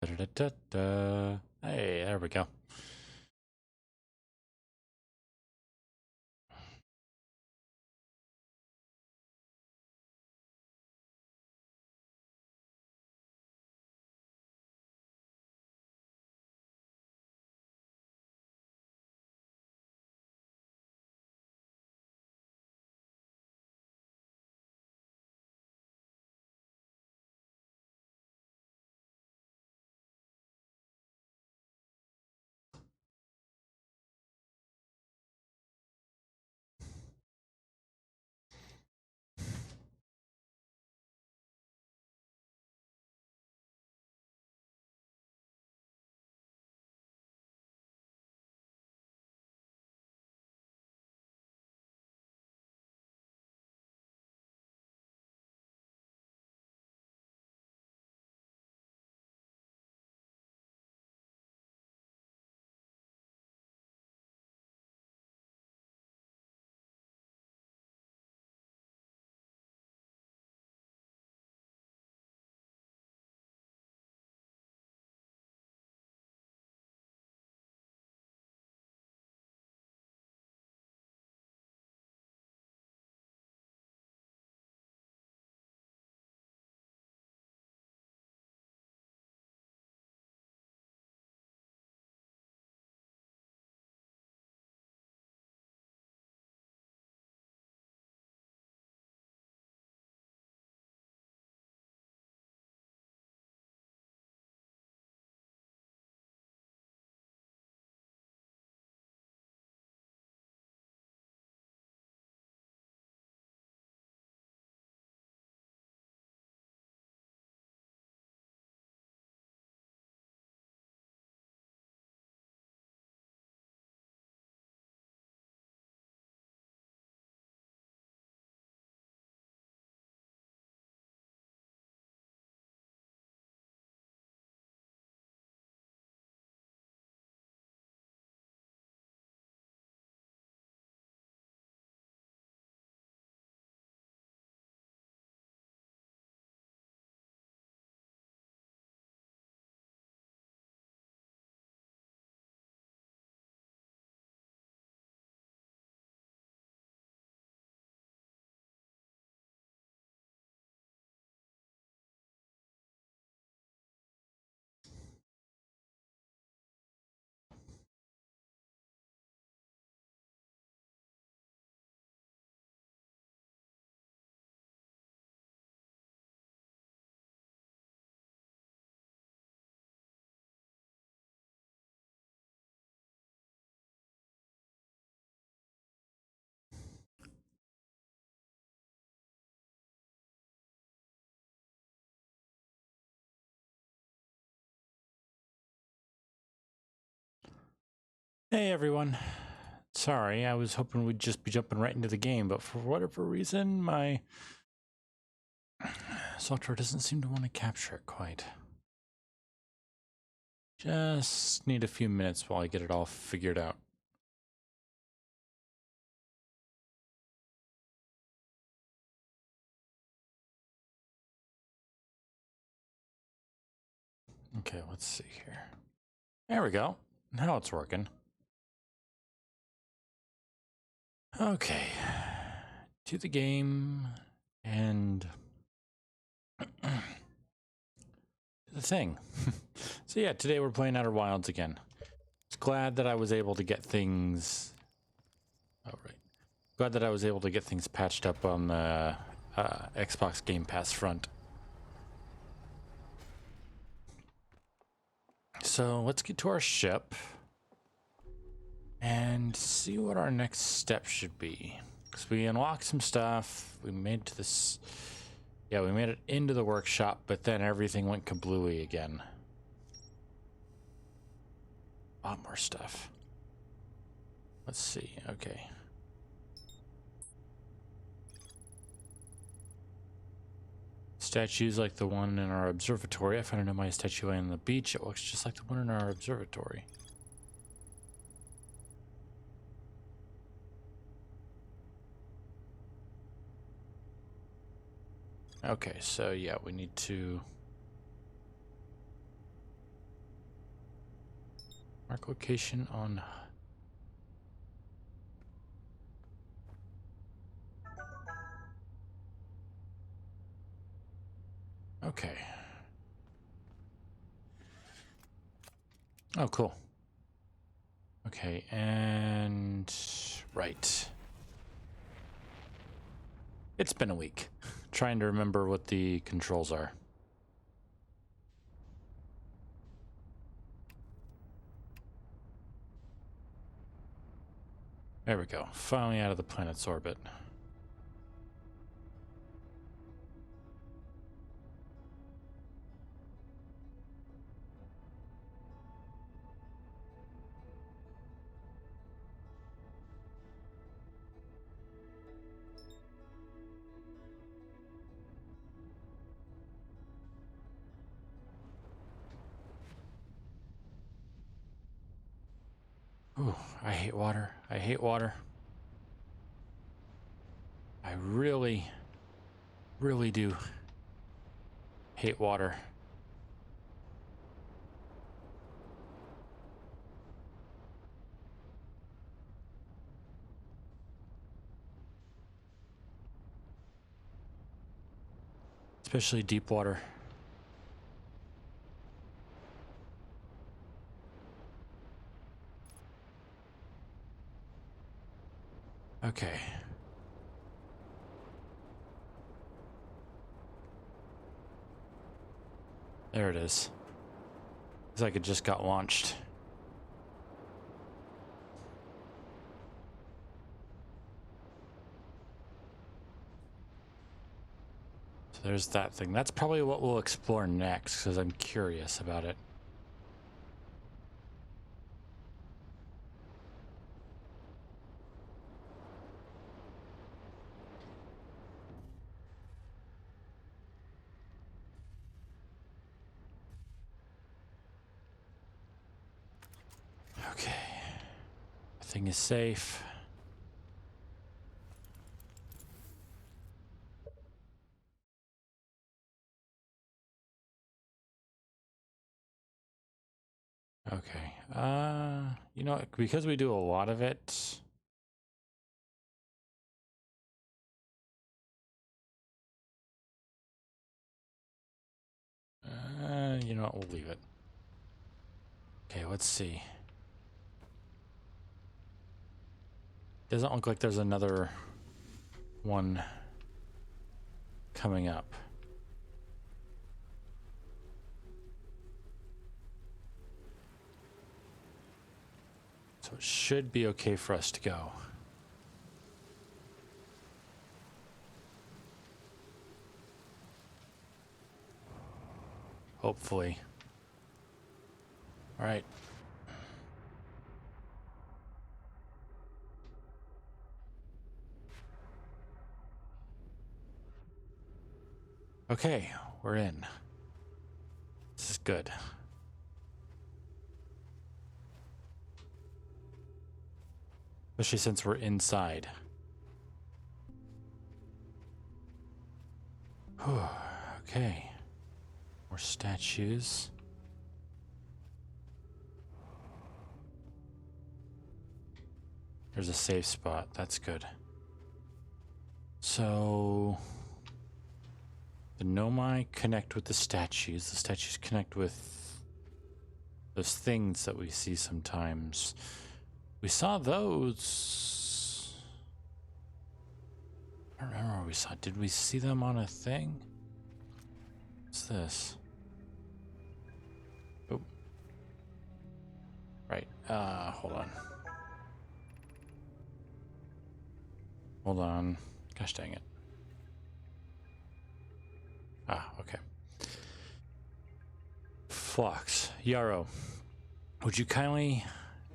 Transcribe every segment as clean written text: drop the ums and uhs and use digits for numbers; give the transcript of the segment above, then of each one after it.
Da-da-da-da-da. Hey, there we go. Hey, everyone. Sorry, I was hoping we'd just be jumping right into the game, but for whatever reason, my software doesn't seem to want to capture it quite. Just need a few minutes while I get it all figured out. Okay, let's see here. There we go. Now it's working. Okay. To the game and the thing. So yeah, today we're playing Outer Wilds again. It's glad that I was able to get things... Oh, right. Glad that I was able to get things patched up on the Xbox Game Pass front. So let's get to our ship and see what our next step should be. Because we unlocked some stuff. We made to this... Yeah, we made it into the workshop, but then everything went kablooey again. A lot more stuff. Let's see. Okay. Statues like the one in our observatory. I found an Maya statue on the beach. It looks just like the one in our observatory. Okay, so yeah, we need to... Mark location on... Okay. Oh, cool. Okay, and... Right. It's been a week. Trying to remember what the controls are. There we go. Finally out of the planet's orbit. Ooh, I hate water. I hate water. I really, really do hate water. Especially deep water. Okay. There it is. It's like it just got launched. So there's that thing. That's probably what we'll explore next, because I'm curious about it. Okay. The thing is safe. Okay. You know, because we do a lot of it. You know what, we'll leave it. Okay, let's see. Doesn't look like there's another one coming up. So it should be okay for us to go. Hopefully. All right. Okay, we're in. This is good. Especially since we're inside. Whew, okay. More statues. There's a safe spot. That's good. So... the Nomai connect with the statues. The statues connect with those things that we see sometimes. We saw those. I don't remember what we saw. Did we see them on a thing? What's this? Oh. Right. Hold on. Hold on. Gosh dang it. Ah, okay. Phlox. Yarrow, would you kindly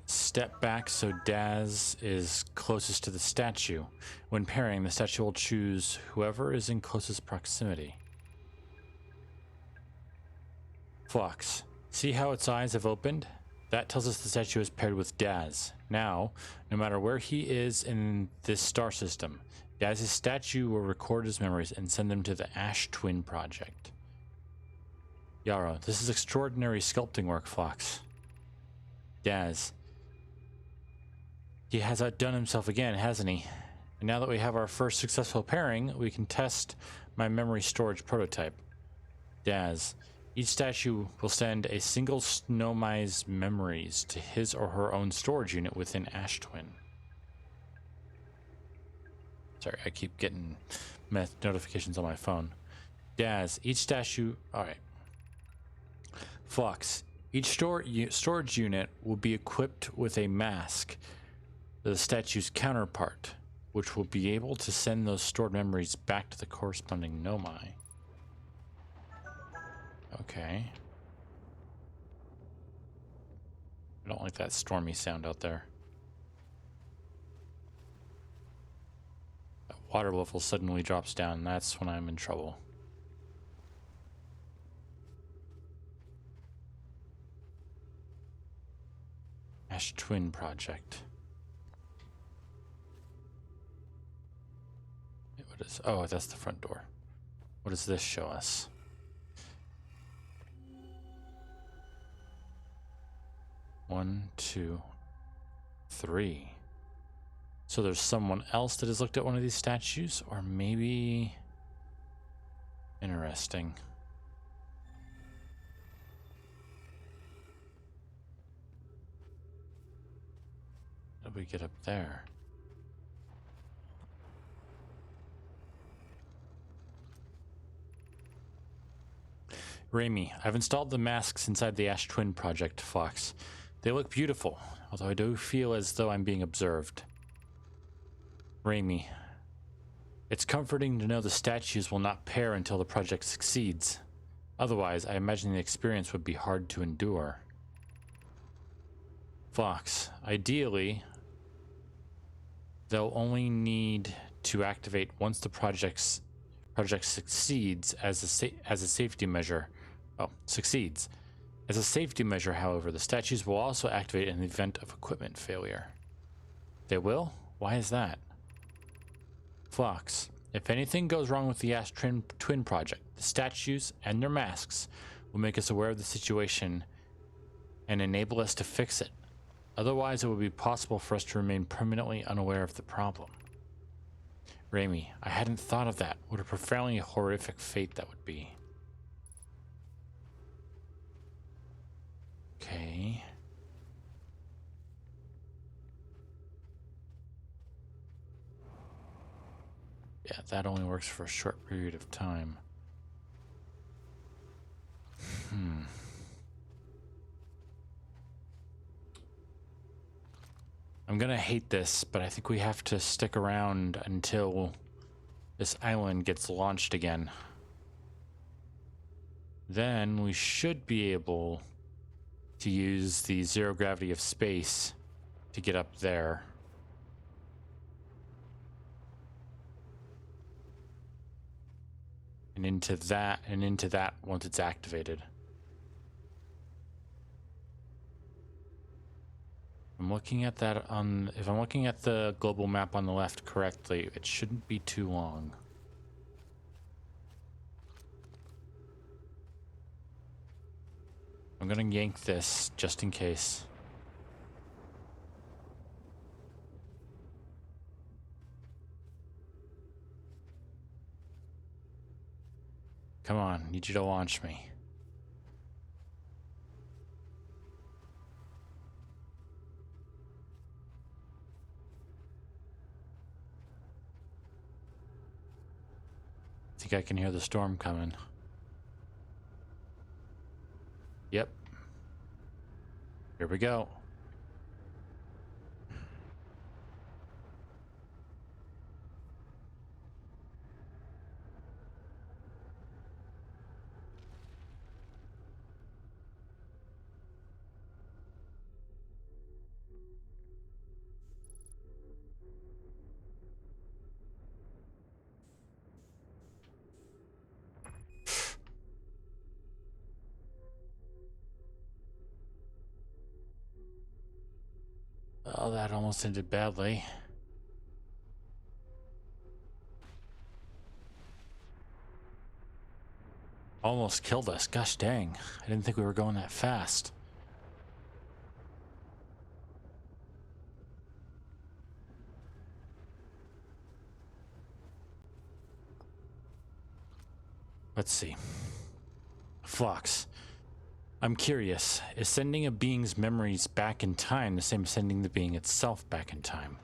step back so Daz is closest to the statue? When pairing, the statue will choose whoever is in closest proximity. Phlox. See how its eyes have opened? That tells us the statue is paired with Daz. Now, no matter where he is in this star system, Daz's statue will record his memories and send them to the Ash Twin Project. Yarrow, this is extraordinary sculpting work, Phlox. Daz. He has outdone himself again, hasn't he? And now that we have our first successful pairing, we can test my memory storage prototype. Daz. Each statue will send a single Snowmize memories to his or her own storage unit within Ash Twin. Sorry, I keep getting notifications on my phone. Daz. Each statue... Alright. Fox. Each storage unit will be equipped with a mask, the statue's counterpart, which will be able to send those stored memories back to the corresponding Nomai. Okay. I don't like that stormy sound out there. That water level suddenly drops down, and that's when I'm in trouble. Ash Twin Project. What is... Oh, that's the front door. What does this show us? One, two, three. So there's someone else that has looked at one of these statues, or maybe... Interesting. How do we get up there? Raimi, I've installed the masks inside the Ash Twin Project, Fox. They look beautiful, although I do feel as though I'm being observed. Raimi, it's comforting to know the statues will not pair until the project succeeds. Otherwise, I imagine the experience would be hard to endure. Fox, ideally, they'll only need to activate once the project succeeds as a safety measure. Oh, succeeds. As a safety measure, however, the statues will also activate in the event of equipment failure. They will? Why is that? Fox, if anything goes wrong with the Ash Twin Project, the statues and their masks will make us aware of the situation and enable us to fix it. Otherwise, it would be possible for us to remain permanently unaware of the problem. Raimi, I hadn't thought of that. What a profoundly horrific fate that would be. Okay. Yeah, that only works for a short period of time. I'm gonna hate this, but I think we have to stick around until this island gets launched again. Then we should be able to use the zero gravity of space to get up there. And into that once it's activated. I'm looking at that on... If I'm looking at the global map on the left correctly, it shouldn't be too long. I'm gonna yank this just in case. Come on, need you to launch me. I think I can hear the storm coming. Yep. Here we go. Oh, that almost ended badly. Almost killed us. Gosh dang. I didn't think we were going that fast. Let's see. Phlox. I'm curious. Is sending a being's memories back in time the same as sending the being itself back in time?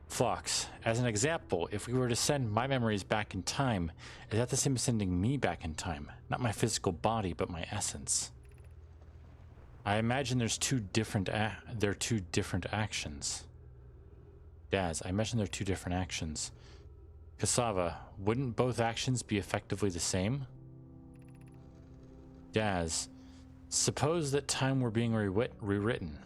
Phlox. As an example, if we were to send my memories back in time, is that the same as sending me back in time? Not my physical body, but my essence. I imagine there are two different actions. Daz, I imagine there are two different actions. Cassava, wouldn't both actions be effectively the same? Daz, suppose that time were being rewritten.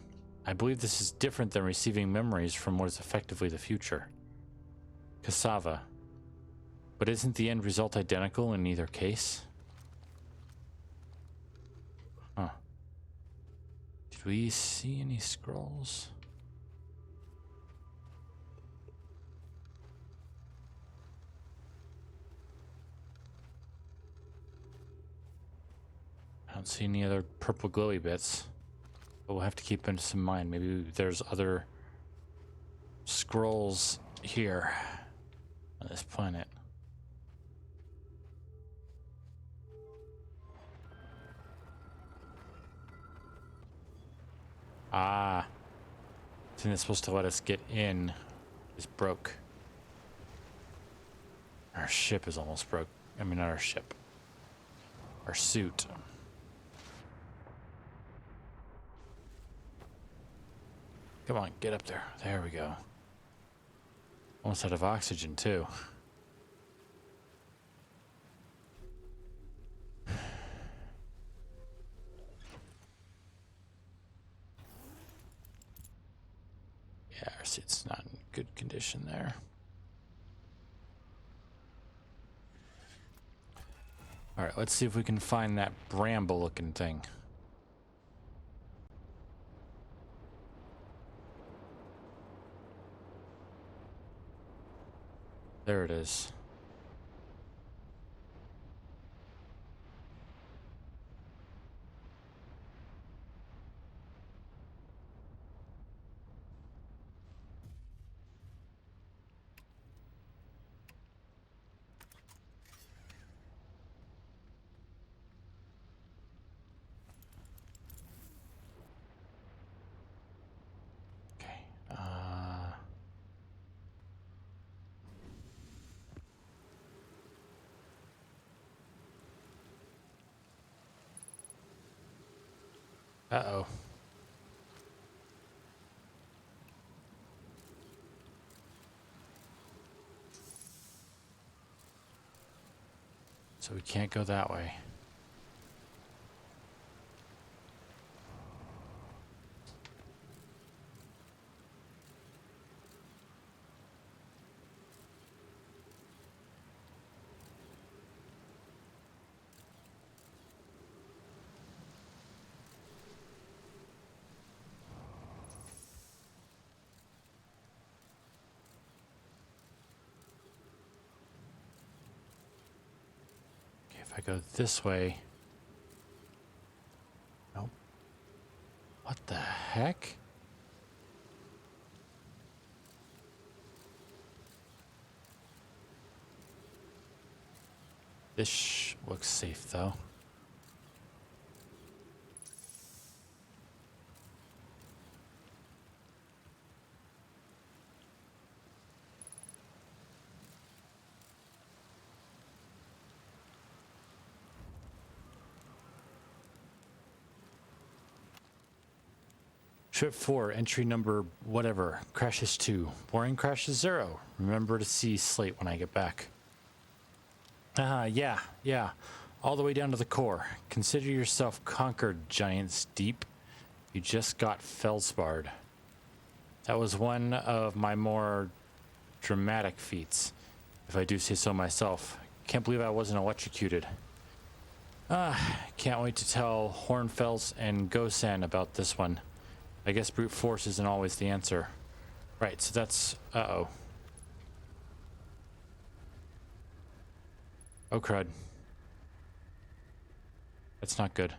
I believe this is different than receiving memories from what is effectively the future. Cassava, but isn't the end result identical in either case? Huh. Did we see any scrolls? I don't see any other purple glowy bits. But we'll have to keep in some mind. Maybe there's other scrolls here on this planet. Ah. The thing that's supposed to let us get in is broke. Our ship is almost broke. I mean, not our ship. Our suit. Come on, get up there. There we go. Almost out of oxygen, too. Yeah, our suit's not in good condition there. Alright, let's see if we can find that bramble-looking thing. There it is. Okay. Uh-oh. So we can't go that way. If I go this way... Nope. What the heck? This looks safe, though. Trip 4, entry number whatever, crashes 2. Boring crashes 0. Remember to see Slate when I get back. Yeah. All the way down to the core. Consider yourself conquered, giant steep. You just got felsparred. That was one of my more dramatic feats, if I do say so myself. Can't believe I wasn't electrocuted. Can't wait to tell Hornfels and Gosan about this one. I guess brute force isn't always the answer. Right, so that's... Uh-oh. Oh, crud. That's not good.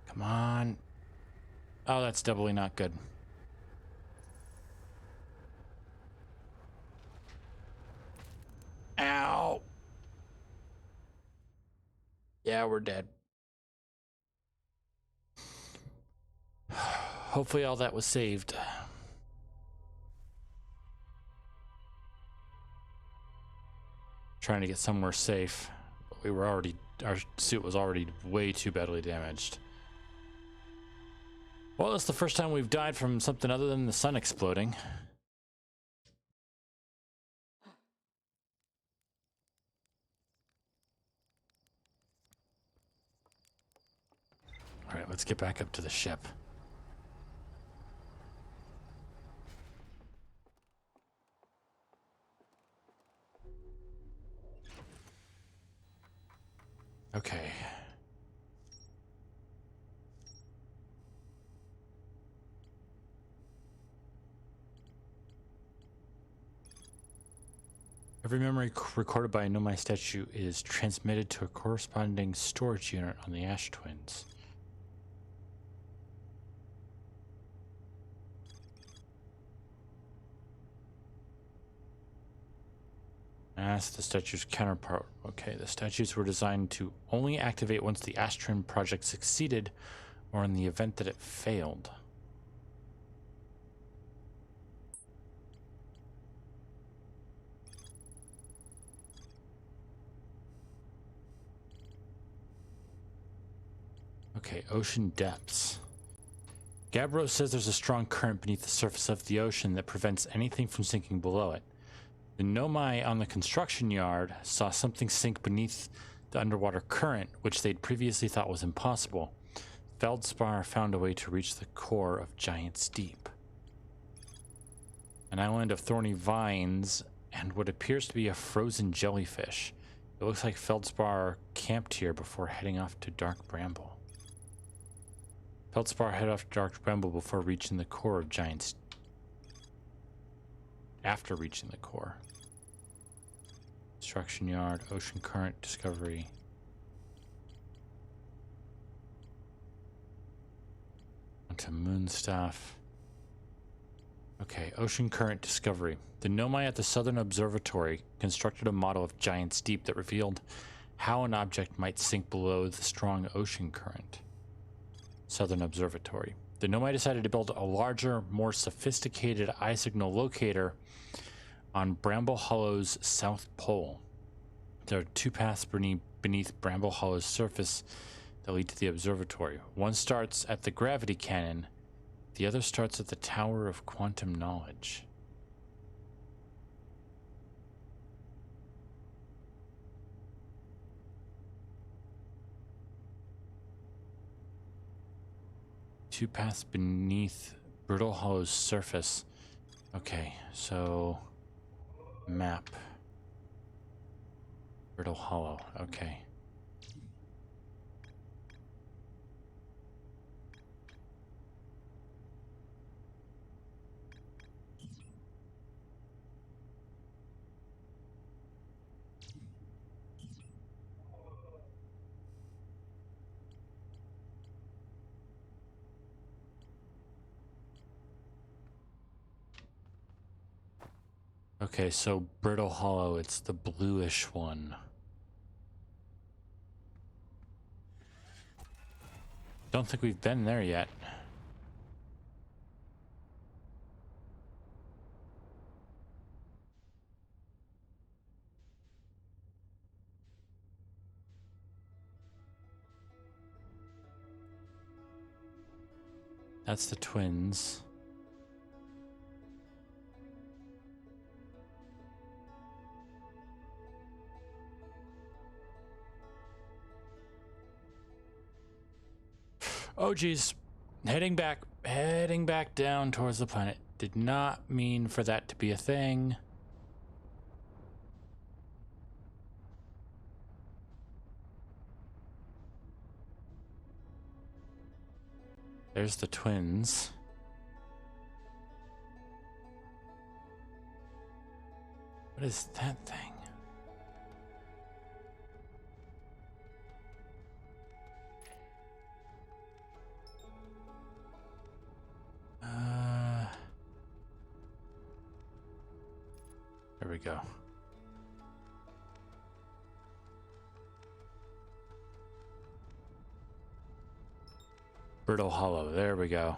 Come on. Oh, that's doubly not good. Yeah, we're dead. Hopefully all that was saved. Trying to get somewhere safe. We were already, our suit was already way too badly damaged. Well, it's the first time we've died from something other than the sun exploding. All right, let's get back up to the ship. Okay. Every memory recorded by a Nomai statue is transmitted to a corresponding storage unit on the Ash Twins. Ask the statue's counterpart. Okay, the statues were designed to only activate once the Ash Twin project succeeded or in the event that it failed. Okay, ocean depths. Gabbro says there's a strong current beneath the surface of the ocean that prevents anything from sinking below it. The Nomai on the construction yard saw something sink beneath the underwater current, which they'd previously thought was impossible. Feldspar found a way to reach the core of Giant's Deep. An island of thorny vines and what appears to be a frozen jellyfish. It looks like Feldspar camped here before heading off to Dark Bramble. Feldspar headed off to Dark Bramble before reaching the core of Giant's... After reaching the core. Construction yard, ocean current, discovery. Onto Moonstaff. Okay, ocean current discovery. The Nomai at the Southern Observatory constructed a model of Giant's Deep that revealed how an object might sink below the strong ocean current. Southern Observatory. The Nomai decided to build a larger, more sophisticated eye signal locator on Bramble Hollow's south pole. There are two paths beneath Bramble Hollow's surface that lead to the observatory. One starts at the gravity cannon, the other starts at the Tower of Quantum Knowledge. Two paths beneath Brittle Hollow's surface. Okay, so map. Brittle Hollow, okay. Okay, so Brittle Hollow, it's the bluish one. Don't think we've been there yet. That's the twins. Oh geez, heading back down towards the planet. Did not mean for that to be a thing. There's the twins. What is that thing? There we go. Brittle Hollow. There we go.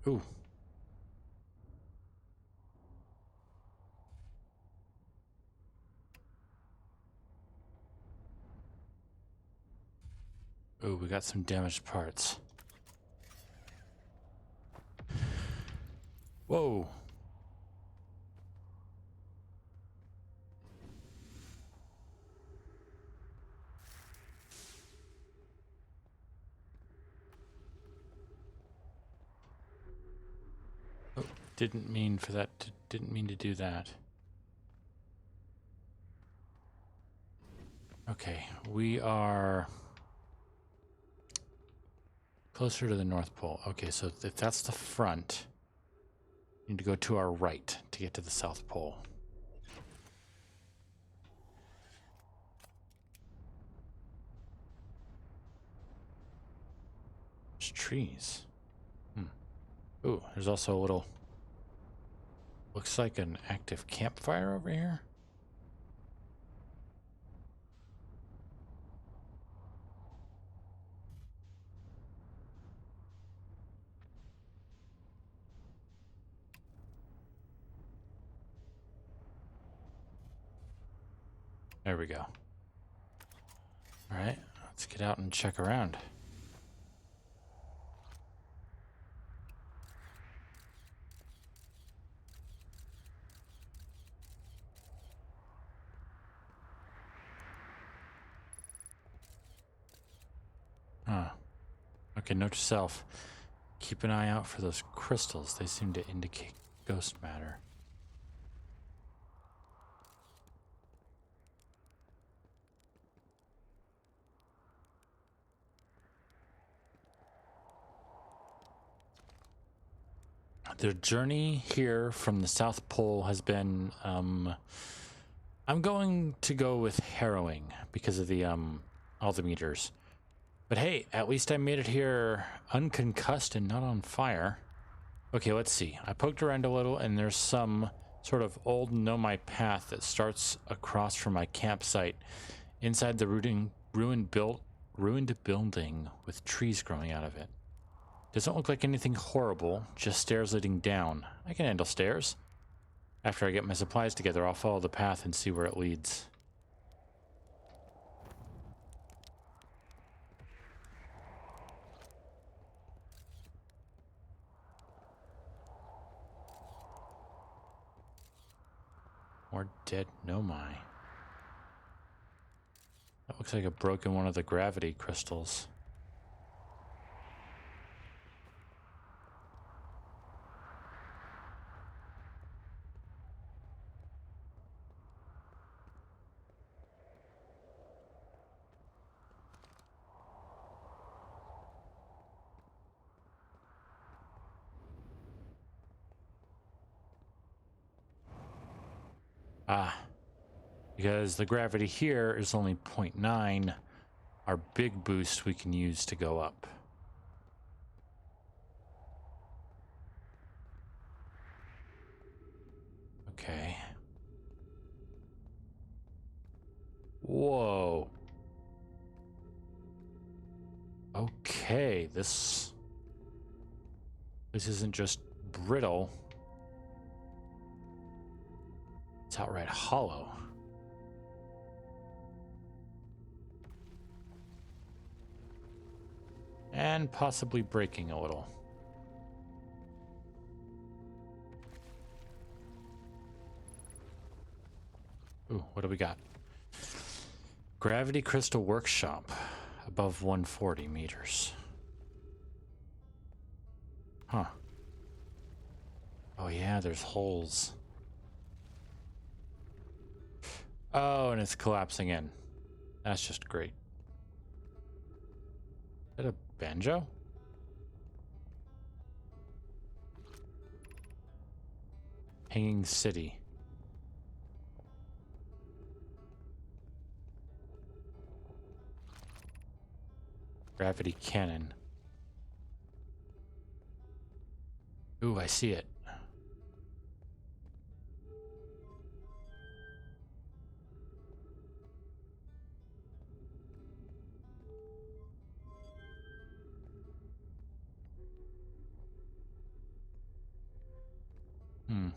Ooh. Ooh, we got some damaged parts. Whoa. Oh, didn't mean for that to, didn't mean to do that. Okay, we are closer to the North Pole. Okay, so if that's the front, we need to go to our right to get to the South Pole. There's trees. Ooh, there's also a little, looks like an active campfire over here. There we go. All right, let's get out and check around. Huh. Okay, note to self. Keep an eye out for those crystals. They seem to indicate ghost matter. The journey here from the South Pole has been, I'm going to go with harrowing because of the, all the meters. But hey, at least I made it here unconcussed and not on fire. Okay, let's see. I poked around a little and there's some sort of old Nomai path that starts across from my campsite inside the ruined building with trees growing out of it. Doesn't look like anything horrible, just stairs leading down. I can handle stairs. After I get my supplies together, I'll follow the path and see where it leads. More dead Nomai. That looks like a broken one of the gravity crystals. Ah, because the gravity here is only 0.9, our big boost we can use to go up. Okay. Whoa. Okay, this isn't just brittle. It's outright hollow. And possibly breaking a little. Ooh, what do we got? Gravity Crystal Workshop, above 140 meters. Huh. Oh yeah, there's holes. Oh, and it's collapsing in. That's just great. that a banjo? Hanging City. Gravity cannon. Ooh, I see it. Hmm.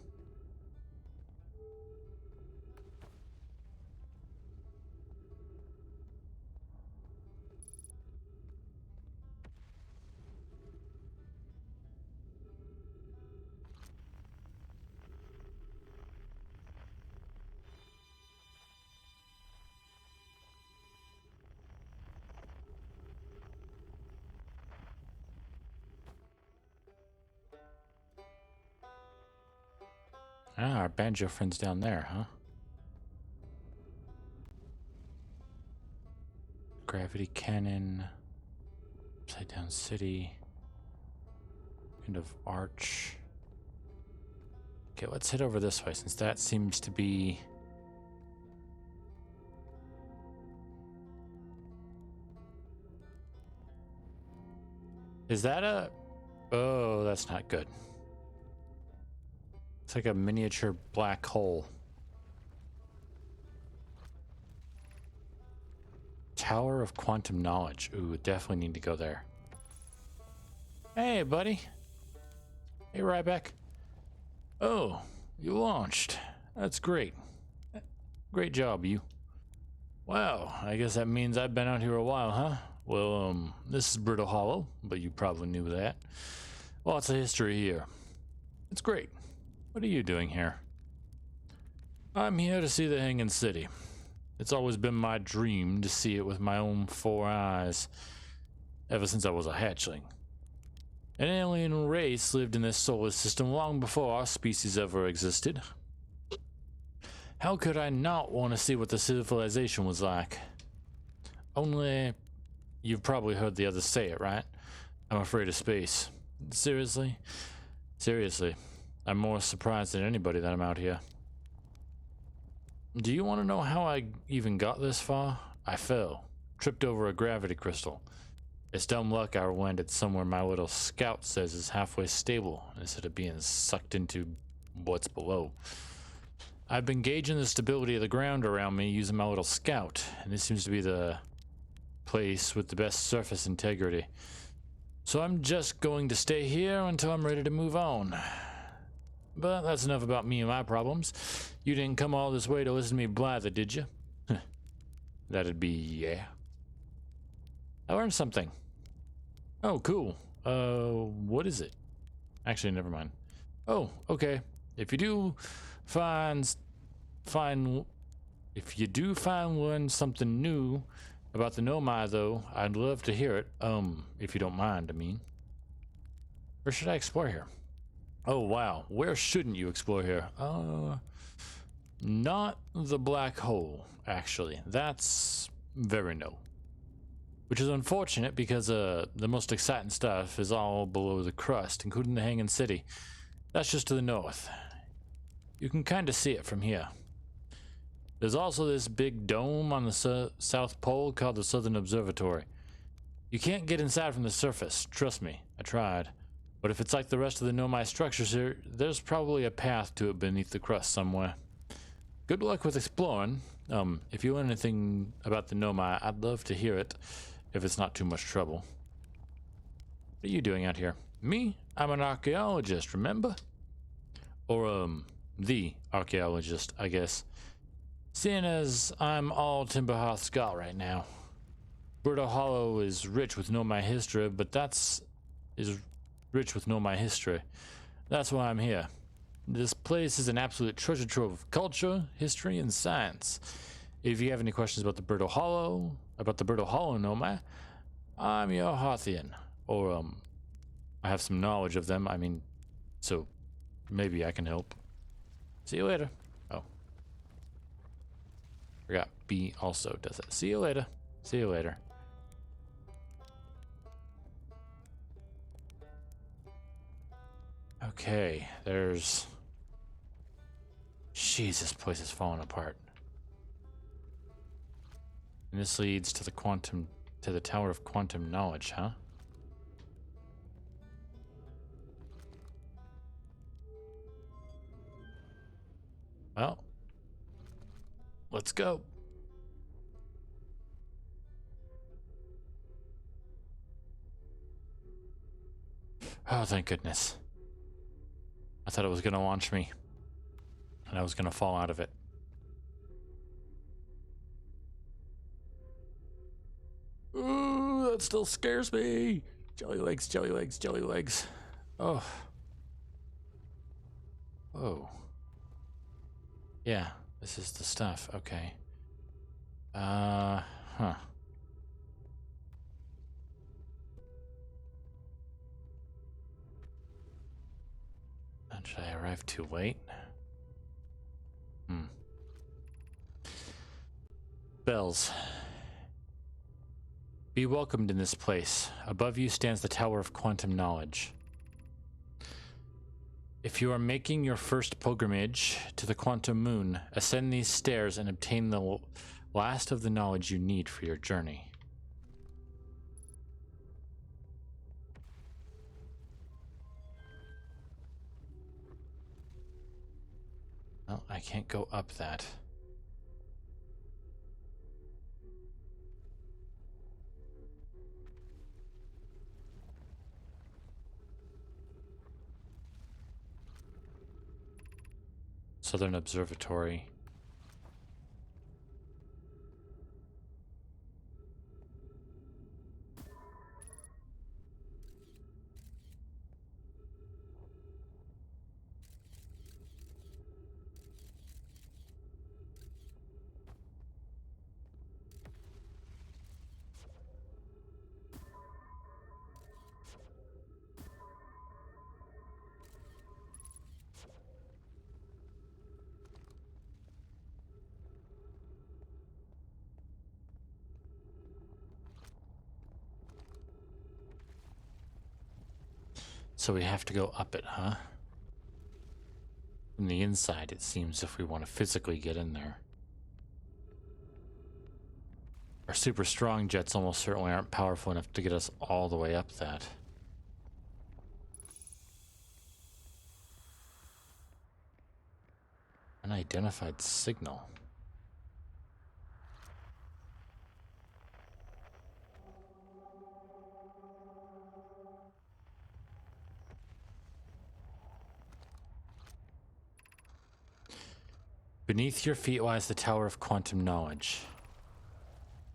Ah, our banjo friend's down there, huh? Gravity cannon. Upside down city. Kind of arch. Okay, let's head over this way since that seems to be... Is that a... Oh, that's not good. It's like a miniature black hole. Tower of Quantum Knowledge. Ooh, definitely need to go there. Hey, buddy. Hey, Ryback. Oh, you launched. That's great. Great job, you. Wow, I guess that means I've been out here a while, huh? Well, this is Brittle Hollow, but you probably knew that. Lots of history here. It's great. What are you doing here? I'm here to see the Hanging City. It's always been my dream to see it with my own 4 eyes, ever since I was a hatchling. An alien race lived in this solar system long before our species ever existed. How could I not want to see what the civilization was like? Only, you've probably heard the others say it, right? I'm afraid of space. Seriously? Seriously. I'm more surprised than anybody that I'm out here. Do you want to know how I even got this far? I fell. Tripped over a gravity crystal. It's dumb luck I landed somewhere my little scout says is halfway stable instead of being sucked into what's below. I've been gauging the stability of the ground around me using my little scout, and this seems to be the place with the best surface integrity. So I'm just going to stay here until I'm ready to move on. But that's enough about me and my problems. You didn't come all this way to listen to me blather, did you? That'd be yeah. I learned something. Oh, cool. What is it? Actually, never mind. Oh, okay. If you do learn something new about the Nomai, though, I'd love to hear it. If you don't mind, I mean. Where should I explore here? Oh, wow. Where shouldn't you explore here? Not the black hole, actually. That's very no. Which is unfortunate because the most exciting stuff is all below the crust, including the Hanging City. That's just to the north. You can kind of see it from here. There's also this big dome on the South Pole called the Southern Observatory. You can't get inside from the surface, trust me, I tried. But if it's like the rest of the Nomai structures here, there's probably a path to it beneath the crust somewhere. Good luck with exploring. If you learn anything about the Nomai, I'd love to hear it, if it's not too much trouble. What are you doing out here? Me? I'm an archaeologist, remember? Or, the archaeologist, I guess. Seeing as I'm all Timberhearth Scout right now. Brittle Hollow is rich with Nomai history, but that's why I'm here. This place is an absolute treasure trove of culture, history, and science. If you have any questions about the Brittle Hollow Nomai, I'm your Hearthian. Or, I have some knowledge of them, so maybe I can help. See you later. Oh. Forgot B also does it. See you later. See you later. Okay, there's... Jeez, this place is falling apart. And this leads to the Tower of Quantum Knowledge, huh? Well, let's go. Oh, thank goodness. I thought it was gonna launch me, and I was gonna fall out of it. Ooh, that still scares me. Jelly legs, jelly legs, jelly legs. Oh. Oh. Yeah, this is the stuff. Okay. Huh. And should I arrive too late? Bells. Be welcomed in this place. Above you stands the Tower of Quantum Knowledge. If you are making your first pilgrimage to the Quantum Moon, ascend these stairs and obtain the last of the knowledge you need for your journey. Well, I can't go up that. Southern Observatory. So we have to go up it, huh? From the inside, it seems, if we want to physically get in there. Our super strong jets almost certainly aren't powerful enough to get us all the way up that. Unidentified signal. Beneath your feet lies the Tower of Quantum Knowledge.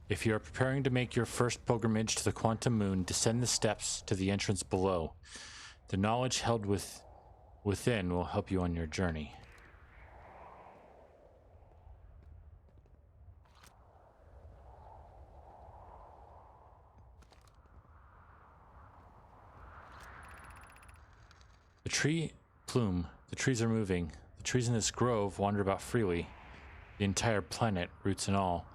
If you are preparing to make your first pilgrimage to the Quantum Moon, descend the steps to the entrance below. The knowledge held within will help you on your journey. The tree plume. The trees are moving. The trees in this grove wander about freely. The entire planet, roots and all.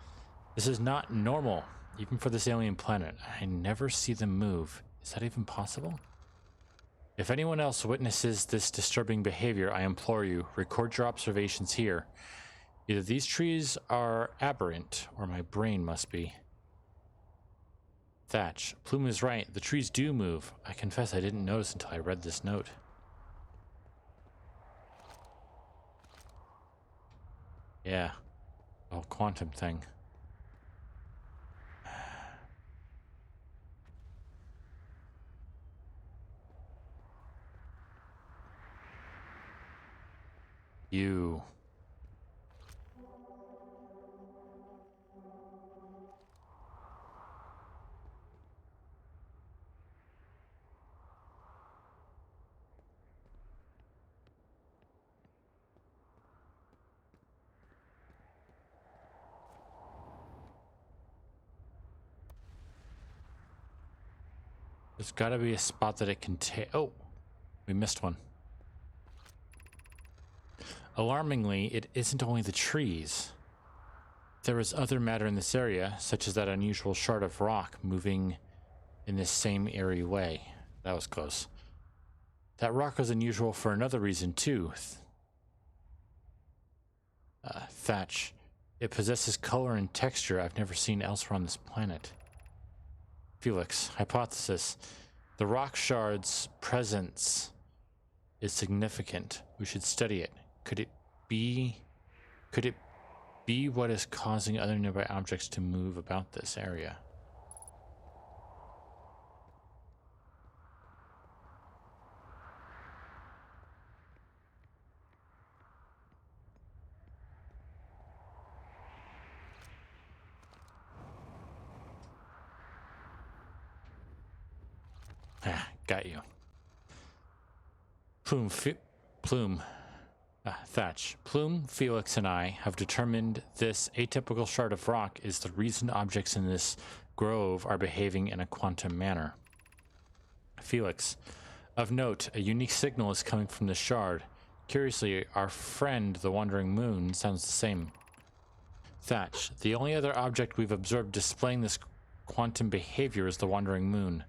This is not normal, even for this alien planet. I never see them move. Is that even possible? If anyone else witnesses this disturbing behavior, I implore you, record your observations here. Either these trees are aberrant, or my brain must be. Thatch. Plume is right. The trees do move. I confess I didn't notice until I read this note. Yeah. Oh, quantum thing. You. There's got to be a spot that it can take. Oh, we missed one. Alarmingly, it isn't only the trees. There is other matter in this area, such as that unusual shard of rock moving in this same eerie way. That was close. That rock was unusual for another reason, too. Thatch. It possesses color and texture I've never seen elsewhere on this planet. Felix. Hypothesis. The rock shard's presence is significant. We should study it. Could it be what is causing other nearby objects to move about this area? Got you. Thatch. Plume, Felix, and I have determined this atypical shard of rock is the reason objects in this grove are behaving in a quantum manner. Felix. Of note, a unique signal is coming from the shard. Curiously, our friend, the Wandering Moon, sounds the same. Thatch. The only other object we've observed displaying this quantum behavior is the Wandering Moon.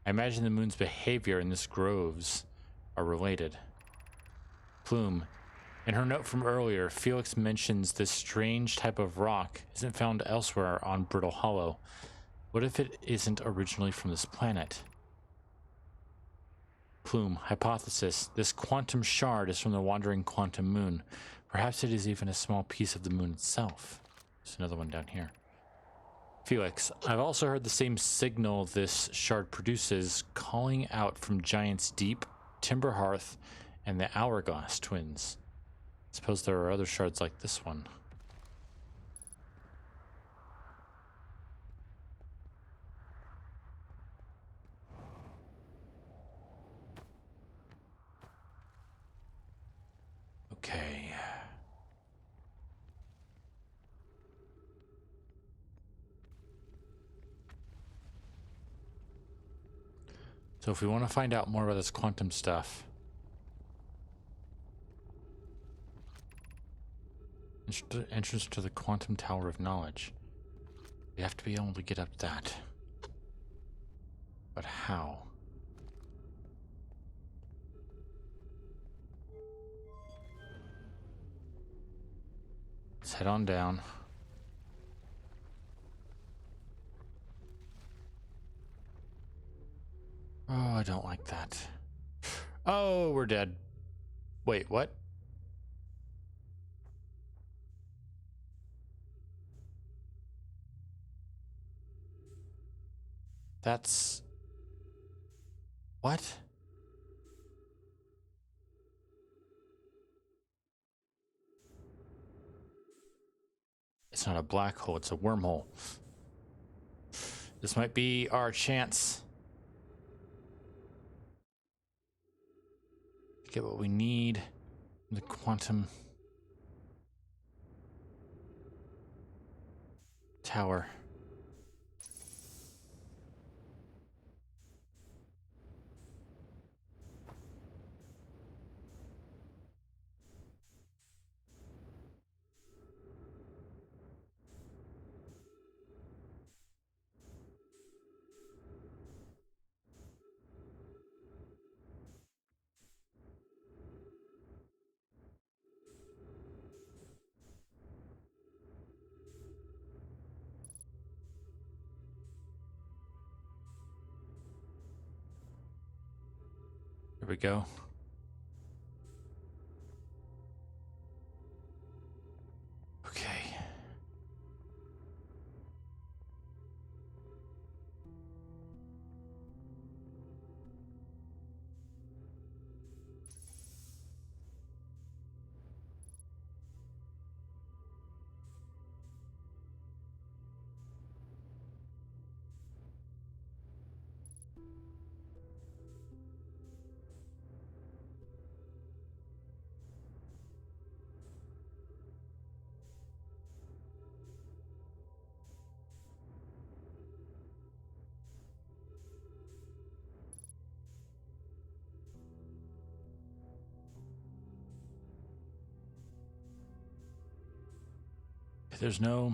I imagine the moon's behavior in this groves are related. Plume. In her note from earlier, Felix mentions this strange type of rock isn't found elsewhere on Brittle Hollow. What if it isn't originally from this planet? Plume. Hypothesis. This quantum shard is from the wandering quantum moon. Perhaps it is even a small piece of the moon itself. There's another one down here. Felix. I've also heard the same signal this shard produces calling out from Giant's Deep, Timber Hearth, and the Hourglass twins. Suppose there are other shards like this one. Okay. So if we want to find out more about this quantum stuff, entrance to the Quantum Tower of Knowledge. We have to be able to get up that. But how? Let's head on down. Oh, I don't like that. Oh, we're dead. Wait, what? That's... What? It's not a black hole, it's a wormhole. This might be our chance to get what we need from the quantum tower. Here we go. Okay. There's no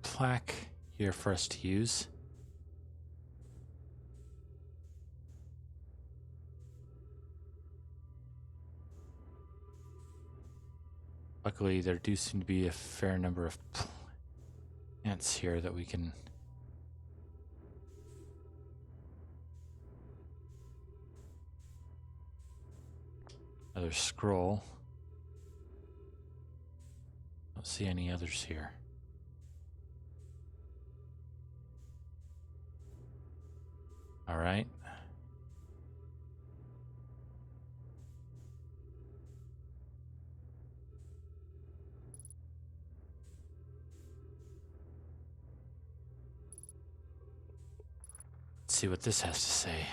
plaque here for us to use. Luckily, there do seem to be a fair number of plants here that we can... Another scroll. Don't see any others here. All right. Let's see what this has to say.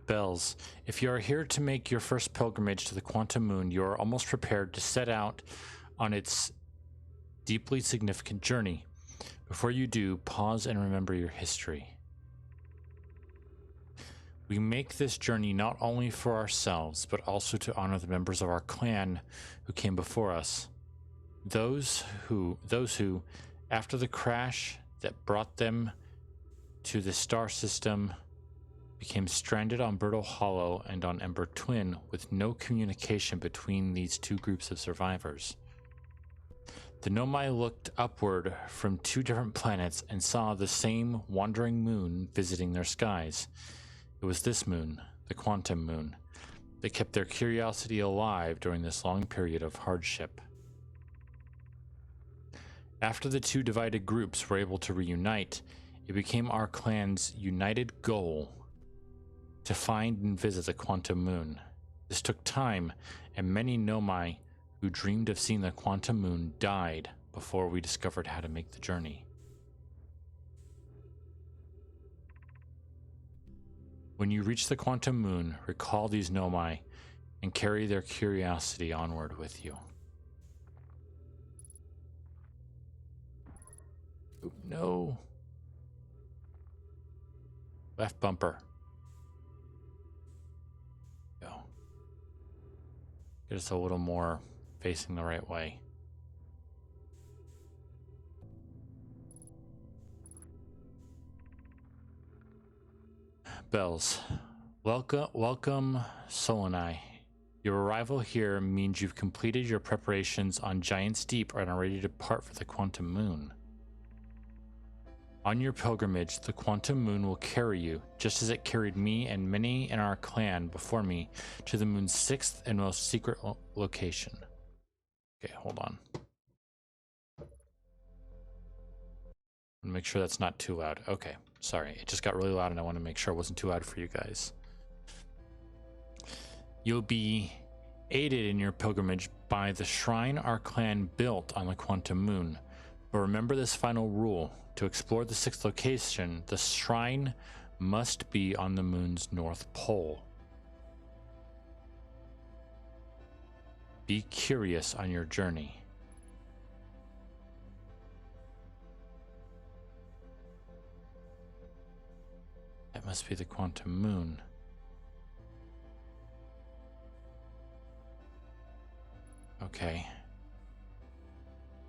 Bells. If you are here to make your first pilgrimage to the Quantum Moon, you are almost prepared to set out on its deeply significant journey. Before you do, pause and remember your history. We make this journey not only for ourselves, but also to honor the members of our clan who came before us. Those who, after the crash that brought them to the star system, became stranded on Brittle Hollow and on Ember Twin with no communication between these two groups of survivors. The Nomai looked upward from two different planets and saw the same wandering moon visiting their skies. It was this moon, the Quantum Moon, that kept their curiosity alive during this long period of hardship. After the two divided groups were able to reunite, it became our clan's united goal to find and visit the Quantum Moon. This took time, and many Nomai who dreamed of seeing the Quantum Moon died before we discovered how to make the journey. When you reach the Quantum Moon, recall these Nomai and carry their curiosity onward with you. Oop, no. Left bumper. Go. Get us a little more facing the right way. Bells. Welcome, Solonai. Your arrival here means you've completed your preparations on Giant's Deep and are ready to depart for the Quantum Moon. On your pilgrimage, the Quantum Moon will carry you, just as it carried me and many in our clan before me, to the moon's sixth and most secret location. Okay, hold on. Make sure that's not too loud. Okay, sorry. It just got really loud and I want to make sure it wasn't too loud for you guys. You'll be aided in your pilgrimage by the shrine our clan built on the Quantum Moon. But remember this final rule. To explore the sixth location, the shrine must be on the moon's north pole. Be curious on your journey. That must be the Quantum Moon. Okay.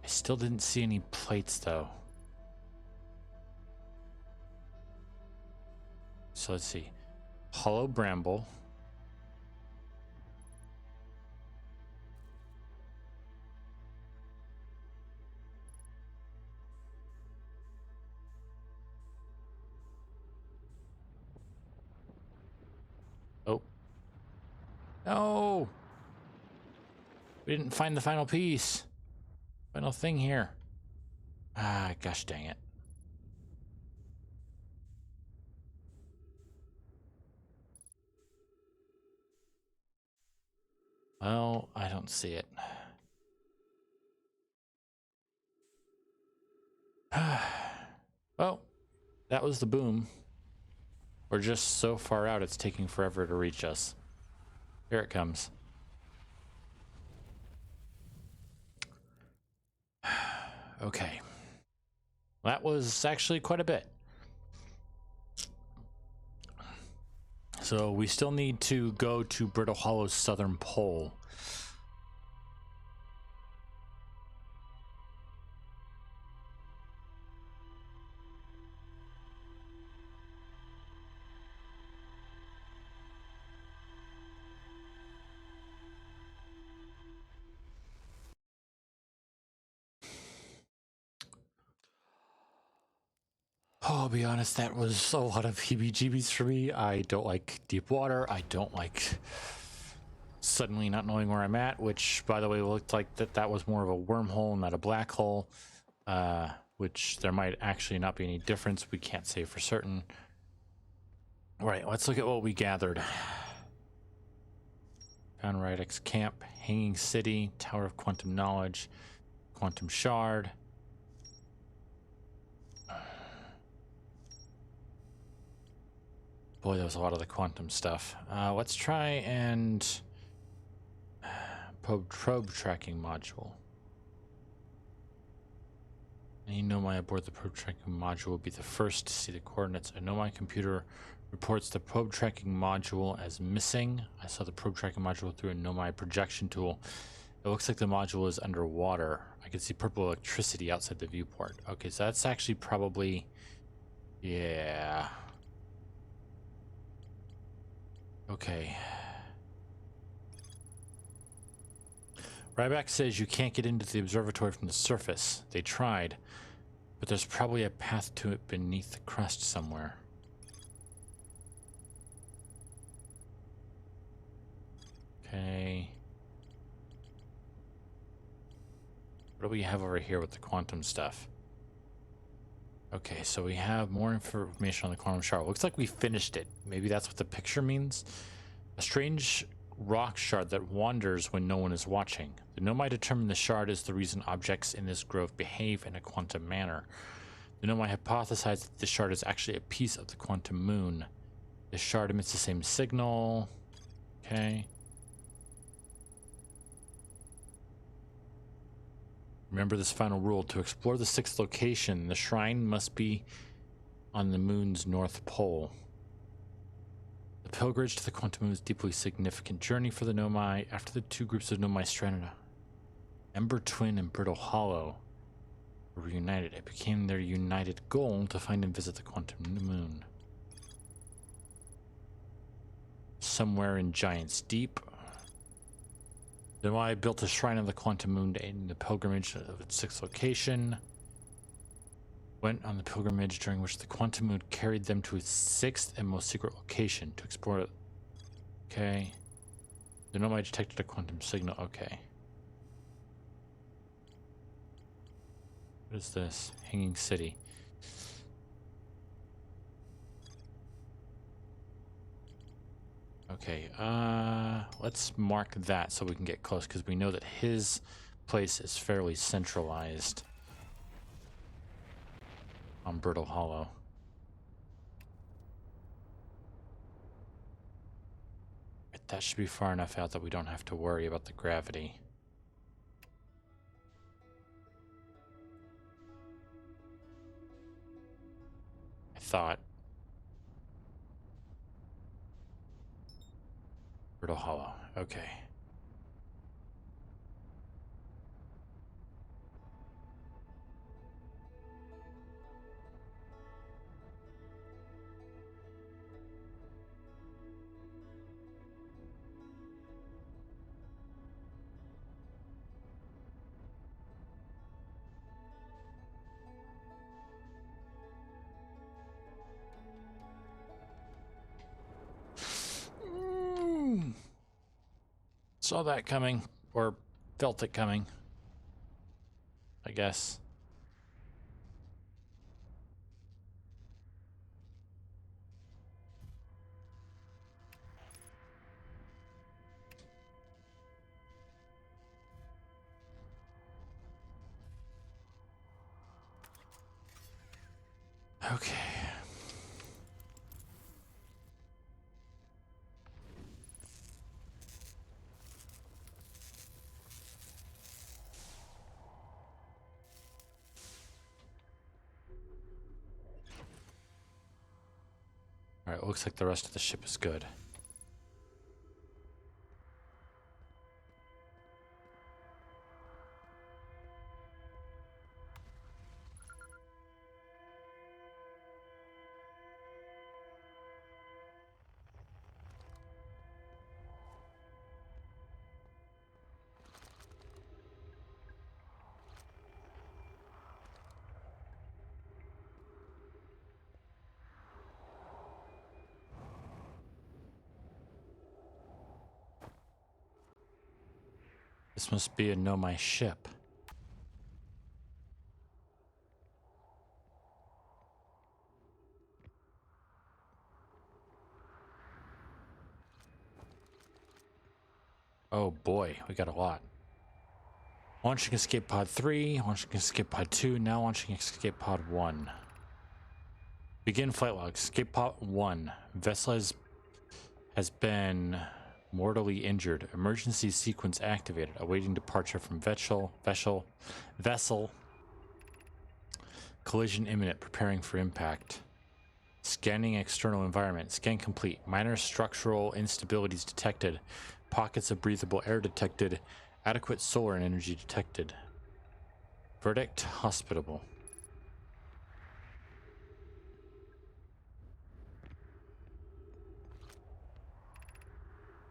I still didn't see any plates though. So let's see. Hollow Bramble. Oh. No! We didn't find the final piece. Final thing here. Ah, gosh dang it. Well, I don't see it. Well, that was the boom. We're just so far out, it's taking forever to reach us. Here it comes. Okay. That was actually quite a bit. So we still need to go to Brittle Hollow's southern pole. Oh, I'll be honest, that was a lot of heebie-jeebies for me. I don't like deep water. I don't like suddenly not knowing where I'm at, which, by the way, looked like that was more of a wormhole, not a black hole, which there might actually not be any difference. We can't say for certain. All right, let's look at what we gathered. Found Rydex Camp, Hanging City, Tower of Quantum Knowledge, Quantum Shard. Boy, that was a lot of the quantum stuff. Let's try and probe tracking module. Any Nomai aboard the probe tracking module will be the first to see the coordinates. A Nomai computer reports the probe tracking module as missing. I saw the probe tracking module through a Nomai projection tool. It looks like the module is underwater. I can see purple electricity outside the viewport. Okay, so that's actually probably... yeah. Okay. Ryback says you can't get into the observatory from the surface. They tried, but there's probably a path to it beneath the crust somewhere. Okay. What do we have over here with the quantum stuff? Okay, so we have more information on the quantum shard. Looks like we finished it. Maybe that's what the picture means. A strange rock shard that wanders when no one is watching. The Nomai determined the shard is the reason objects in this grove behave in a quantum manner. The Nomai hypothesized that the shard is actually a piece of the quantum moon. The shard emits the same signal. Okay. Remember this final rule. To explore the sixth location, the shrine must be on the moon's north pole. The pilgrimage to the quantum moon is a deeply significant journey for the Nomai. After the two groups of Nomai stranded, Ember Twin and Brittle Hollow were reunited. It became their united goal to find and visit the quantum moon. Somewhere in Giant's Deep, the Nomai built a shrine of the quantum moon in the pilgrimage of its sixth location. Went on the pilgrimage during which the quantum moon carried them to its sixth and most secret location to explore it. Okay. The Nomai detected a quantum signal. Okay. What is this? Hanging City. Okay, let's mark that so we can get close, because we know that his place is fairly centralized on Brittle Hollow. That should be far enough out that we don't have to worry about the gravity. I thought. Brittle Hollow, okay. Saw that coming, or felt it coming, I guess. Okay. All right, looks like the rest of the ship is good. This must be a know my ship. Oh boy, we got a lot. Launching escape pod 3, launching escape pod 2, now launching escape pod 1. Begin flight log. Escape pod 1. Vessel has been mortally injured. Emergency sequence activated. Awaiting departure from vessel. Collision imminent. Preparing for impact. Scanning external environment. Scan complete. Minor structural instabilities detected. Pockets of breathable air detected. Adequate solar energy detected. Verdict: hospitable.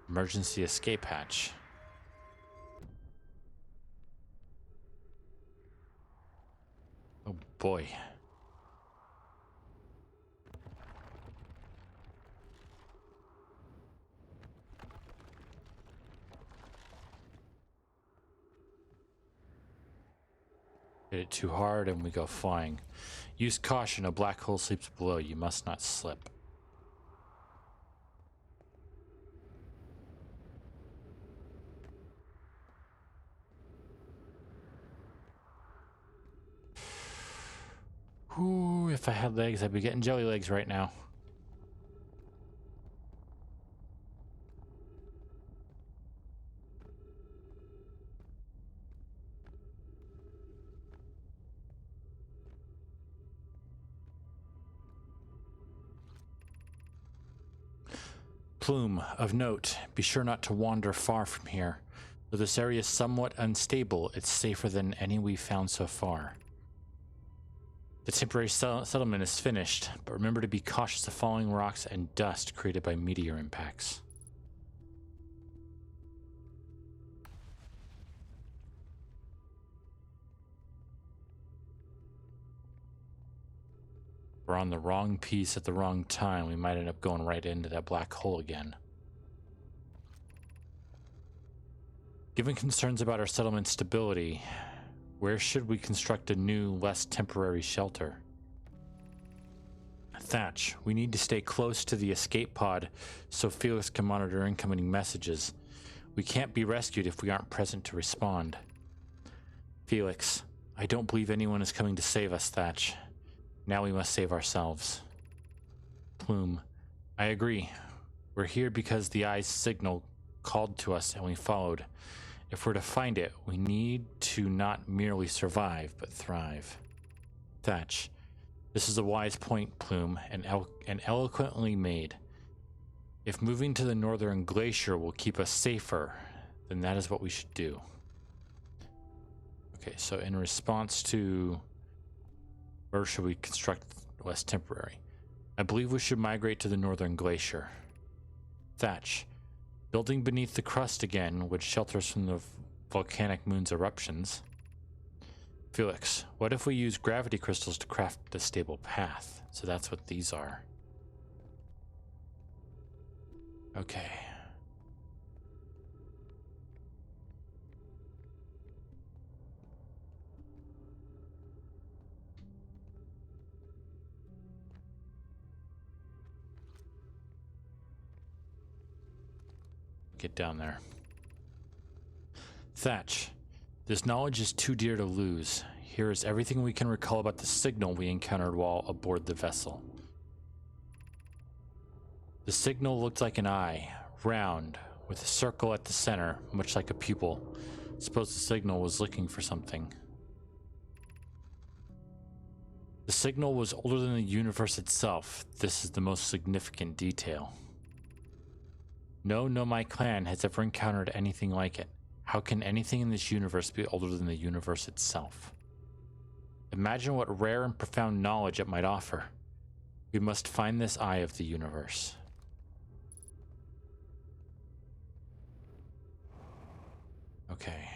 Emergency escape hatch. Oh boy. Hit it too hard and we go flying. Use caution, a black hole sleeps below. You must not slip. Ooh, if I had legs, I'd be getting jelly legs right now. Plume, of note, be sure not to wander far from here. Though this area is somewhat unstable, it's safer than any we've found so far. The temporary settlement is finished, but remember to be cautious of falling rocks and dust created by meteor impacts. We're on the wrong piece at the wrong time. We might end up going right into that black hole again. Given concerns about our settlement stability, where should we construct a new, less temporary shelter? Thatch, we need to stay close to the escape pod so Felix can monitor incoming messages. We can't be rescued if we aren't present to respond. Felix, I don't believe anyone is coming to save us, Thatch. Now we must save ourselves. Plume, I agree. We're here because the Eye's signal called to us and we followed. If we're to find it, we need to not merely survive, but thrive. Thatch, this is a wise point, Plume, and eloquently made. If moving to the northern glacier will keep us safer, then that is what we should do. Okay, so in response to where should we construct less temporary? I believe we should migrate to the northern glacier. Thatch, building beneath the crust again would shelter us from the volcanic moon's eruptions. Felix, what if we use gravity crystals to craft a stable path? So that's what these are. Okay. Get down there. Thatch, this knowledge is too dear to lose. Here is everything we can recall about the signal we encountered while aboard the vessel. The signal looked like an eye, round, with a circle at the center, much like a pupil. Suppose the signal was looking for something. The signal was older than the universe itself. This is the most significant detail. No Nomai clan has ever encountered anything like it. How can anything in this universe be older than the universe itself? Imagine what rare and profound knowledge it might offer. We must find this eye of the universe. Okay.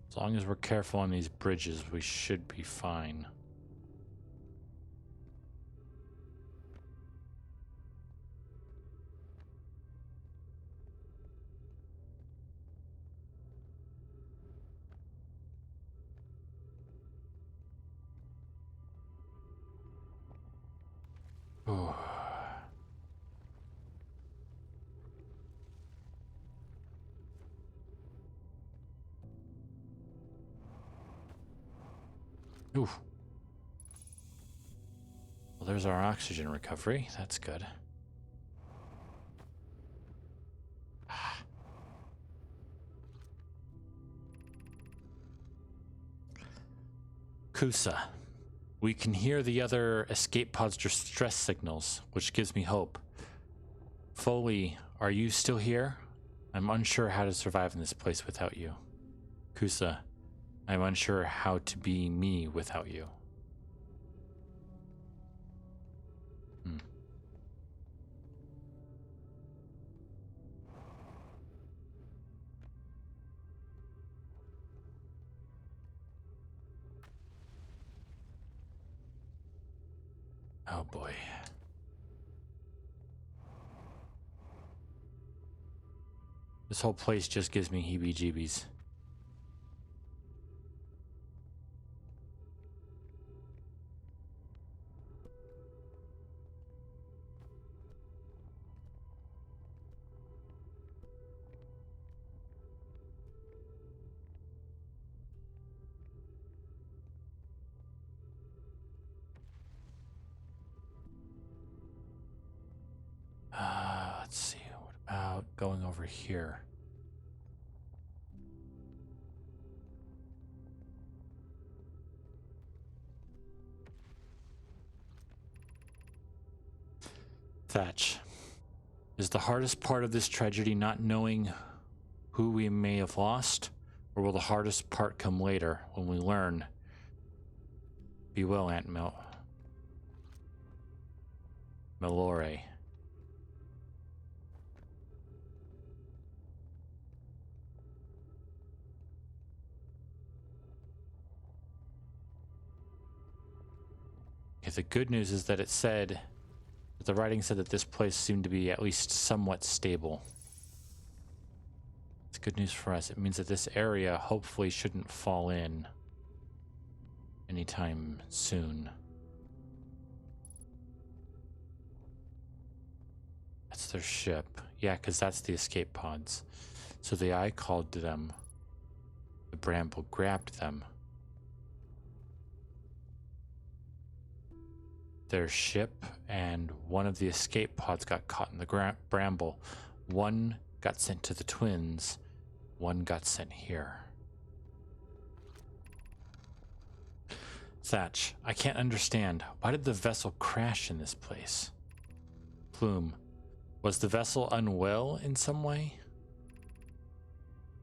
As long as we're careful on these bridges, we should be fine. Oh. Ooh. Well, there's our oxygen recovery. That's good. Kusa. We can hear the other escape pod's distress signals, which gives me hope. Foley, are you still here? I'm unsure how to survive in this place without you. Kusa, I'm unsure how to be me without you. Oh boy. This whole place just gives me heebie-jeebies. Let's see. What about going over here? Thatch. Is the hardest part of this tragedy not knowing who we may have lost? Or will the hardest part come later when we learn? Be well, Aunt Melore. Okay, the good news is that the writing said that this place seemed to be at least somewhat stable. It's good news for us. It means that this area hopefully shouldn't fall in anytime soon. That's their ship. Yeah, because that's the escape pods. So the eye called to them. The bramble grabbed them. Their ship and one of the escape pods got caught in the bramble. One got sent to the twins. One got sent here. Thatch, I can't understand. Why did the vessel crash in this place? Plume, was the vessel unwell in some way?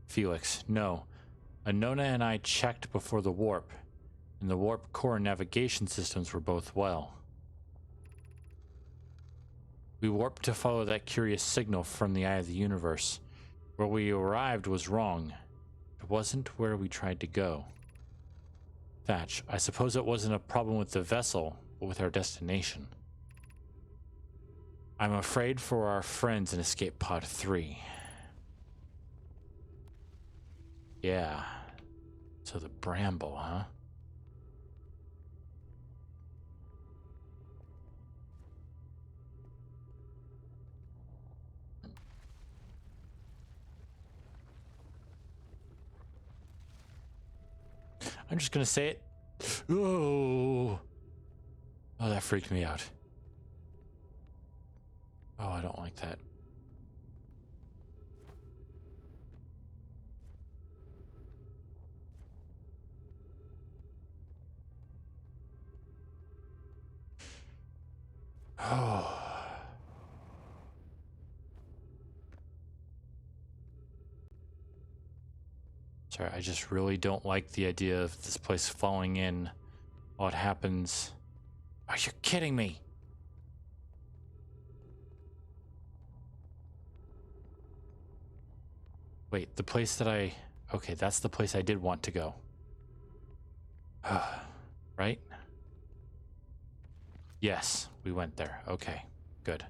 Felix, no. Anona and I checked before the warp, and the warp core navigation systems were both well. We warped to follow that curious signal from the eye of the universe. Where we arrived was wrong. It wasn't where we tried to go. Thatch, I suppose it wasn't a problem with the vessel, but with our destination. I'm afraid for our friends in Escape Pod 3. Yeah. So the bramble, huh? I'm just gonna say it. Oh, that freaked me out. Oh, I don't like that. Oh. Sorry, I just really don't like the idea of this place falling in while it happens. Are you kidding me? Wait, the place that okay, that's the place I did want to go. Right? Yes, we went there. Okay, good.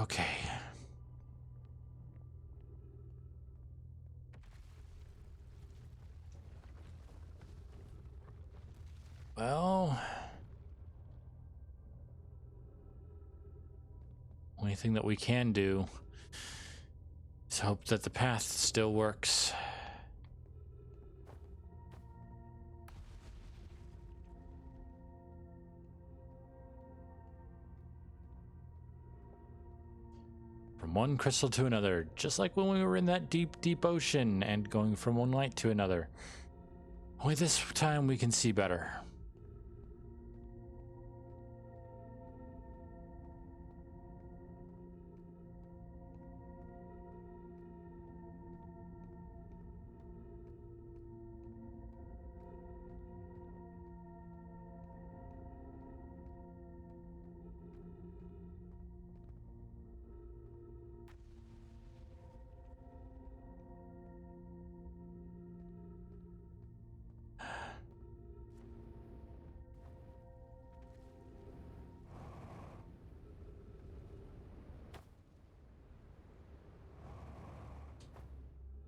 Okay. Only thing that we can do is hope that the path still works. From one crystal to another, just like when we were in that deep, deep ocean and going from one light to another. Only this time we can see better.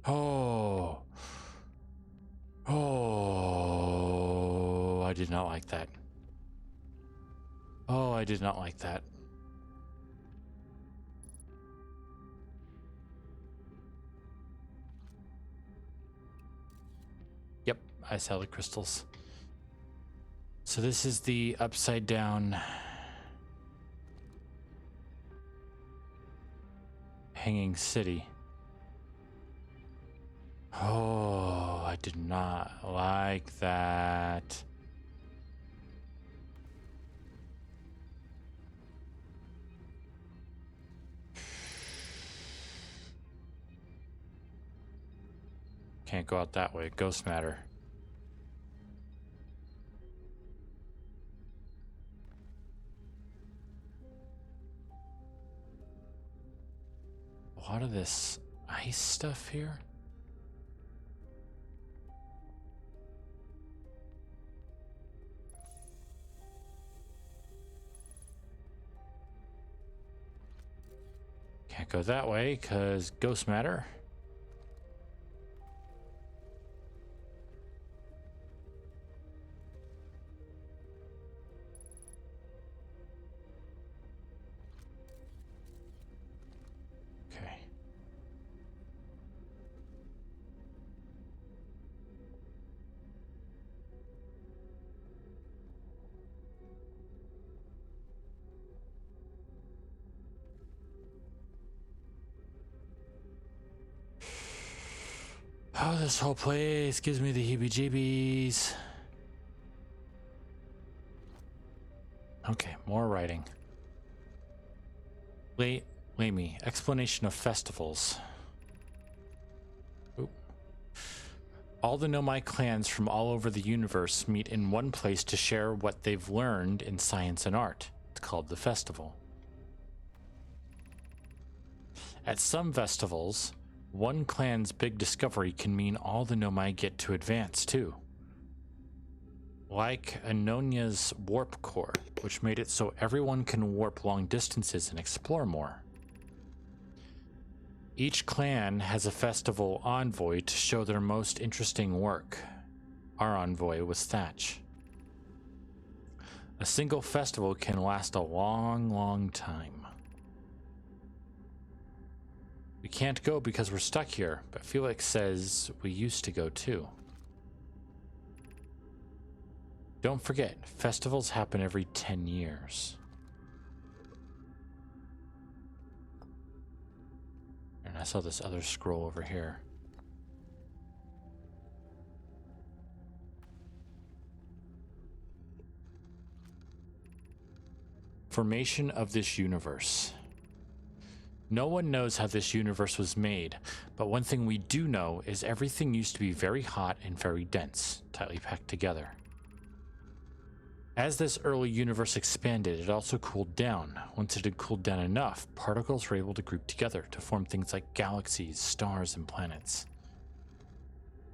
Oh. Oh, I did not like that. Oh, I did not like that. Yep, I saw the crystals. So this is the upside down hanging city. Oh, I did not like that. Can't go out that way. Ghost matter. A lot of this ice stuff here. Can't go that way because ghost matter. Okay. Oh, this whole place gives me the heebie-jeebies. Okay, more writing. Lamy, explanation of festivals. Oop. All the Nomai clans from all over the universe meet in one place to share what they've learned in science and art. It's called the festival. At some festivals, one clan's big discovery can mean all the Nomai get to advance too. Like Anonia's warp core, which made it so everyone can warp long distances and explore more. Each clan has a festival envoy to show their most interesting work. Our envoy was Thatch. A single festival can last a long, long time. We can't go because we're stuck here, but Felix says we used to go too. Don't forget, festivals happen every 10 years. And I saw this other scroll over here. Formation of this universe. No one knows how this universe was made, but one thing we do know is everything used to be very hot and very dense, tightly packed together. As this early universe expanded, it also cooled down. Once it had cooled down enough, particles were able to group together to form things like galaxies, stars, and planets.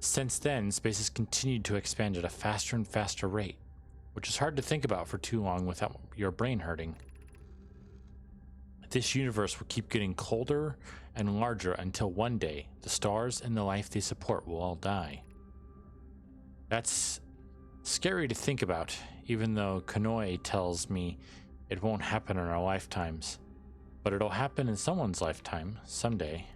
Since then, space has continued to expand at a faster and faster rate, which is hard to think about for too long without your brain hurting. This universe will keep getting colder and larger until one day, the stars and the life they support will all die. That's scary to think about, even though Konoe tells me it won't happen in our lifetimes. but it'll happen in someone's lifetime someday.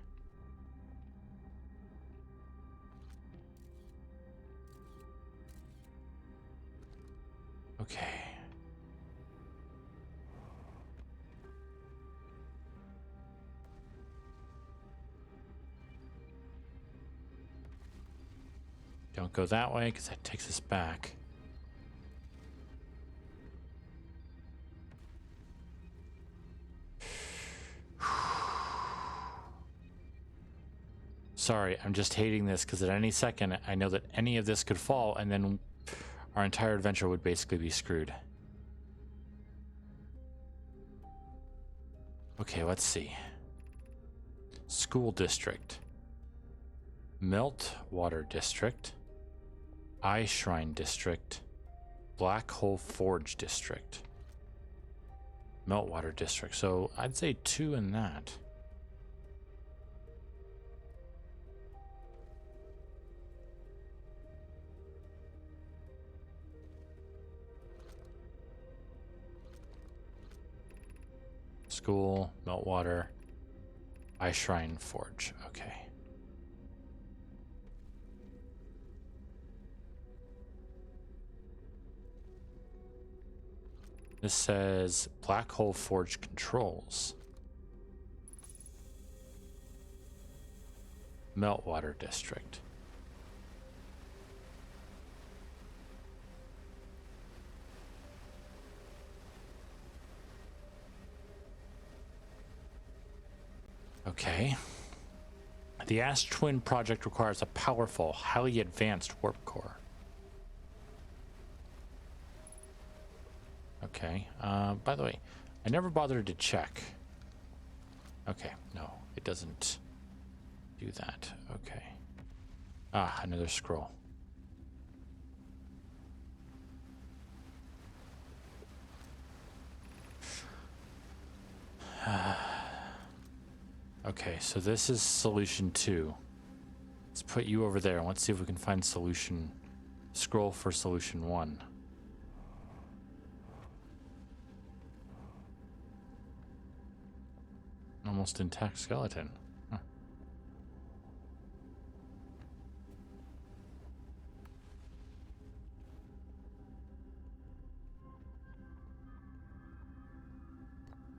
Okay. Don't go that way because that takes us back. Sorry, I'm just hating this because at any second I know that any of this could fall and then our entire adventure would basically be screwed. Okay, let's see. School district. Meltwater district. Eye Shrine district. Black Hole Forge district. Meltwater district. So I'd say 2 in that. School, Meltwater, Eye Shrine, Forge. Okay. This says Black Hole Forge controls. Meltwater District. Okay. The Ash Twin project requires a powerful, highly advanced warp core. Okay. By the way, I never bothered to check. Okay, no, it doesn't do that. Okay. Ah, another scroll. Okay, so this is solution 2. Let's put you over there and let's see if we can find scroll for solution 1. Almost intact skeleton. Huh.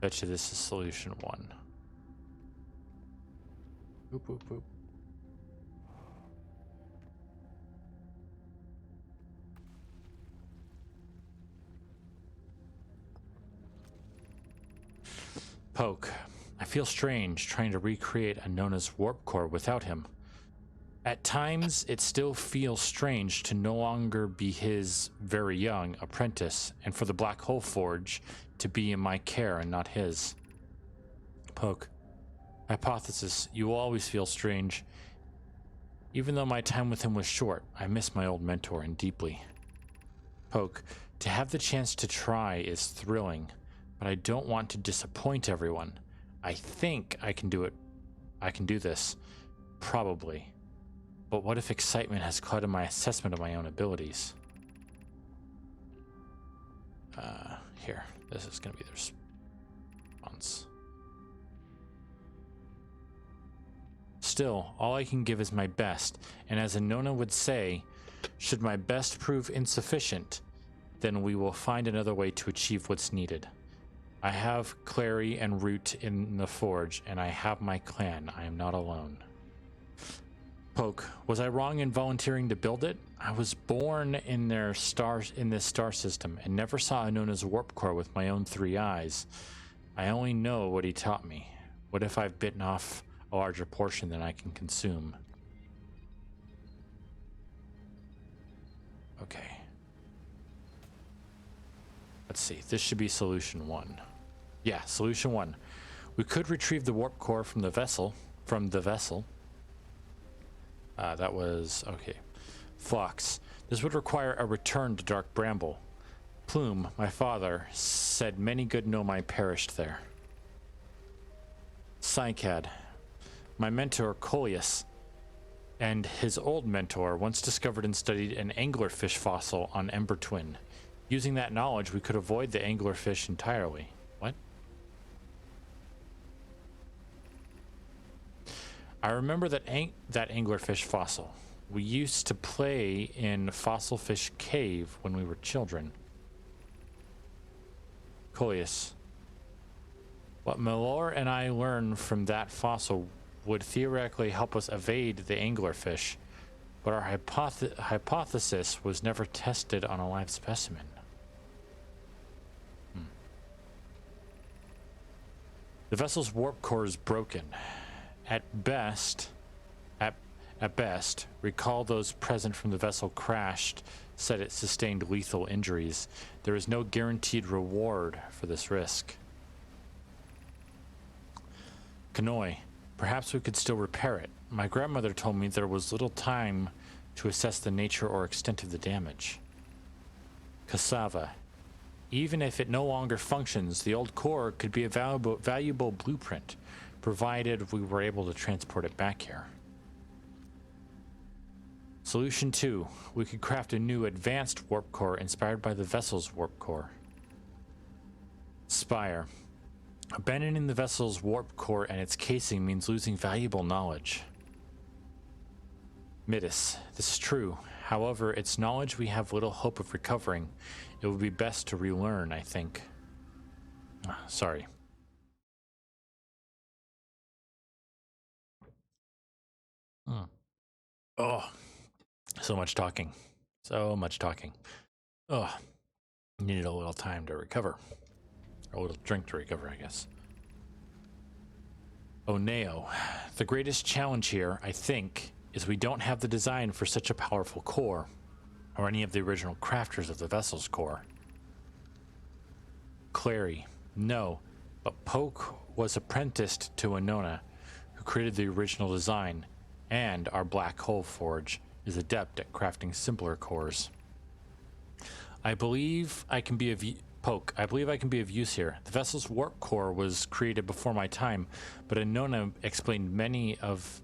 Bet you this is solution 1. Boop, boop, boop. Poke. I feel strange trying to recreate Anona's warp core without him. At times, it still feels strange to no longer be his very young apprentice, and for the Black Hole Forge to be in my care and not his. Poke. Hypothesis, you will always feel strange. Even though my time with him was short, I miss my old mentor and deeply. Poke. To have the chance to try is thrilling, but I don't want to disappoint everyone. I think I can do it. I can do this. Probably. But what if excitement has clouded my assessment of my own abilities? Here. This is going to be the response. Still, all I can give is my best, and as Anona would say, should my best prove insufficient, then we will find another way to achieve what's needed. I have Clary and Root in the Forge, and I have my clan. I am not alone. Poke, was I wrong in volunteering to build it? I was born in this star system and never saw Anona's warp core with my own 3 eyes. I only know what he taught me. What if I've bitten off a larger portion than I can consume? Okay. Let's see. This should be solution 1. Yeah, solution 1. We could retrieve the warp core from the vessel. That was okay. Phlox. This would require a return to Dark Bramble. Plume, my father, said many good Nomai perished there. Psycad. My mentor, Coleus, and his old mentor once discovered and studied an anglerfish fossil on Ember Twin. Using that knowledge, we could avoid the anglerfish entirely. What? I remember that anglerfish fossil. We used to play in Fossilfish Cave when we were children. Coleus. What Malor and I learned from that fossil would theoretically help us evade the anglerfish, but our hypothesis was never tested on a live specimen. The vessel's warp core is broken. At best, recall those present from the vessel crashed said it sustained lethal injuries. There is no guaranteed reward for this risk. Kanoi, perhaps we could still repair it. My grandmother told me there was little time to assess the nature or extent of the damage. Cassava, even if it no longer functions, the old core could be a valuable blueprint, provided we were able to transport it back here. Solution 2. We could craft a new advanced warp core inspired by the vessel's warp core. Spire. Abandoning the vessel's warp core and its casing means losing valuable knowledge. Midas. This is true. However, it's knowledge we have little hope of recovering. It would be best to relearn, I think. Sorry. Oh, so much talking. So much talking. Oh, needed a little time to recover. A little drink to recover, I guess. Oh, Neo. The greatest challenge here, I think, is we don't have the design for such a powerful core, or any of the original crafters of the vessel's core. Clary. No, but Poke was apprenticed to Anona, who created the original design, and our Black Hole Forge is adept at crafting simpler cores. I believe I can be of use here. The vessel's warp core was created before my time, but Anona explained many of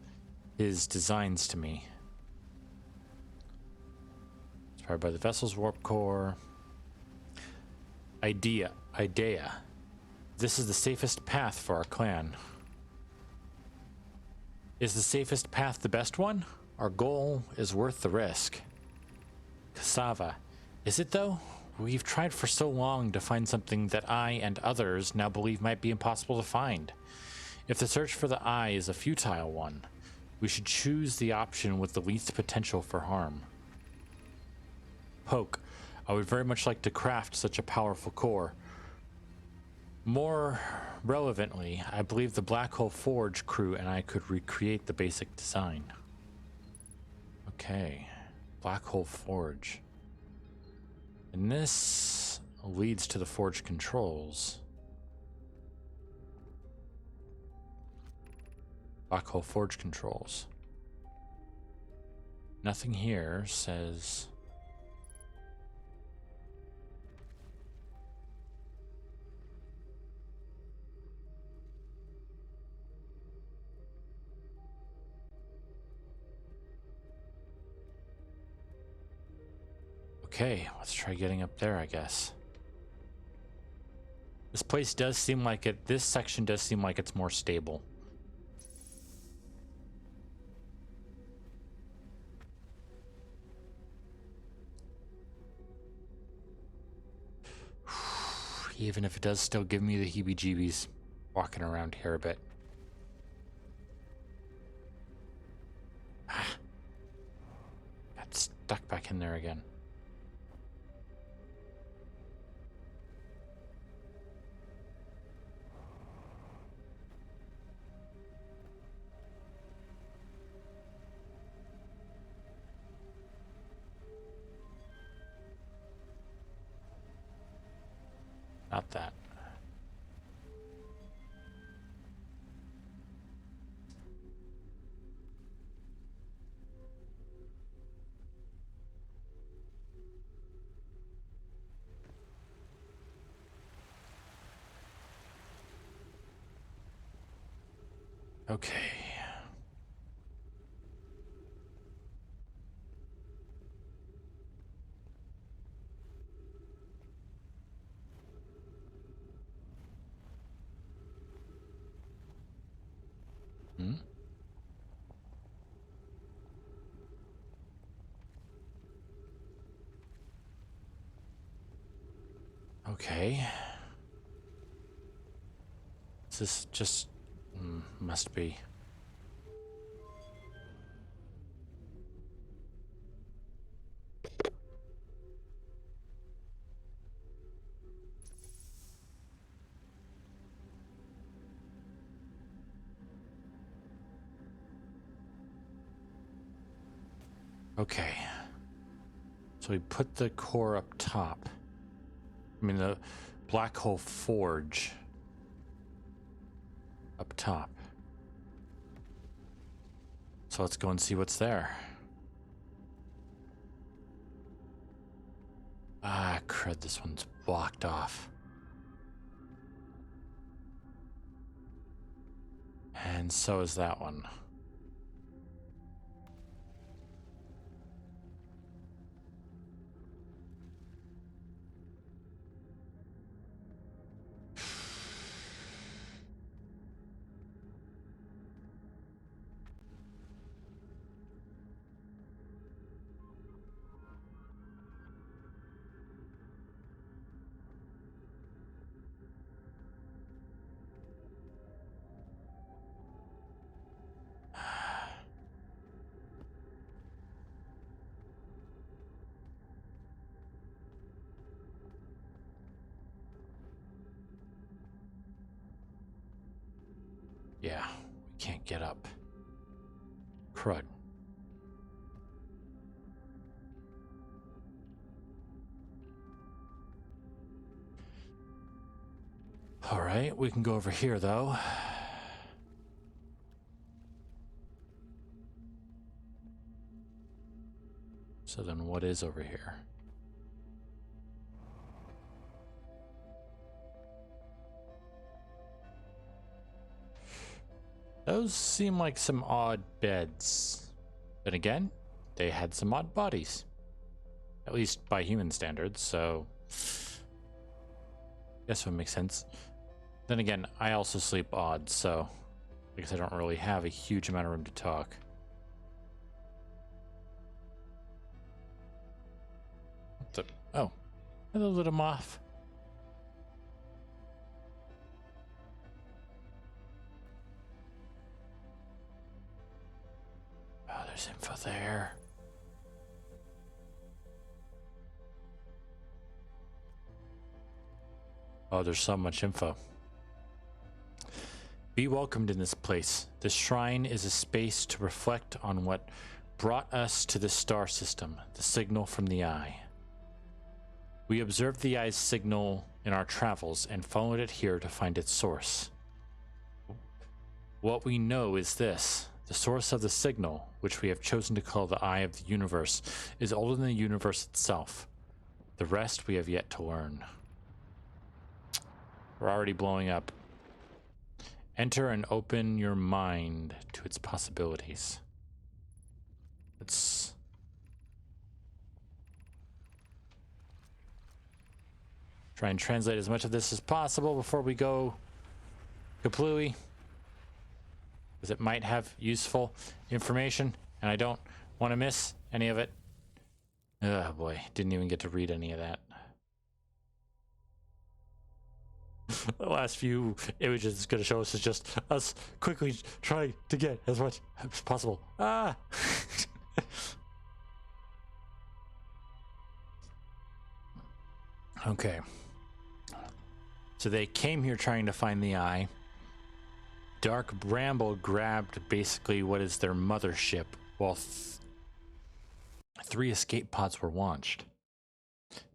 his designs to me. Inspired by the vessel's warp core. Idea. This is the safest path for our clan. Is the safest path the best one? Our goal is worth the risk. Cassava. Is it though? We've tried for so long to find something that I and others now believe might be impossible to find. If the search for the eye is a futile one, we should choose the option with the least potential for harm. Poke. I would very much like to craft such a powerful core. More relevantly, I believe the Black Hole Forge crew and I could recreate the basic design. Okay. Black Hole Forge. And this leads to the Forge controls. Black Hole Forge controls. Nothing here says... Okay, let's try getting up there, I guess. This place does seem like it, this section does seem like it's more stable. Even if it does still give me the heebie-jeebies walking around here a bit. Got stuck back in there again. Not that. Okay. Hmm? Okay. This is just... must be. Okay. So we put the core up top. I mean, the black hole forge up top. So let's go and see what's there. Ah, crud, this one's blocked off. And so is that one. Yeah, we can't get up. Crud. All right, we can go over here, though. So then what is over here? Those seem like some odd beds. Then again, they had some odd bodies. At least by human standards, so... guess it would make sense. Then again, I also sleep odd, so... I guess I don't really have a huge amount of room to talk. What the... oh. Hello, little moth. Oh, there's info there. Oh, there's so much info. Be welcomed in this place. This shrine is a space to reflect on what brought us to this star system, the signal from the eye. We observed the eye's signal in our travels and followed it here to find its source. What we know is this. The source of the signal, which we have chosen to call the eye of the universe, is older than the universe itself. The rest we have yet to learn. We're already blowing up. Enter and open your mind to its possibilities. Let's try and translate as much of this as possible before we go kaplooey, because it might have useful information, and I don't want to miss any of it. Oh boy, didn't even get to read any of that. The last few images it's going to show us is just us quickly trying to get as much as possible. Ah! Okay. So they came here trying to find the eye. Dark Bramble grabbed basically what is their mothership, while 3 escape pods were launched.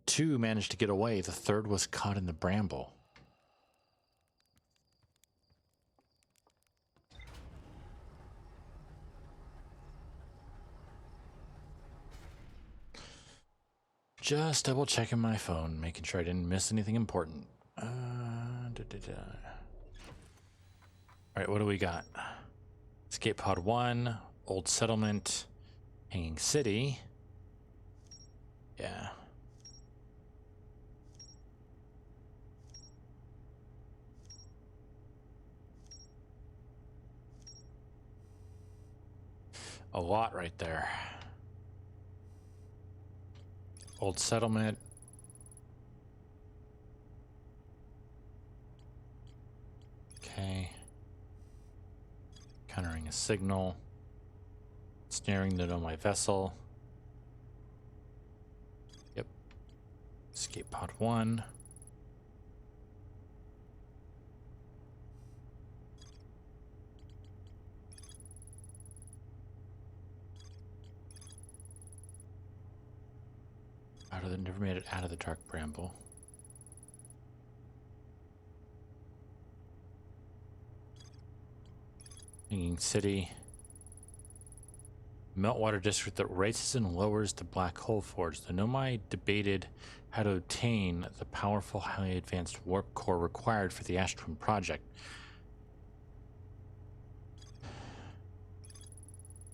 2 managed to get away. The 3rd was caught in the bramble. Just double checking my phone, making sure I didn't miss anything important. Alright, what do we got? Escape pod 1, Old Settlement, Hanging City. Yeah. A lot right there. Old Settlement. Okay. Countering a signal. Snaring the Nomai vessel. Yep. Escape pod 1. Never made it out of the Dark Bramble. Hanging City. Meltwater district that raises and lowers the Black Hole Forge. The Nomai debated how to obtain the powerful, highly advanced warp core required for the Astrum project.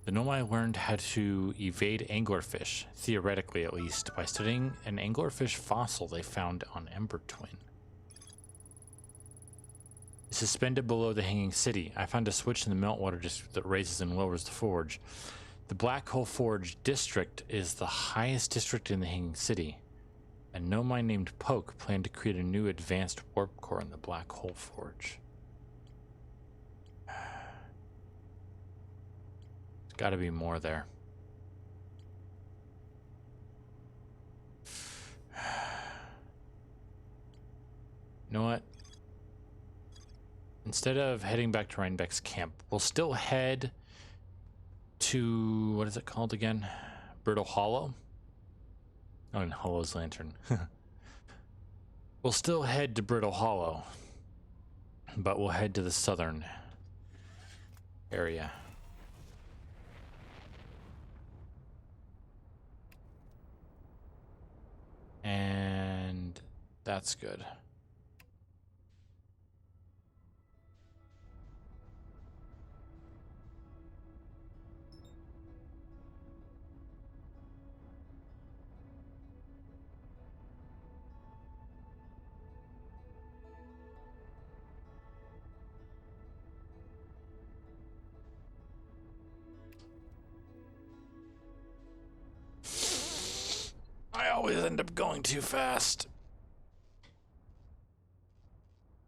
The Nomai learned how to evade anglerfish, theoretically at least, by studying an anglerfish fossil they found on Ember Twin. Suspended below the Hanging City, I found a switch in the Meltwater district that raises and lowers the forge. The Black Hole Forge district is the highest district in the Hanging City. A Nomai named Poke planned to create a new advanced warp core in the Black Hole Forge. There's gotta be more there. You know what? Instead of heading back to Rhinebeck's camp, we'll still head to, what is it called again? Brittle Hollow? Oh, and Hollow's Lantern. We'll still head to Brittle Hollow, but we'll head to the southern area. And that's good. I always end up going too fast.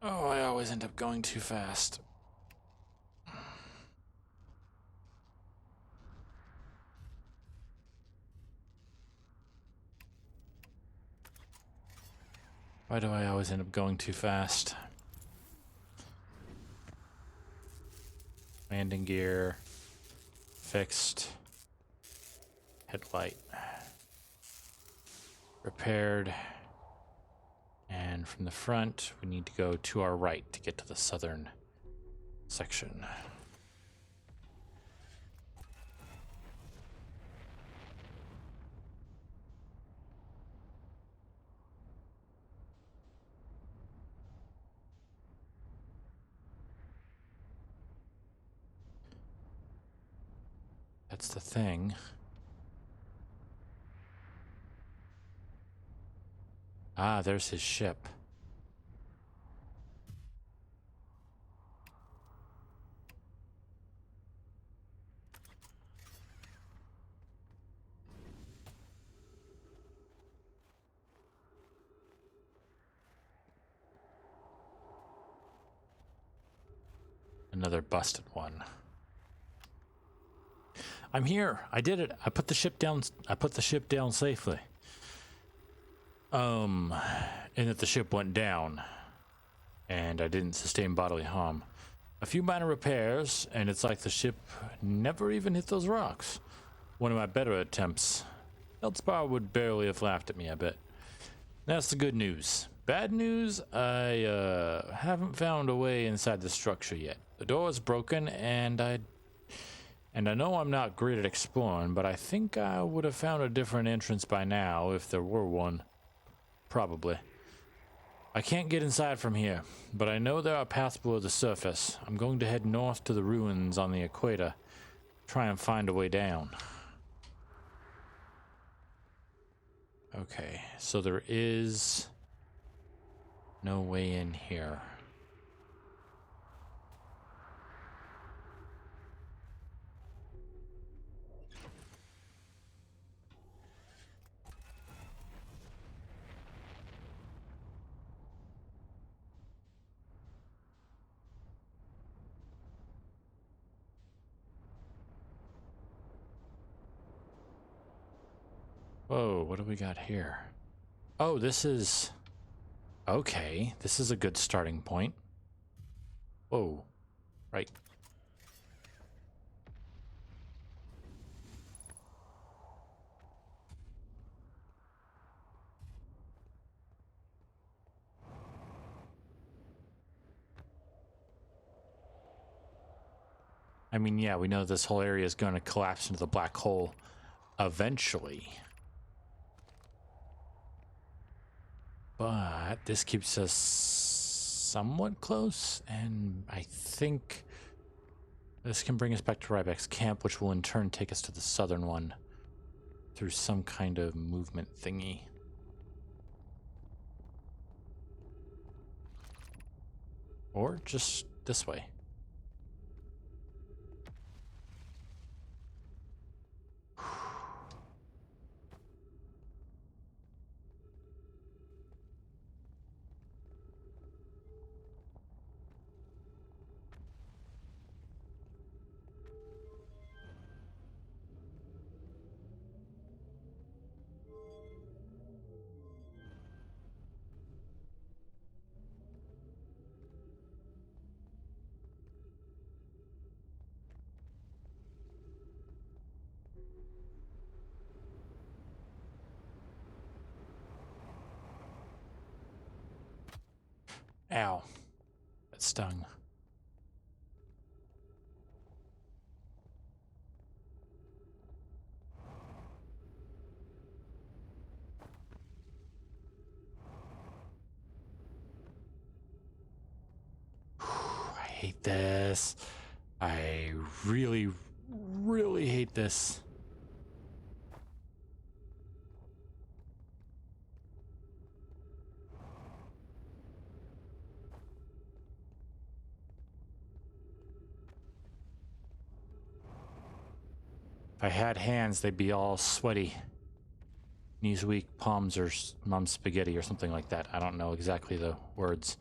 Oh, I always end up going too fast. Why do I always end up going too fast? Landing gear. Fixed. Headlight. Repaired. And from the front, we need to go to our right to get to the southern section. That's the thing. Ah, there's his ship. Another busted one. I'm here. I did it. I put the ship down. I put the ship down safely. And that the ship went down, and I didn't sustain bodily harm. A few minor repairs, and it's like the ship never even hit those rocks. One of my better attempts. Feldspar would barely have laughed at me, I bet. That's the good news. Bad news, I haven't found a way inside the structure yet. The door is broken, and I know I'm not great at exploring, but I think I would have found a different entrance by now if there were one. Probably. I can't get inside from here, but I know there are paths below the surface. I'm going to head north to the ruins on the equator. Try and find a way down. Okay, so there is no way in here. Whoa, what do we got here? Oh, this is... Okay, this is a good starting point. Whoa, right. I mean, yeah, we know this whole area is going to collapse into the black hole eventually. But this keeps us somewhat close, and I think this can bring us back to Ryback's camp, which will in turn take us to the southern one through some kind of movement thingy. Or just this way. Ow. That stung. I hate this. I really, really hate this. If I had hands, they'd be all sweaty. Knees weak, palms are mom's spaghetti or something like that. I don't know exactly the words.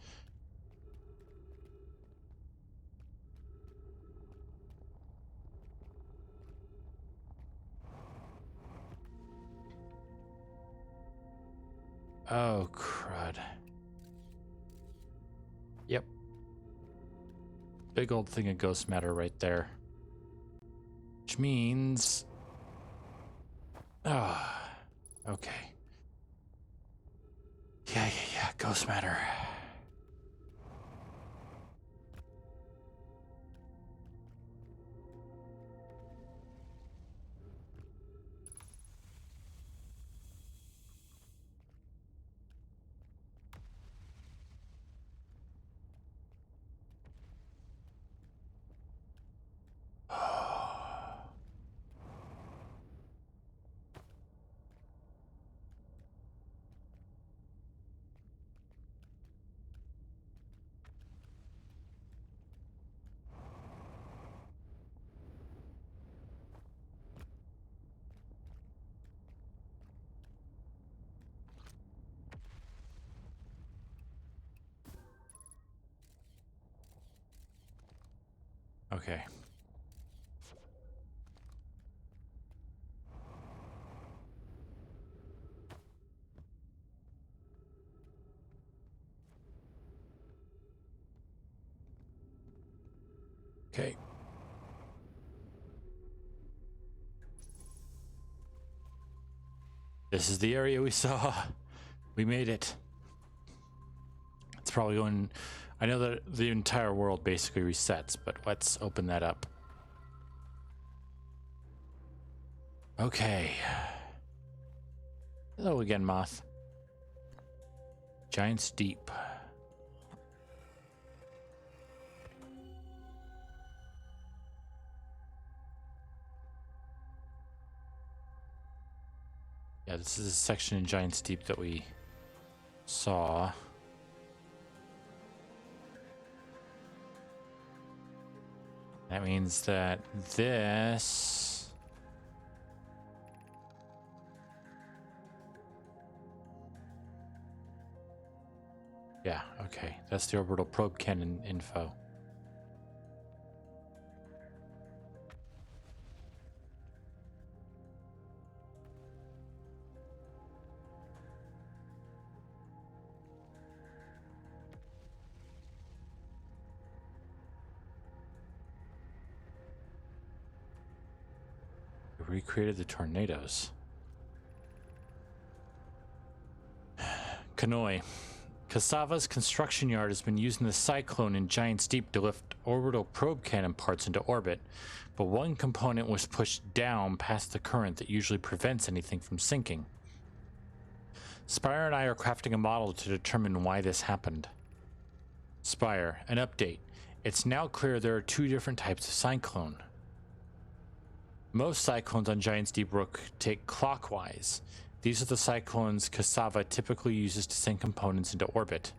Oh, crud. Yep. Big old thing of ghost matter right there. Which means... Ah, okay. Yeah, ghost matter. Okay. Okay. This is the area we saw. We made it. It's probably going... I know that the entire world basically resets, but let's open that up. Okay. Hello again, Moth. Giant's Deep. Yeah, this is a section in Giant's Deep that we saw. That means that this... Yeah, okay. That's the orbital probe cannon info. recreated the tornadoes. Kanoi. Kasava's construction yard has been using the Cyclone in Giant's Deep to lift orbital probe cannon parts into orbit, but one component was pushed down past the current that usually prevents anything from sinking. Spire and I are crafting a model to determine why this happened. Spire, an update. It's now clear there are two different types of Cyclone. Most Cyclones on Giant's Deep rotate clockwise. These are the Cyclones Kasava typically uses to send components into orbit.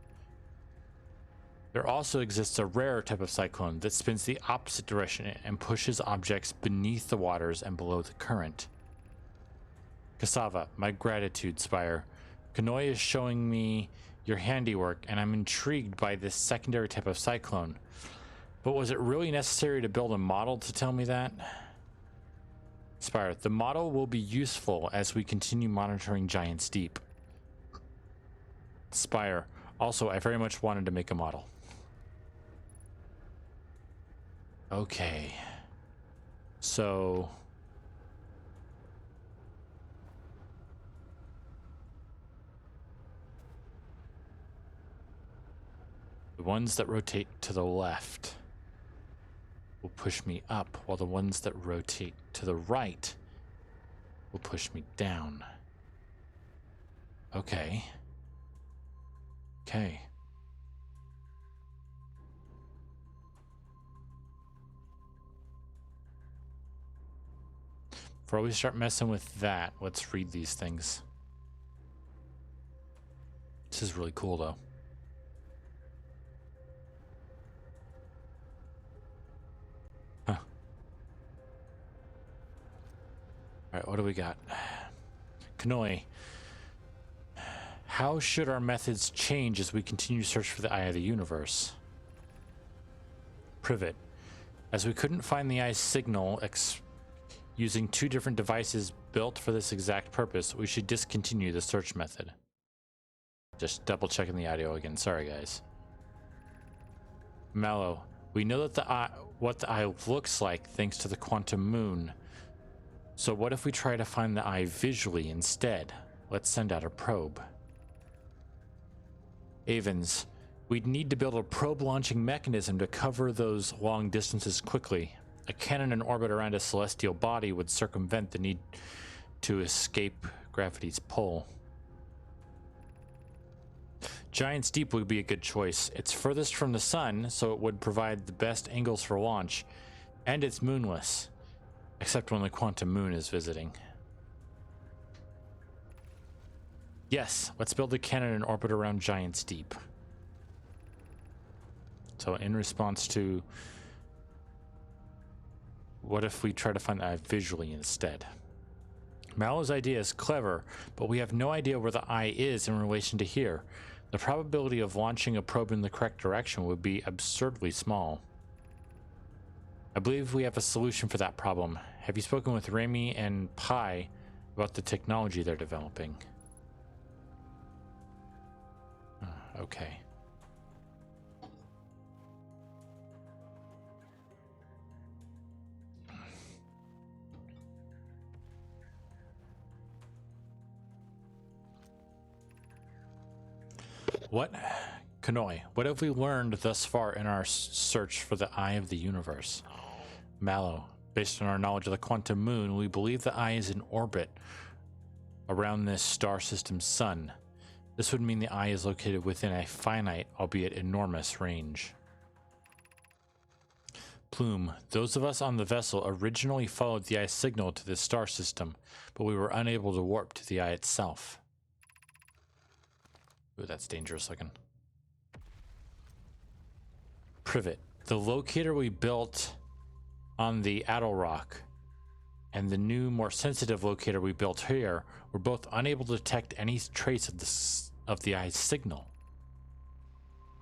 There also exists a rare type of Cyclone that spins the opposite direction and pushes objects beneath the waters and below the current. Kasava, my gratitude, Spire. Kanoi is showing me your handiwork, and I'm intrigued by this secondary type of Cyclone. But was it really necessary to build a model to tell me that? Spire, the model will be useful as we continue monitoring Giant's Deep. Spire, also, I very much wanted to make a model. Okay. So... the ones that rotate to the left will push me up, while the ones that rotate to the right will push me down. Okay. Okay. Before we start messing with that, let's read these things. This is really cool, though. Huh. Alright, what do we got? Kanoi. How should our methods change as we continue to search for the Eye of the Universe? Privet. As we couldn't find the Eye's signal using two different devices built for this exact purpose, we should discontinue the search method. Just double checking the audio again. Sorry, guys. Mallow. We know that what the Eye looks like thanks to the quantum moon. So what if we try to find the Eye visually instead? Let's send out a probe. Avens. We'd need to build a probe launching mechanism to cover those long distances quickly. A cannon in orbit around a celestial body would circumvent the need to escape gravity's pull. Giant's Deep would be a good choice. It's furthest from the sun, so it would provide the best angles for launch, and it's moonless, except when the quantum moon is visiting. Yes, let's build a cannon in orbit around Giant's Deep. So in response to, what if we try to find the Eye visually instead? Mallow's idea is clever, but we have no idea where the Eye is in relation to here. The probability of launching a probe in the correct direction would be absurdly small. I believe we have a solution for that problem. Have you spoken with Remy and Pi about the technology they're developing? Okay. What? Kanoi, what have we learned thus far in our search for the Eye of the Universe? Mallow, based on our knowledge of the quantum moon, we believe the Eye is in orbit around this star system's sun. This would mean the Eye is located within a finite, albeit enormous, range. Plume, those of us on the vessel originally followed the Eye's signal to this star system, but we were unable to warp to the Eye itself. Ooh, that's dangerous looking. Privet, the locator we built on the Addle Rock and the new, more sensitive locator we built here were both unable to detect any trace of the Eye's signal.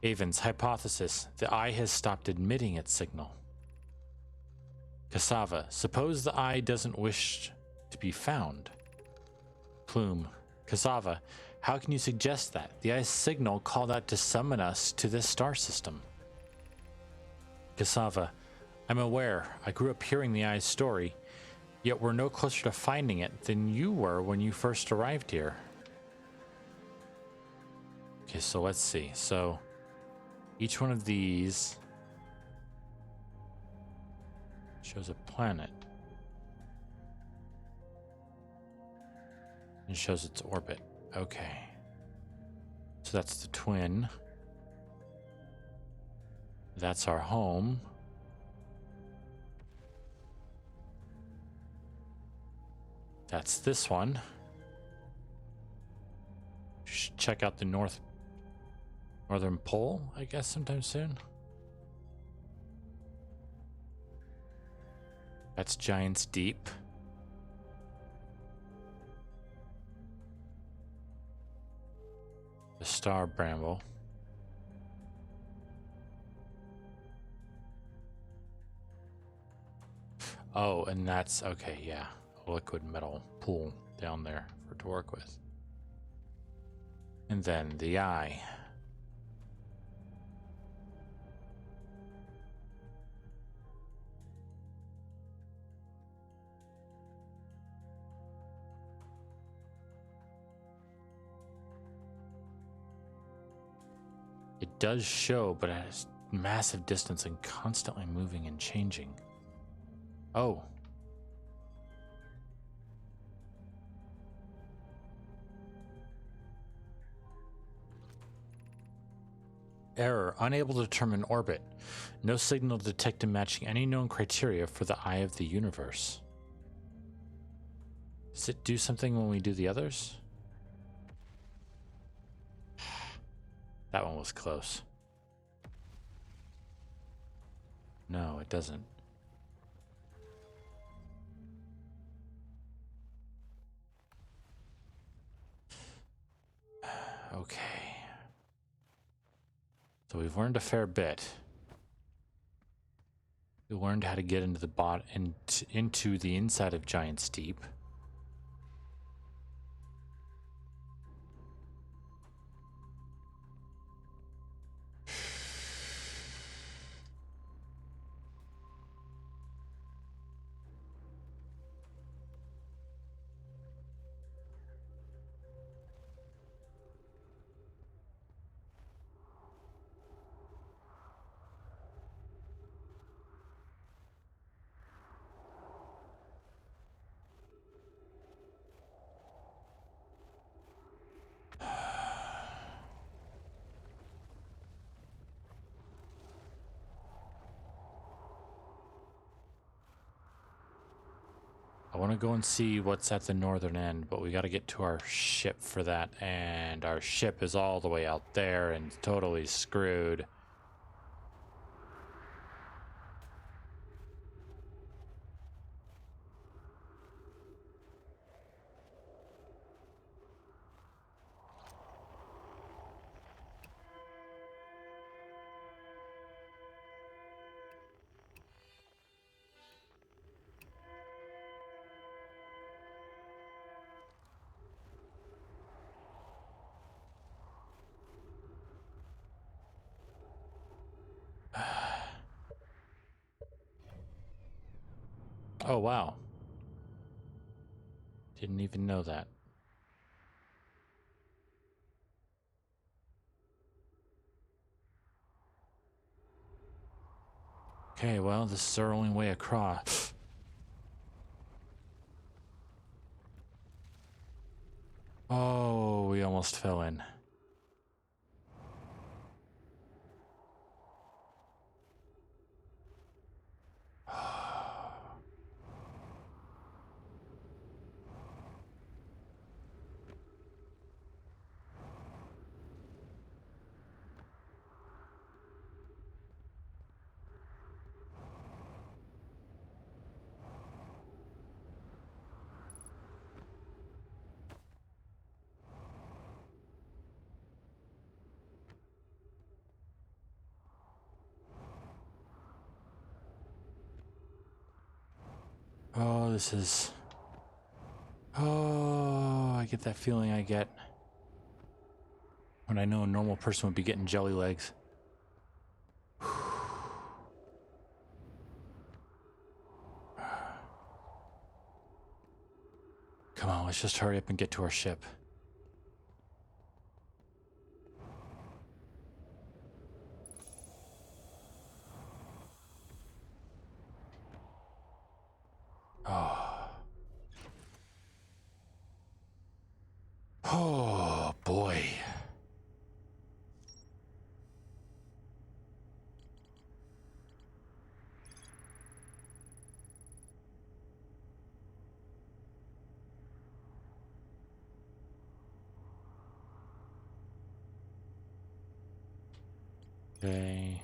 Avens, hypothesis, the Eye has stopped emitting its signal. Kasava, suppose the Eye doesn't wish to be found. Plume, Kasava, how can you suggest that? The Eye's signal called out to summon us to this star system. Kasava, I'm aware. I grew up hearing the Eye's story. Yet we're no closer to finding it than you were when you first arrived here. Okay, so let's see. So each one of these shows a planet. And shows its orbit. Okay. So that's the twin. That's our home. That's this one. Should check out the northern pole, I guess, sometime soon. That's Giant's Deep. The Star Bramble. Oh, and that's okay, yeah. A liquid metal pool down there for it to work with. And then the eye. It does show, but at a massive distance and constantly moving and changing. Oh. Error. Unable to determine orbit. No signal detected matching any known criteria for the Eye of the Universe. Does it do something when we do the others? That one was close. No, it doesn't. Okay. So we've learned a fair bit. We learned how to get into the into the inside of Giant's Deep. I want to go and see what's at the northern end, but we got to get to our ship for that, and our ship is all the way out there and totally screwed. Oh, wow. Didn't even know that. Okay, well, this is our only way across. Oh, we almost fell in. Oh, this is... Oh, I get that feeling I get when I know a normal person would be getting jelly legs. Come on, let's just hurry up and get to our ship. Oh. Oh, boy. Okay.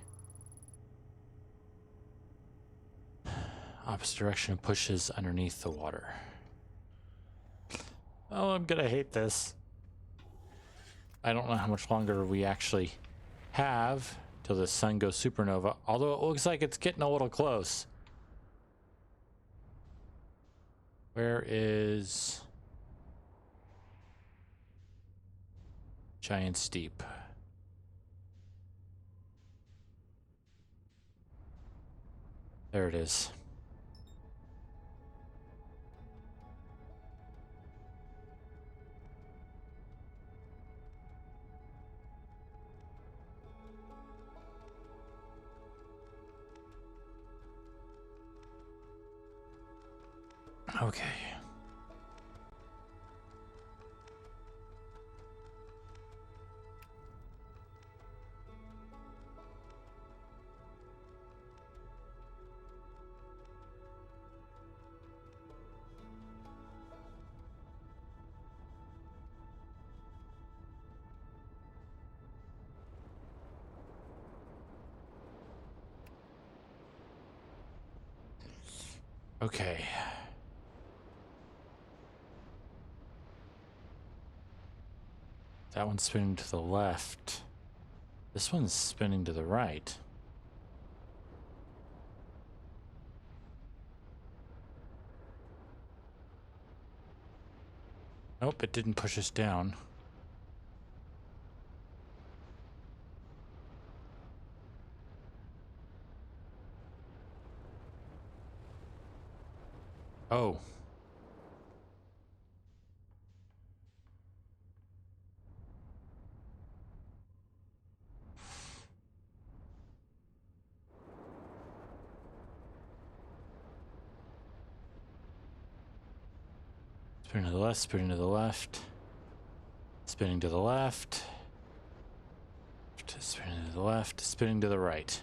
Opposite direction pushes underneath the water. Oh, I'm gonna hate this. I don't know how much longer we actually have till the sun goes supernova, although it looks like it's getting a little close. Where is Giant Steep? There it is. Okay. Okay. That one's spinning to the left. This one's spinning to the right. Nope, it didn't push us down. Oh. Spinning to the left, spinning to the left. Spinning to the left. Spinning to the left, spinning to the right.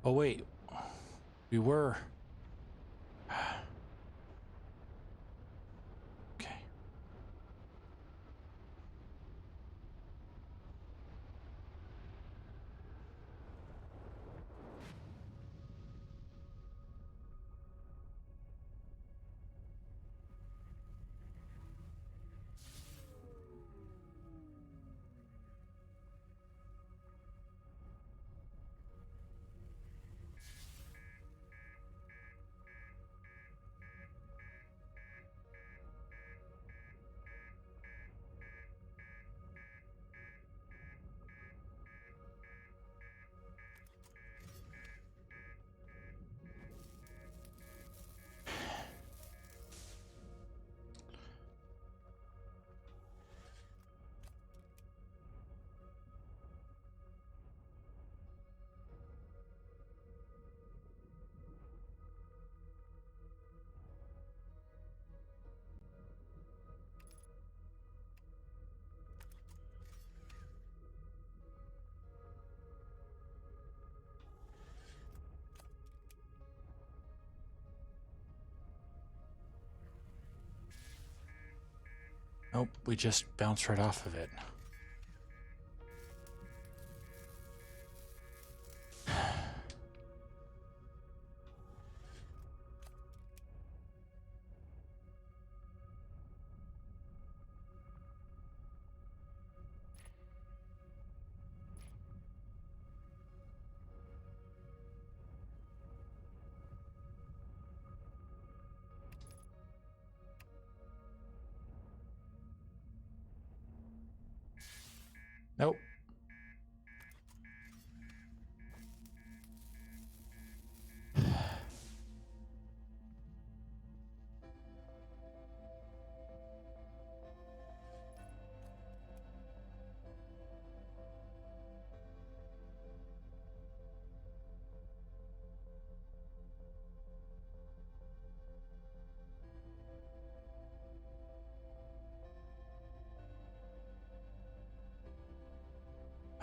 Oh, wait. We were. Okay. Nope, we just bounced right off of it. Nope.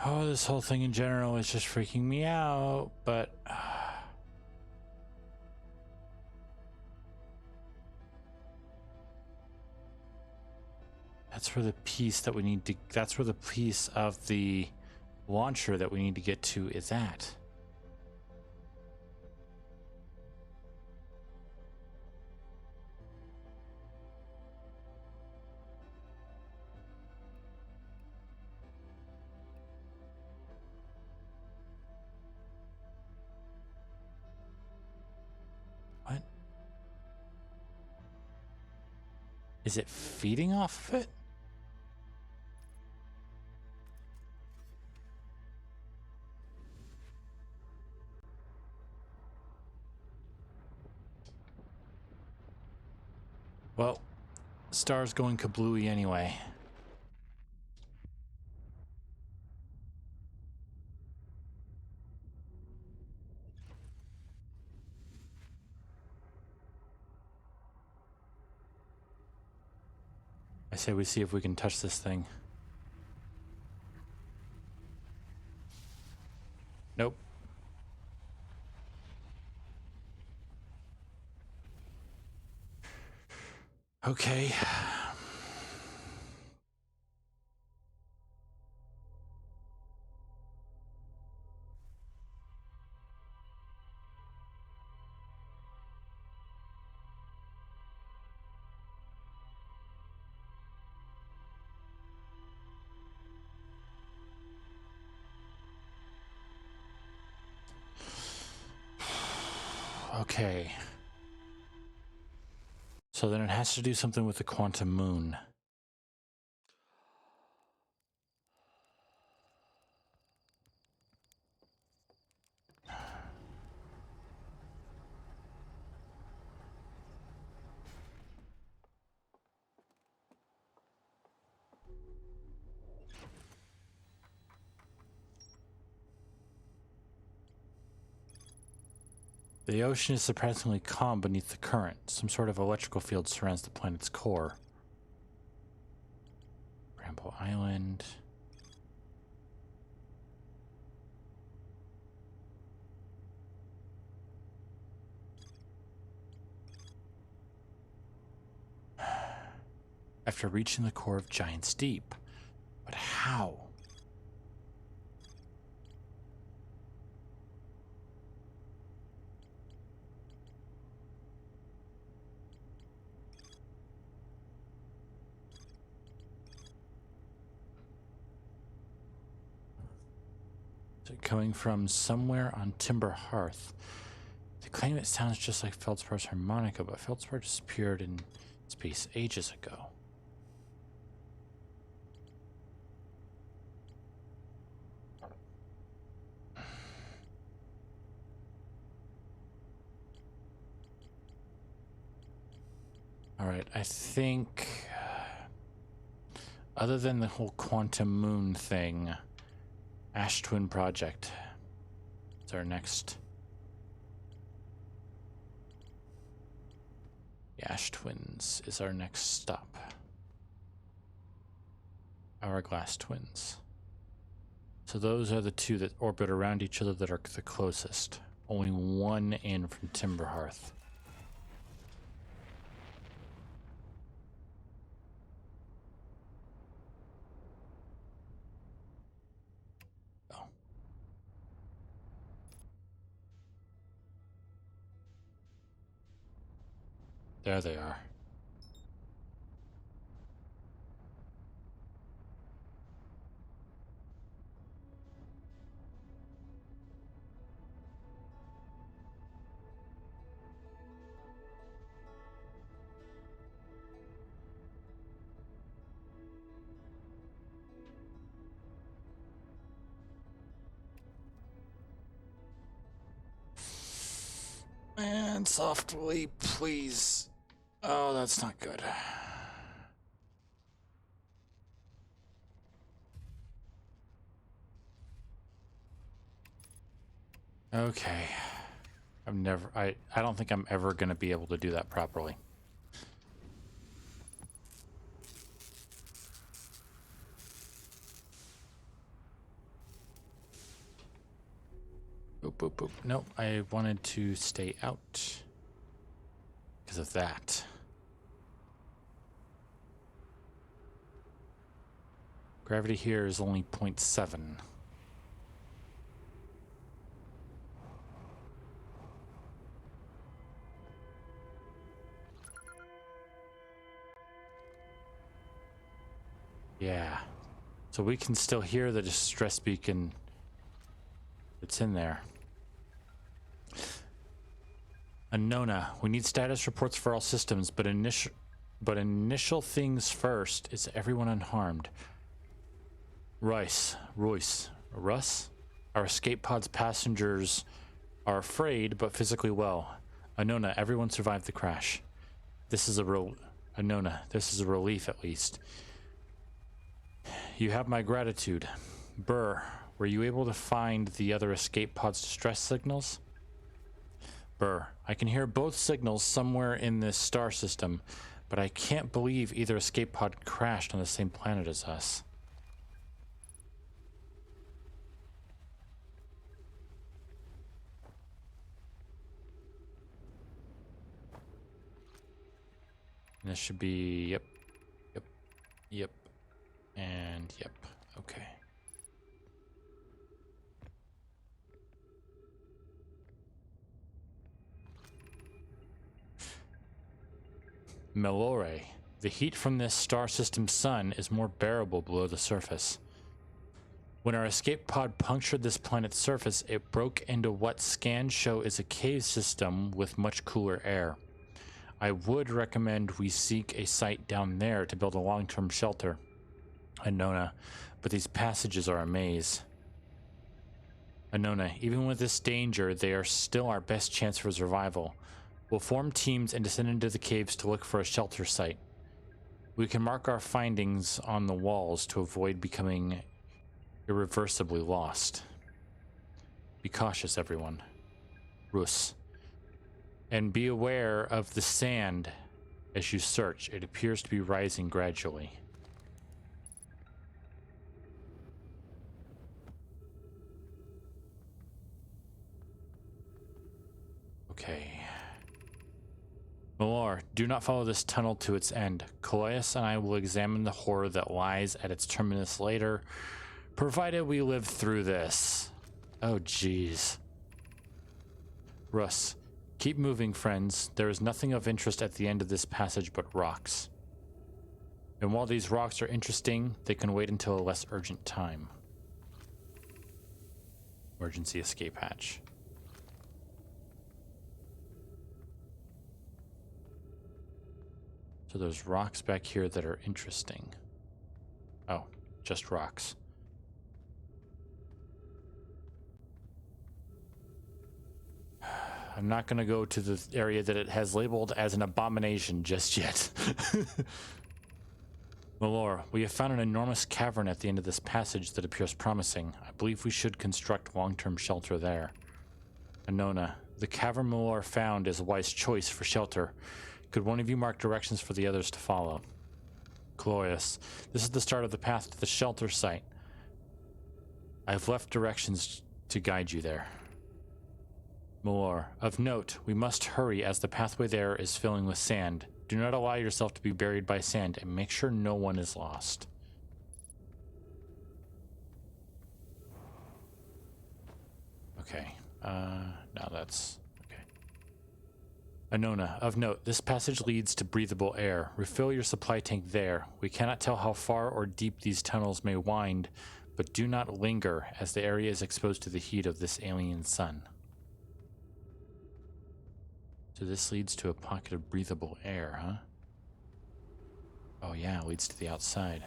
Oh, this whole thing in general is just freaking me out, but that's where the piece that we need to, that's where the piece of the launcher that we need to get to is at. What? Is it feeding off of it? Well, star's going kablooey anyway. I say we see if we can touch this thing. Nope. Okay. Okay. So then it has to do something with the quantum moon. The ocean is surprisingly calm beneath the current. Some sort of electrical field surrounds the planet's core. Bramble Island. After reaching the core of Giant's Deep. But how? Is it coming from somewhere on Timber Hearth? They claim it sounds just like Feldspar's harmonica, but Feldspar disappeared in space ages ago. Alright, I think other than the whole quantum moon thing, Ash Twin Project is our next. The Ash Twins is our next stop. Hourglass Twins. So those are the two that orbit around each other that are the closest. Only one in from Timber Hearth. Oh. There they are. Land softly, please. Oh, that's not good. Okay. I don't think I'm ever going to be able to do that properly. Boop, boop, boop. Nope, I wanted to stay out because of that. Gravity here is only 0.7. Yeah. So we can still hear the distress beacon. It's in there. Anona, we need status reports for all systems, but initial things first. Is everyone unharmed? Russ? Our escape pod's passengers are afraid, but physically well. Anona, everyone survived the crash. Anona, this is a relief at least. You have my gratitude. Burr, were you able to find the other escape pod's distress signals? Burr, I can hear both signals somewhere in this star system, but I can't believe either escape pod crashed on the same planet as us. And this should be, yep, and yep, okay. Melore, the heat from this star system's sun is more bearable below the surface. When our escape pod punctured this planet's surface, it broke into what scans show is a cave system with much cooler air. I would recommend we seek a site down there to build a long-term shelter. Anona, but these passages are a maze. Anona, even with this danger, they are still our best chance for survival. We'll form teams and descend into the caves to look for a shelter site. We can mark our findings on the walls to avoid becoming irreversibly lost. Be cautious, everyone. Rus. And be aware of the sand as you search. It appears to be rising gradually. Okay. Melore, do not follow this tunnel to its end. Colias and I will examine the horror that lies at its terminus later, provided we live through this. Oh, jeez. Russ, keep moving, friends. There is nothing of interest at the end of this passage but rocks. And while these rocks are interesting, they can wait until a less urgent time. Emergency escape hatch. So there's rocks back here that are interesting. Oh, just rocks. I'm not going to go to the area that it has labeled as an abomination just yet. Melore, we have found an enormous cavern at the end of this passage that appears promising. I believe we should construct long-term shelter there. Anona, the cavern Melore found is a wise choice for shelter. Could one of you mark directions for the others to follow? Cloyus, this is the start of the path to the shelter site. I have left directions to guide you there. Melore, of note, we must hurry as the pathway there is filling with sand. Do not allow yourself to be buried by sand and make sure no one is lost. Okay, now that's... Anona, of note, this passage leads to breathable air. Refill your supply tank there. We cannot tell how far or deep these tunnels may wind, but do not linger as the area is exposed to the heat of this alien sun. So this leads to a pocket of breathable air, huh? Oh yeah, it leads to the outside.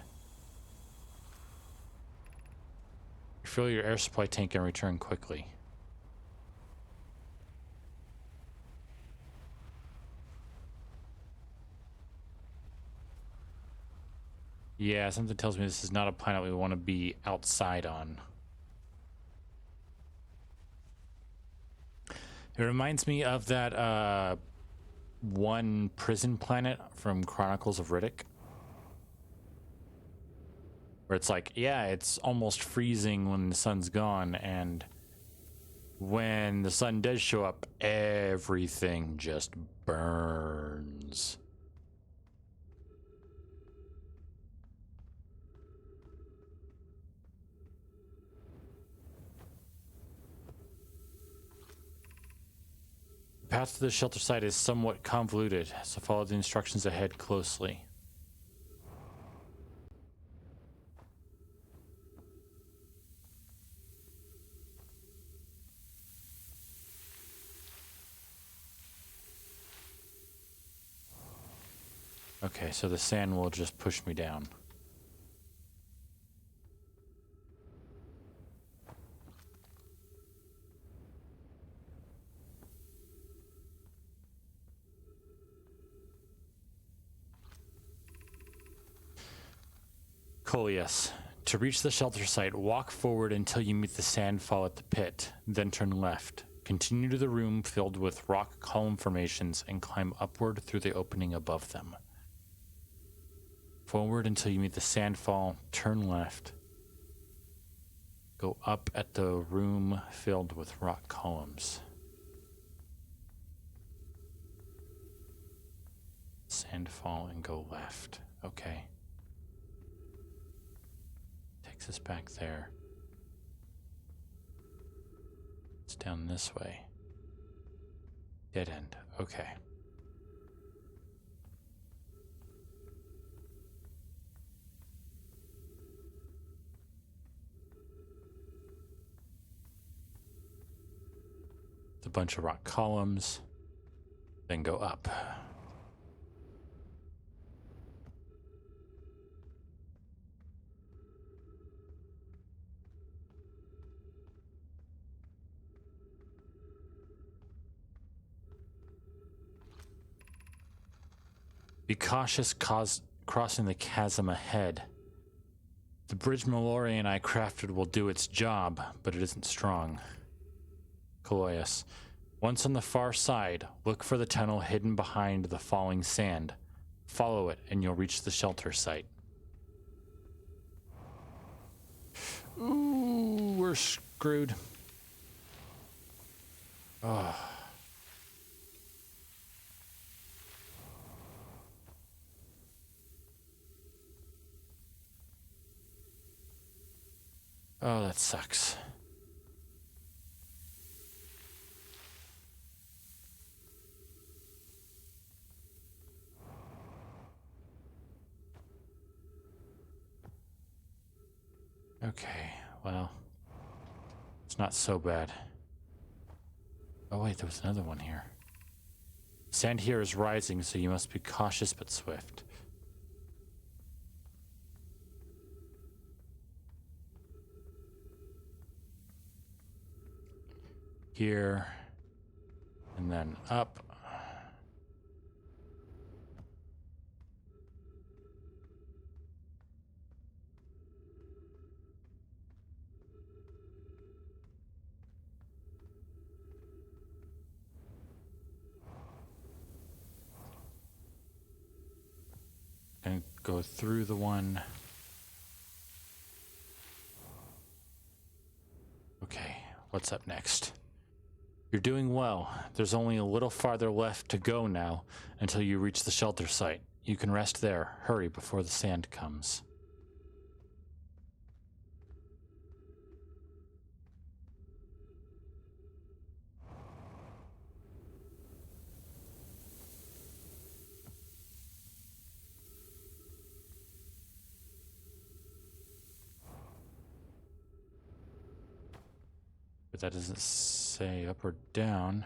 Refill your air supply tank and return quickly. Yeah, something tells me this is not a planet we want to be outside on. It reminds me of that one prison planet from Chronicles of Riddick. Where it's like, yeah, it's almost freezing when the sun's gone, and when the sun does show up, everything just burns. The path to the shelter site is somewhat convoluted, so follow the instructions ahead closely. Okay, so the sand will just push me down. Coleus. To reach the shelter site, walk forward until you meet the sandfall at the pit, then turn left. Continue to the room filled with rock column formations and climb upward through the opening above them. Forward until you meet the sandfall, turn left. Go up at the room filled with rock columns. Sandfall and go left. Okay. Takes us back there. It's down this way. Dead end. Okay. It's a bunch of rock columns. Then go up. Be cautious crossing the chasm ahead. The bridge Mallory and I crafted will do its job, but it isn't strong. Coloius. Once on the far side, look for the tunnel hidden behind the falling sand. Follow it and you'll reach the shelter site. Ooh, we're screwed. Oh. Oh, that sucks. Okay, well, it's not so bad. Oh wait, there was another one here. Sand here is rising, so you must be cautious but swift. Here, and then up. And go through the one. Okay, what's up next? You're doing well. There's only a little farther left to go now until you reach the shelter site. You can rest there. Hurry before the sand comes. But that doesn't say up or down.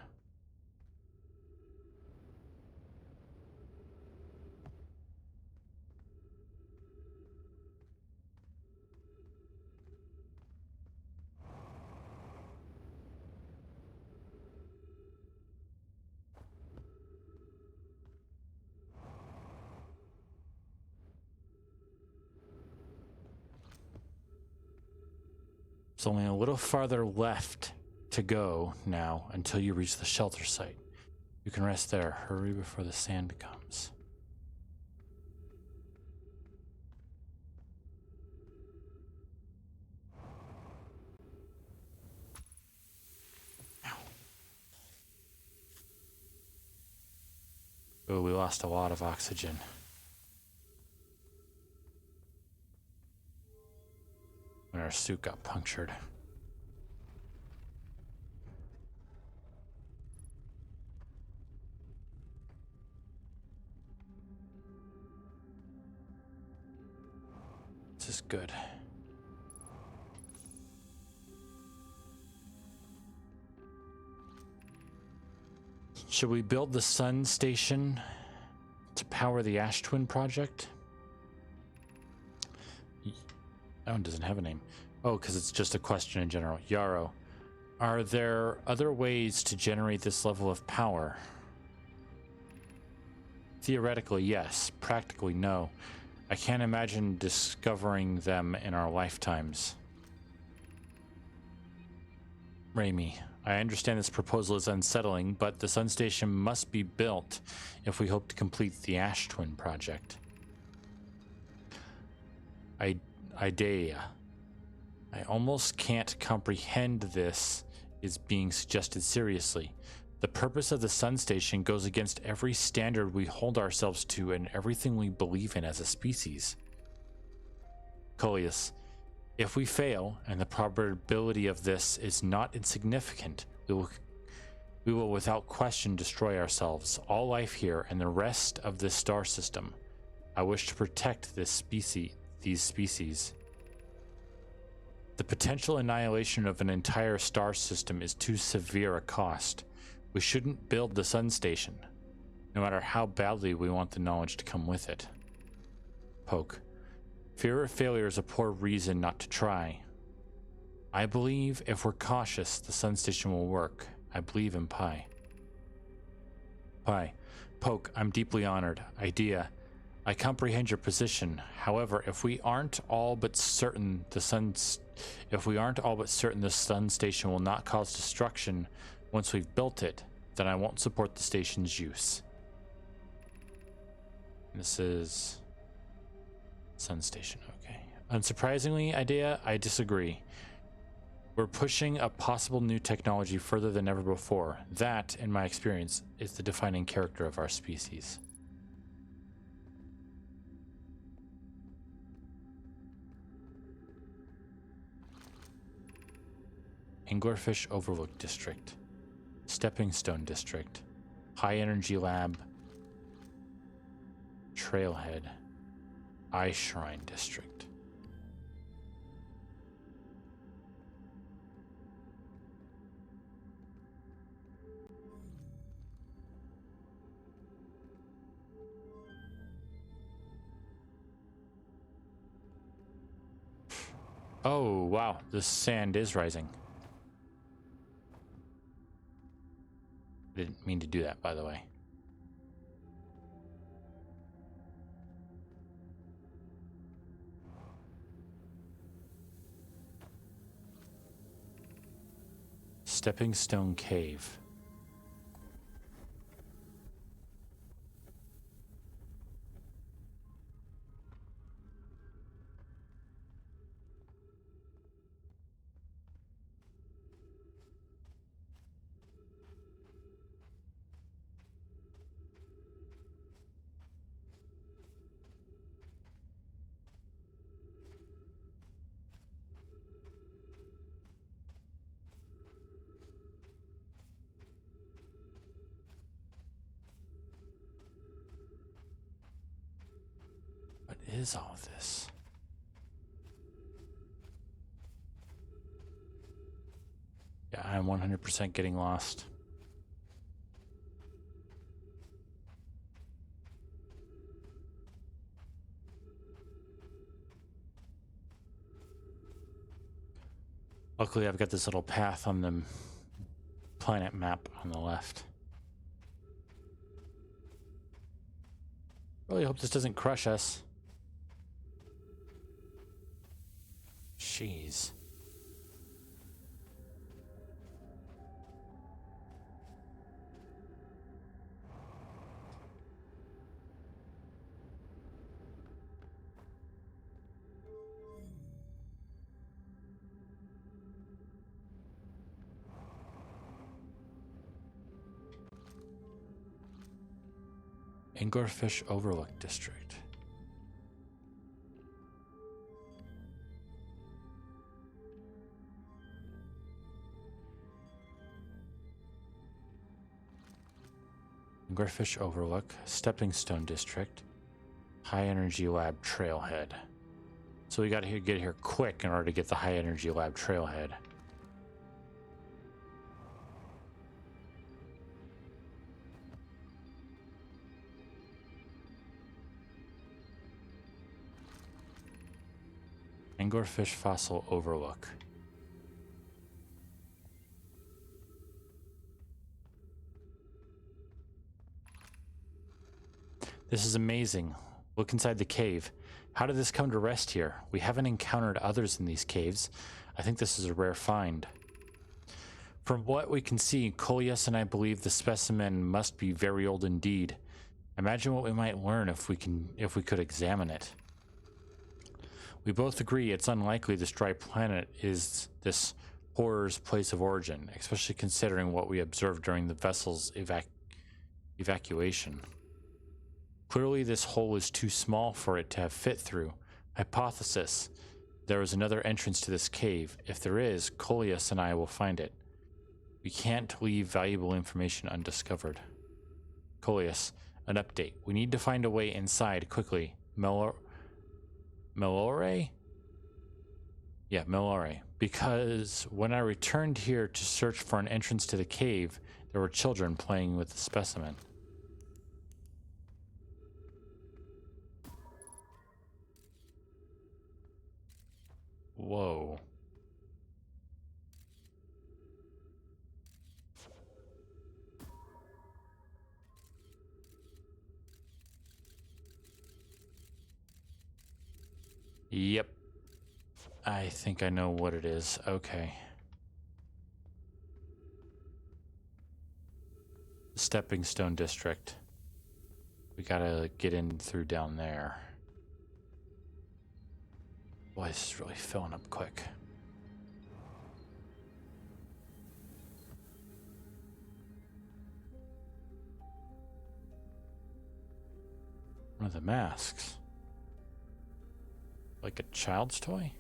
There's only a little farther left to go now until you reach the shelter site. You can rest there. Hurry before the sand comes. Oh, we lost a lot of oxygen. When our suit got punctured. This is good. Should we build the sun station to power the Ash Twin project? That one doesn't have a name. Oh, because it's just a question in general. Yarrow, are there other ways to generate this level of power? Theoretically, yes. Practically, no. I can't imagine discovering them in our lifetimes. Raimi, I understand this proposal is unsettling, but the sun station must be built if we hope to complete the Ash Twin project. Idea. I almost can't comprehend this is being suggested seriously. The purpose of the sun station goes against every standard we hold ourselves to and everything we believe in as a species. Coleus, if we fail, and the probability of this is not insignificant, we will without question destroy ourselves, all life here, and the rest of this star system. I wish to protect these species. The potential annihilation of an entire star system is too severe a cost. We shouldn't build the sun station, no matter how badly we want the knowledge to come with it. Poke. Fear of failure is a poor reason not to try. I believe if we're cautious, the sun station will work. I believe in Pi. Pi. Poke, I'm deeply honored. Idea. I comprehend your position. However, if we aren't all but certain the sun station will not cause destruction once we've built it, then I won't support the station's use. This is sun station, okay. Unsurprisingly, Idea, I disagree. We're pushing a possible new technology further than ever before. That, in my experience, is the defining character of our species. Anglerfish Overlook District, Stepping Stone District, High Energy Lab, Trailhead, Ice Shrine District. Oh, wow, the sand is rising. I didn't mean to do that, by the way. Stepping Stone Cave. What is all of this? Yeah, I'm 100% getting lost. Luckily, I've got this little path on the planet map on the left. Really hope this doesn't crush us. Jeez. Anglerfish Overlook District. Anglerfish Overlook, Stepping Stone District, High Energy Lab Trailhead. So we got to get here quick in order to get the High Energy Lab Trailhead. Anglerfish Fossil Overlook. This is amazing. Look inside the cave. How did this come to rest here? We haven't encountered others in these caves. I think this is a rare find. From what we can see, Coleus and I believe the specimen must be very old indeed. Imagine what we might learn if we could examine it. We both agree it's unlikely this dry planet is this horror's place of origin, especially considering what we observed during the vessel's evacuation. Clearly this hole is too small for it to have fit through. Hypothesis: there is another entrance to this cave. If there is, Coleus and I will find it. We can't leave valuable information undiscovered. Coleus, an update. We need to find a way inside quickly. Melore? Yeah, Melore. Because when I returned here to search for an entrance to the cave, there were children playing with the specimen. Whoa. Yep. I think I know what it is. Okay. Stepping Stone District. We gotta get in through down there. Boy, this is really filling up quick. One of the masks. Like a child's toy?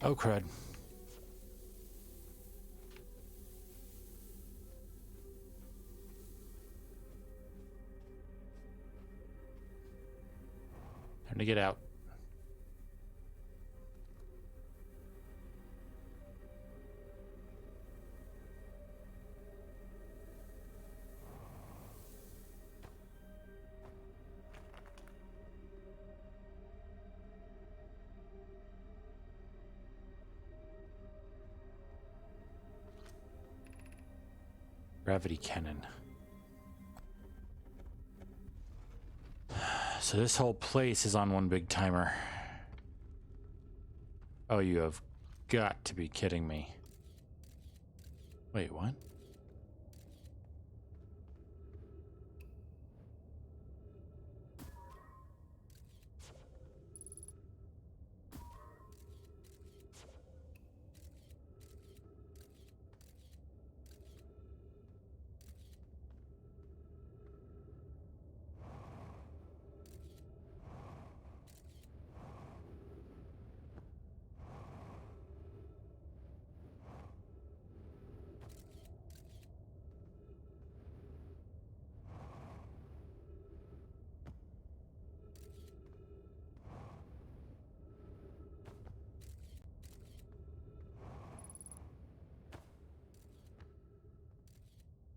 Oh, crud. Time to get out. Gravity cannon. So this whole place is on one big timer. Oh, you have got to be kidding me. Wait, what?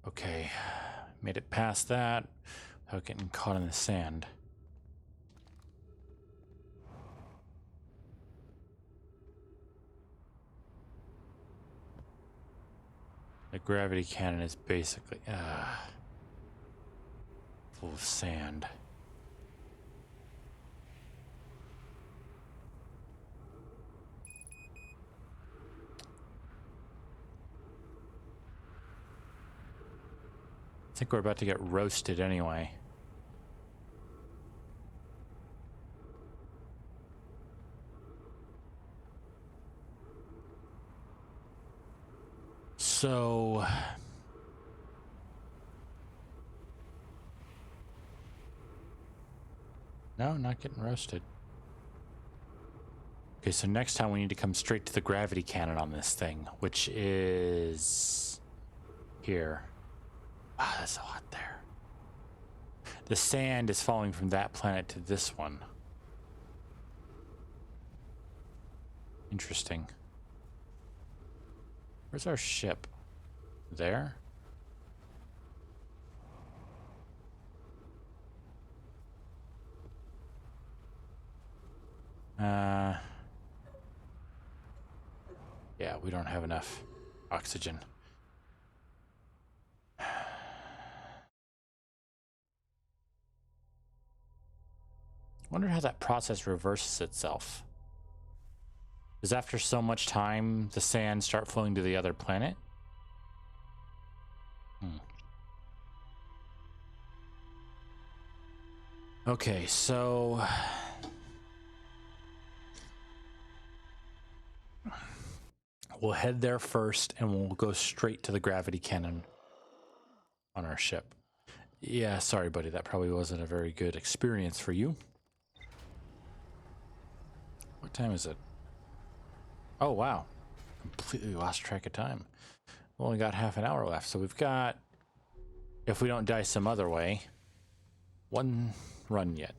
Okay, made it past that without getting caught in the sand. The gravity cannon is basically full of sand. I think we're about to get roasted anyway. So no, not getting roasted. Okay, so next time we need to come straight to the gravity cannon on this thing, which is here. Ah, that's so hot there. The sand is falling from that planet to this one. Interesting. Where's our ship? There? Yeah, we don't have enough oxygen. Wonder how that process reverses itself. Does after so much time the sand start flowing to the other planet? Okay, so we'll head there first and we'll go straight to the gravity cannon on our ship. Yeah, sorry buddy, that probably wasn't a very good experience for you. What time is it? Oh wow, completely lost track of time. We only got half an hour left, so we've got, if we don't die some other way, one run yet.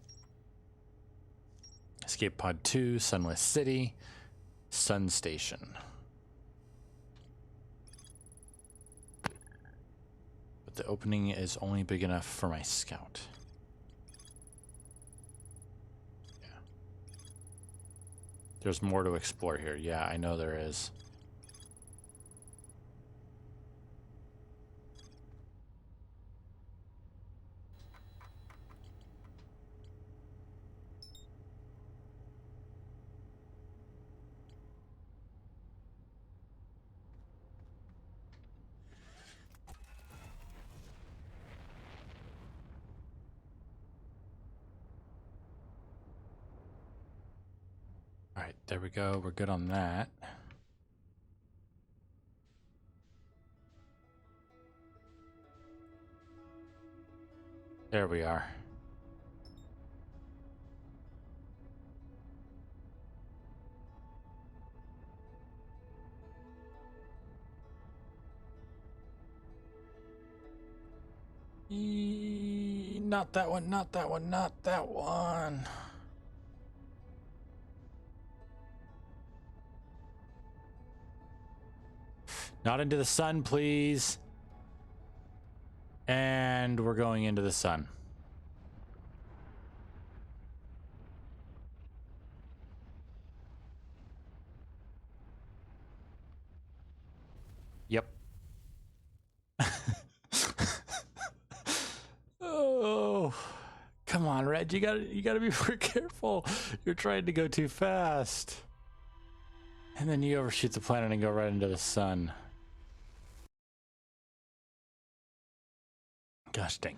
Escape Pod 2, Sunless City, Sun Station. But the opening is only big enough for my scout. Yeah. There's more to explore here. Yeah, I know there is. All right, there we go. We're good on that. There we are. Not that one, not that one, not that one. Not into the sun, please. And we're going into the sun. Yep. Oh, come on, Red. You gotta be more careful. You're trying to go too fast. And then you overshoot the planet and go right into the sun. Gosh dang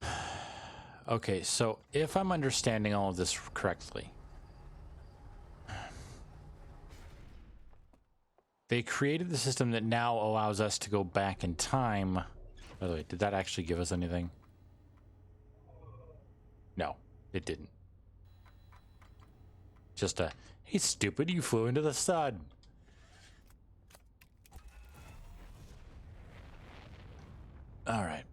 it. Okay, so if I'm understanding all of this correctly, they created the system that now allows us to go back in time. By the way, did that actually give us anything? No, it didn't. Just a, hey stupid, you flew into the sun. All right.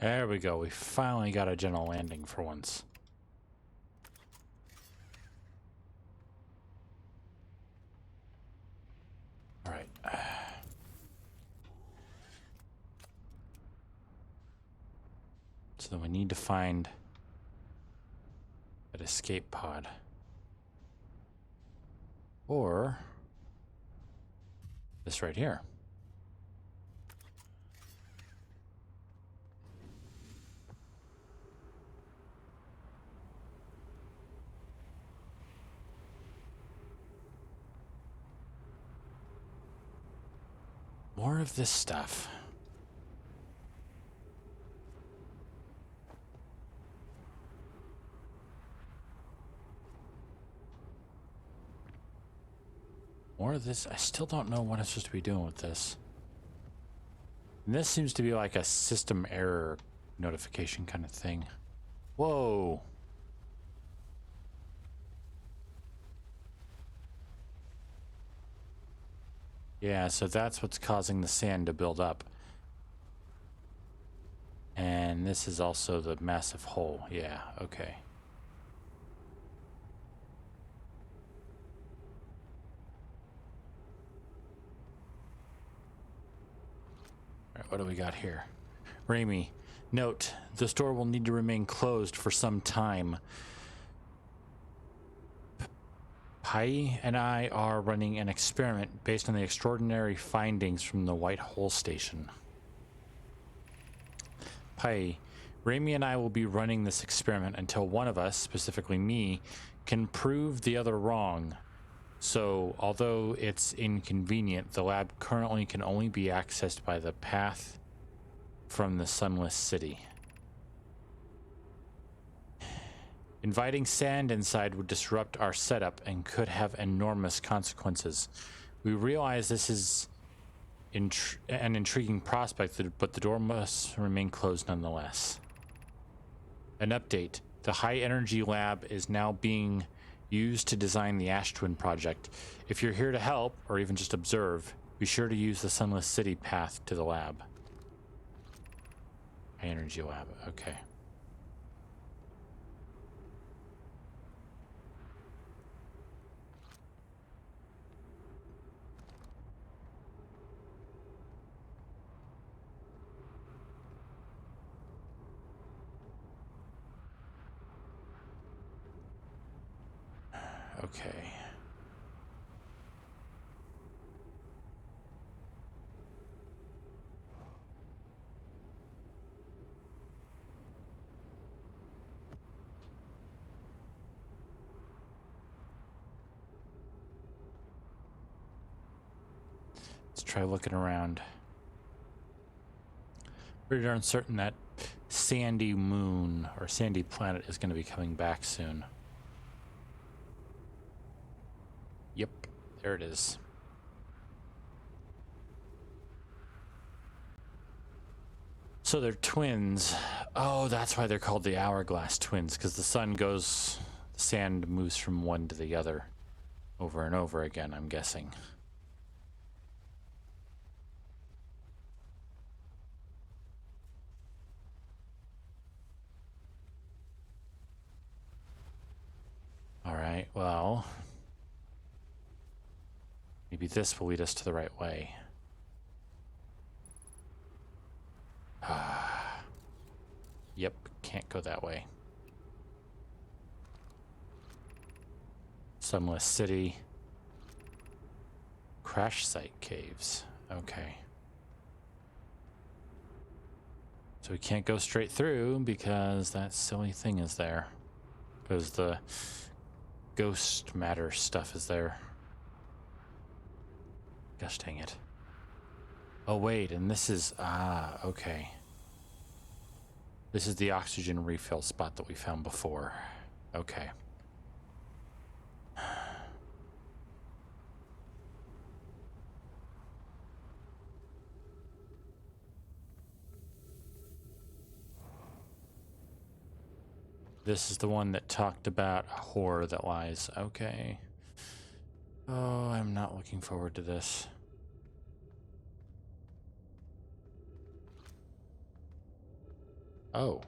There we go. We finally got a general landing for once. All right. So then we need to find that escape pod. Or this right here. More of this stuff. More of this. I still don't know what I'm supposed to be doing with this. And this seems to be like a system error notification kind of thing. Whoa. Yeah, so that's what's causing the sand to build up. And this is also the massive hole. Yeah, okay. All right, what do we got here? Raimi, note, the store will need to remain closed for some time. Pai and I are running an experiment based on the extraordinary findings from the White Hole Station. Pai, Raimi and I will be running this experiment until one of us, specifically me, can prove the other wrong. So, although it's inconvenient, the lab currently can only be accessed by the path from the Sunless City. Inviting sand inside would disrupt our setup and could have enormous consequences. We realize this is an intriguing prospect, but the door must remain closed nonetheless. An update. The High Energy Lab is now being used to design the Ash Twin project. If you're here to help, or even just observe, be sure to use the Sunless City path to the lab. High Energy Lab, okay. Okay. Let's try looking around. Pretty darn certain that Sandy Moon or Sandy Planet is going to be coming back soon. Yep, there it is. So they're twins. Oh, that's why they're called the Hourglass Twins, because the sun goes, the sand moves from one to the other over and over again, I'm guessing. All right, well, maybe this will lead us to the right way. Yep, can't go that way. Sunless City. Crash site caves. Okay. So we can't go straight through because that silly thing is there. Because the ghost matter stuff is there. Gosh dang it. Oh wait, and this is... okay. This is the oxygen refill spot that we found before. Okay. This is the one that talked about a horror that lies. Okay. Oh, I'm not looking forward to this. Oh.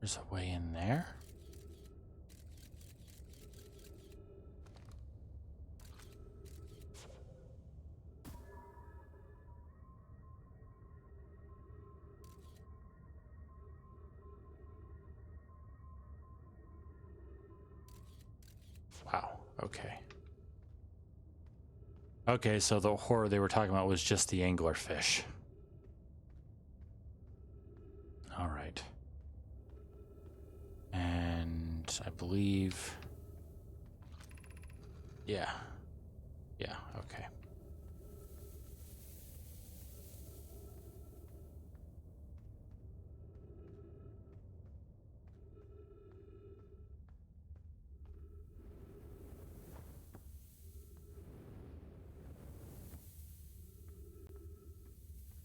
There's a way in there? Wow, okay. Okay, so the horror they were talking about was just the anglerfish. All right. And I believe... Yeah. Yeah, okay.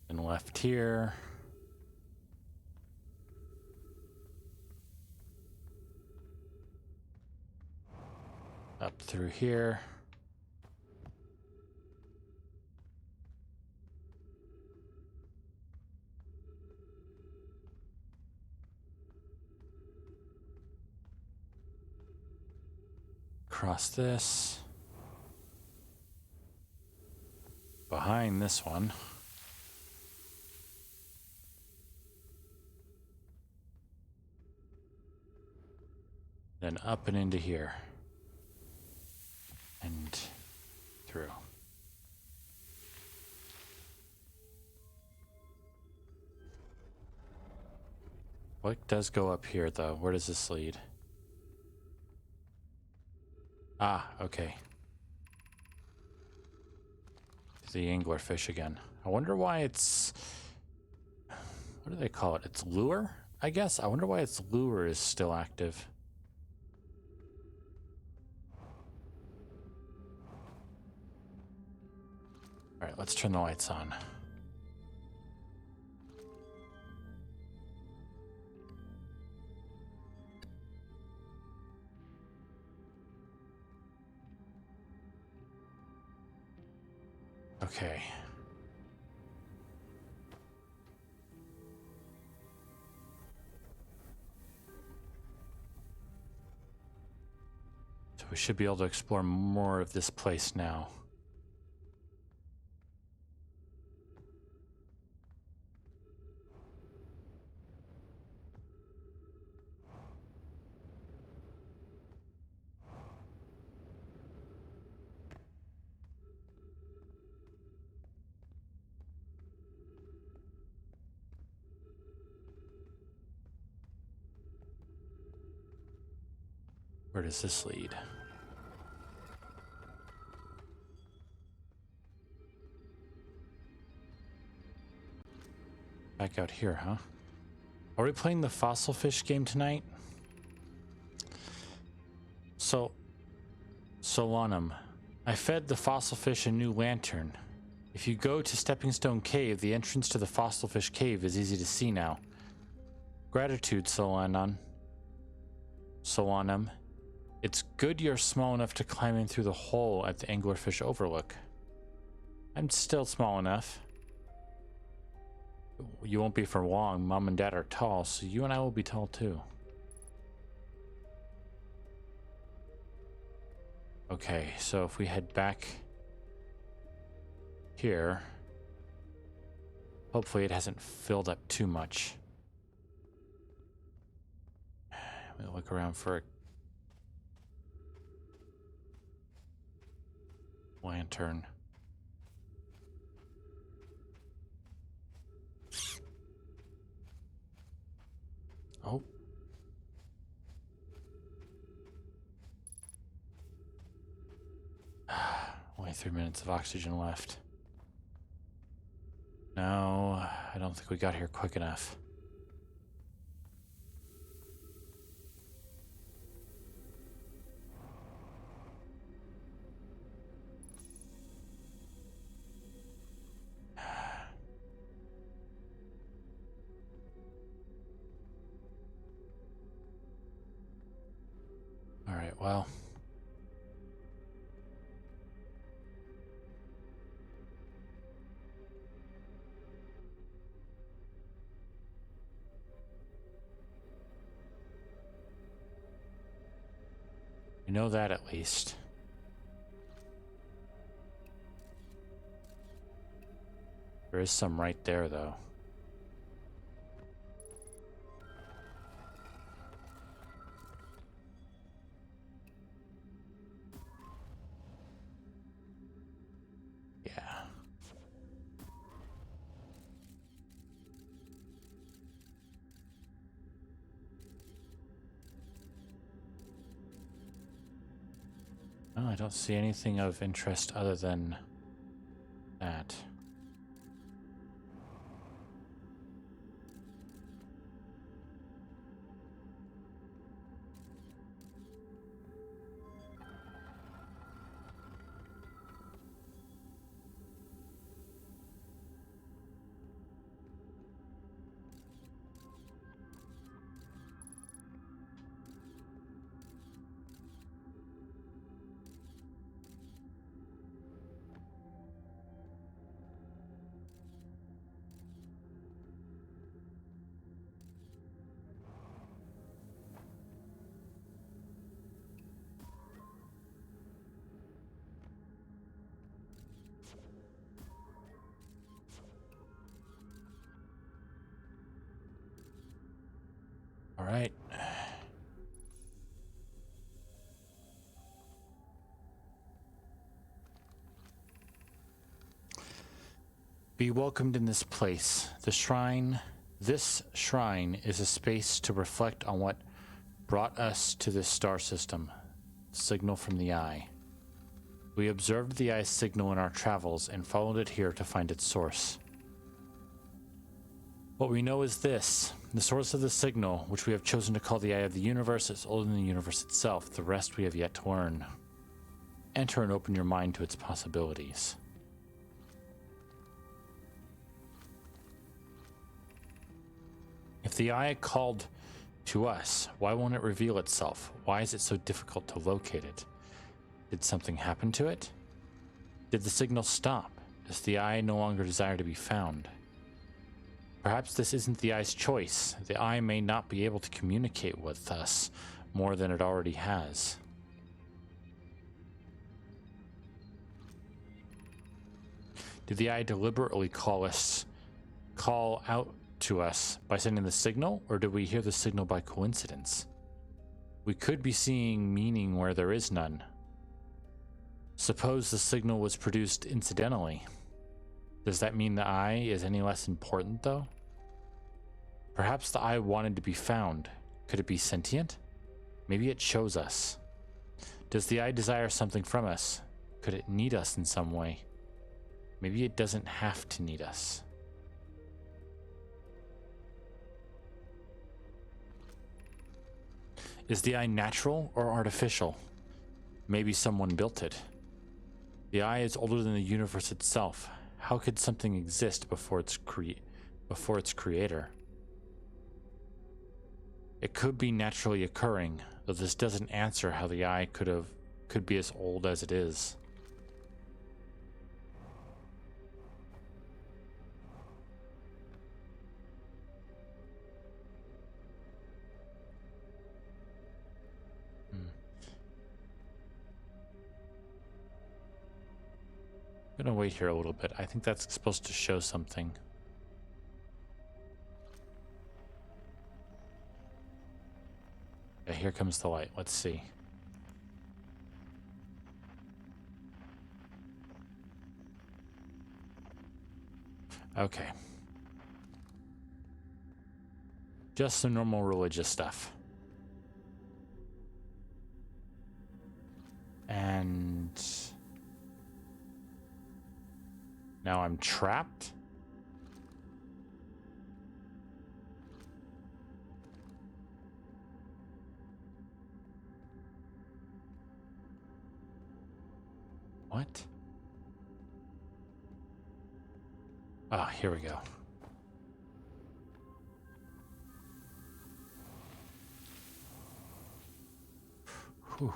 And left here. Up through here. Across this. Behind this one. Then up and into here. And through. What does go up here, though? Where does this lead? Ah, okay. The anglerfish again. I wonder why it's... What do they call it? It's lure, I guess? I wonder why its lure is still active. Alright, let's turn the lights on. Okay. So we should be able to explore more of this place now. Where does this lead? Back out here, huh? Are we playing the fossil fish game tonight? So, Solanum, I fed the fossil fish a new lantern. If you go to Stepping Stone Cave, the entrance to the fossil fish cave is easy to see now. Gratitude, Solanum. Solanum. It's good you're small enough to climb in through the hole at the anglerfish overlook. I'm still small enough. You won't be for long. Mom and Dad are tall, so you and I will be tall too. Okay, so if we head back here, hopefully it hasn't filled up too much. We'll look around for a lantern. Oh. Only 3 minutes of oxygen left. No, I don't think we got here quick enough. well. You know that at least. There is some right there, though. Yeah. Oh, I don't see anything of interest other than that. All right. Be welcomed in this place. The shrine. This shrine is a space to reflect on what brought us to this star system. Signal from the eye. We observed the eye's signal in our travels and followed it here to find its source. What we know is this. The source of the signal, which we have chosen to call the eye of the universe, is older than the universe itself. The rest we have yet to learn. Enter and open your mind to its possibilities. If the eye called to us, why won't it reveal itself? Why is it so difficult to locate it? Did something happen to it? Did the signal stop? Does the eye no longer desire to be found? Perhaps this isn't the eye's choice. The eye may not be able to communicate with us more than it already has. Did the eye deliberately call out to us by sending the signal, or did we hear the signal by coincidence? We could be seeing meaning where there is none. Suppose the signal was produced incidentally. Does that mean the eye is any less important, though? Perhaps the eye wanted to be found. Could it be sentient? Maybe it chose us. Does the eye desire something from us? Could it need us in some way? Maybe it doesn't have to need us. Is the eye natural or artificial? Maybe someone built it. The eye is older than the universe itself. How could something exist before its creator? It could be naturally occurring, though this doesn't answer how the eye could be as old as it is. I'm gonna wait here a little bit. I think that's supposed to show something. Yeah, here comes the light. Let's see. Okay. Just some normal religious stuff. And now I'm trapped? What? Ah, here we go. Whew.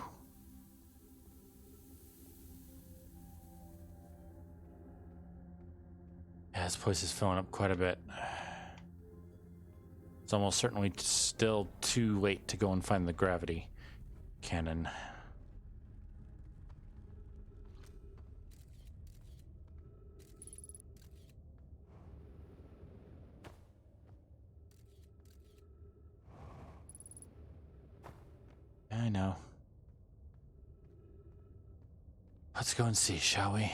this place is filling up quite a bit. It's almost certainly still too late to go and find the gravity cannon. I know. Let's go and see, shall we?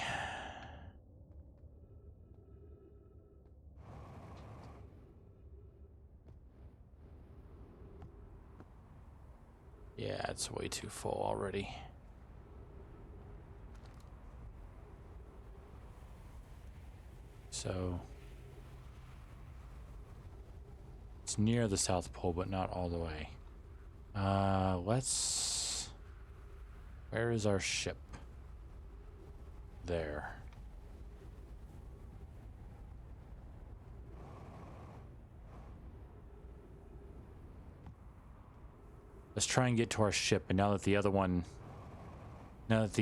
Yeah, it's way too full already. So it's near the South Pole, but not all the way. Let's... Where is our ship? There. Let's try and get to our ship, and now that the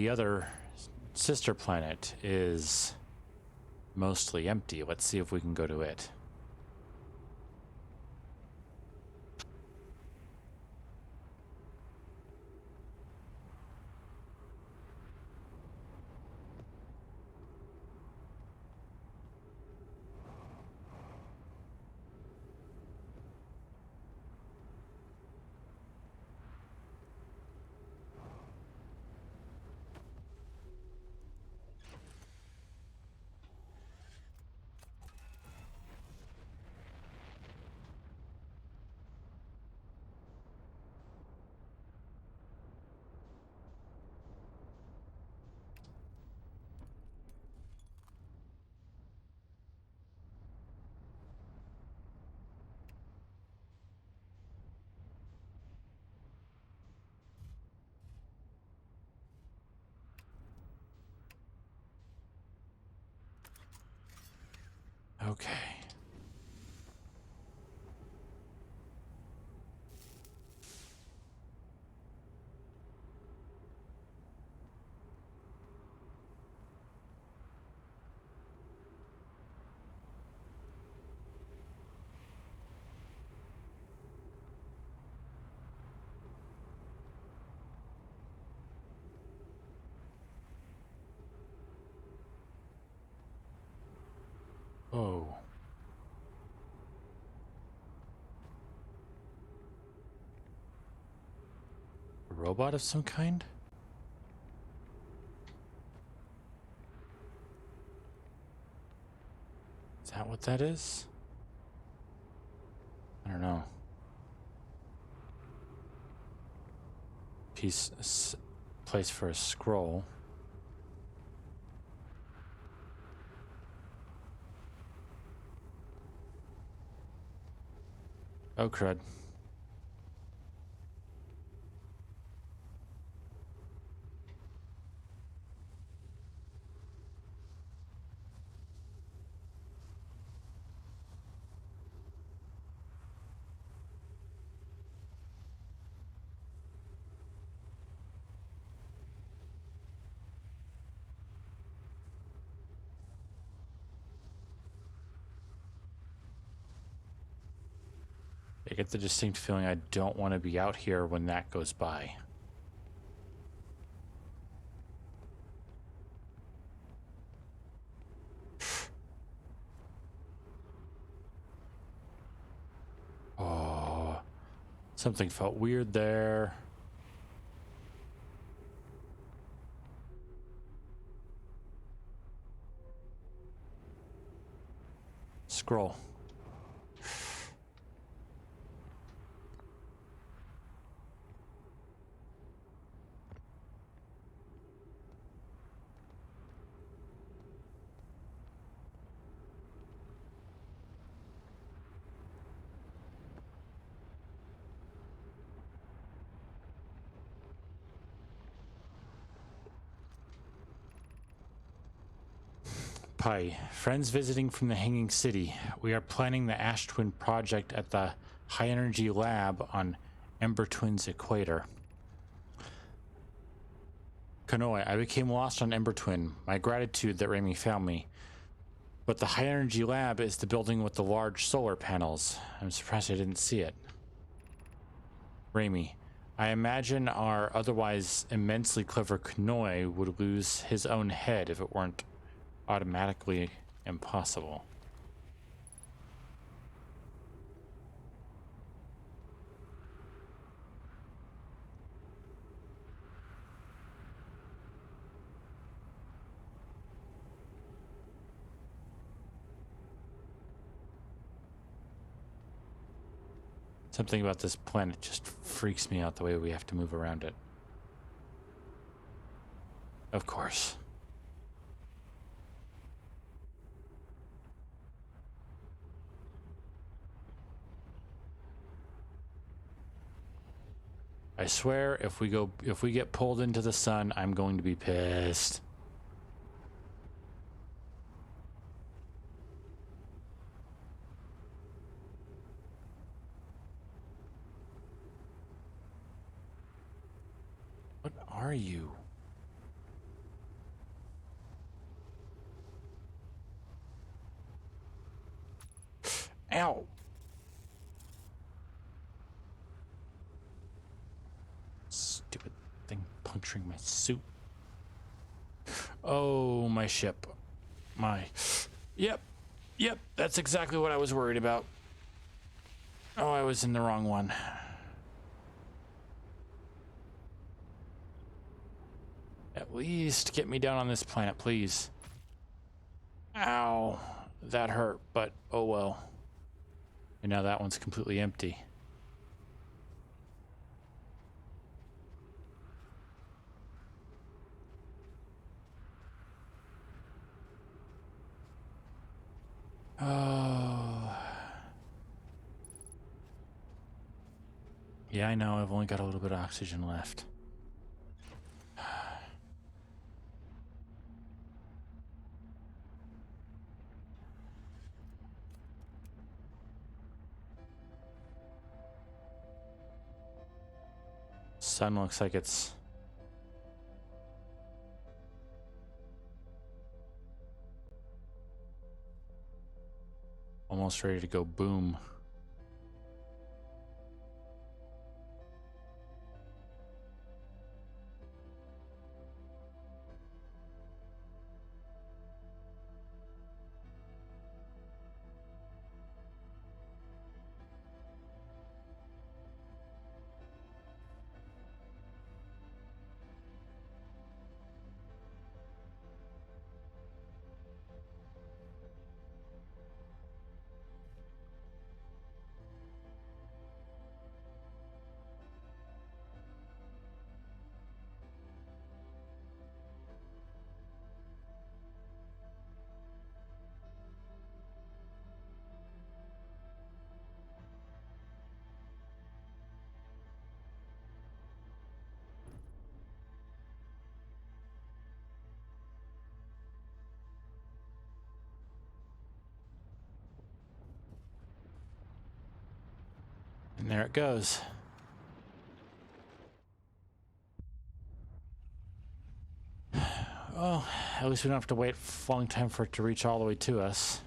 other sister planet is mostly empty, let's see if we can go to it. Okay. Oh. A robot of some kind? Is that what that is? I don't know. Place for a scroll. Oh, crud. I get the distinct feeling I don't want to be out here when that goes by. Oh, something felt weird there. Scroll. Hi, friends visiting from the Hanging City. We are planning the Ash Twin project at the High Energy Lab on Ember Twin's equator. Konoe, I became lost on Ember Twin. My gratitude that Raimi found me. But the high energy lab is the building with the large solar panels. I'm surprised I didn't see it. Raimi, I imagine our otherwise immensely clever Knoi would lose his own head if it weren't automatically impossible. Something about this planet just freaks me out the way we have to move around it. Of course. I swear if we get pulled into the sun, I'm going to be pissed. What are you? Ow. Stupid thing puncturing my suit. Oh, my ship. Yep, that's exactly what I was worried about. Oh, I was in the wrong one. At least get me down on this planet, please. Ow, that hurt, but oh well. And now that one's completely empty. Oh. Yeah, I know, I've only got a little bit of oxygen left. Sun looks like it's almost ready to go boom. And there it goes. Well, at least we don't have to wait a long time for it to reach all the way to us.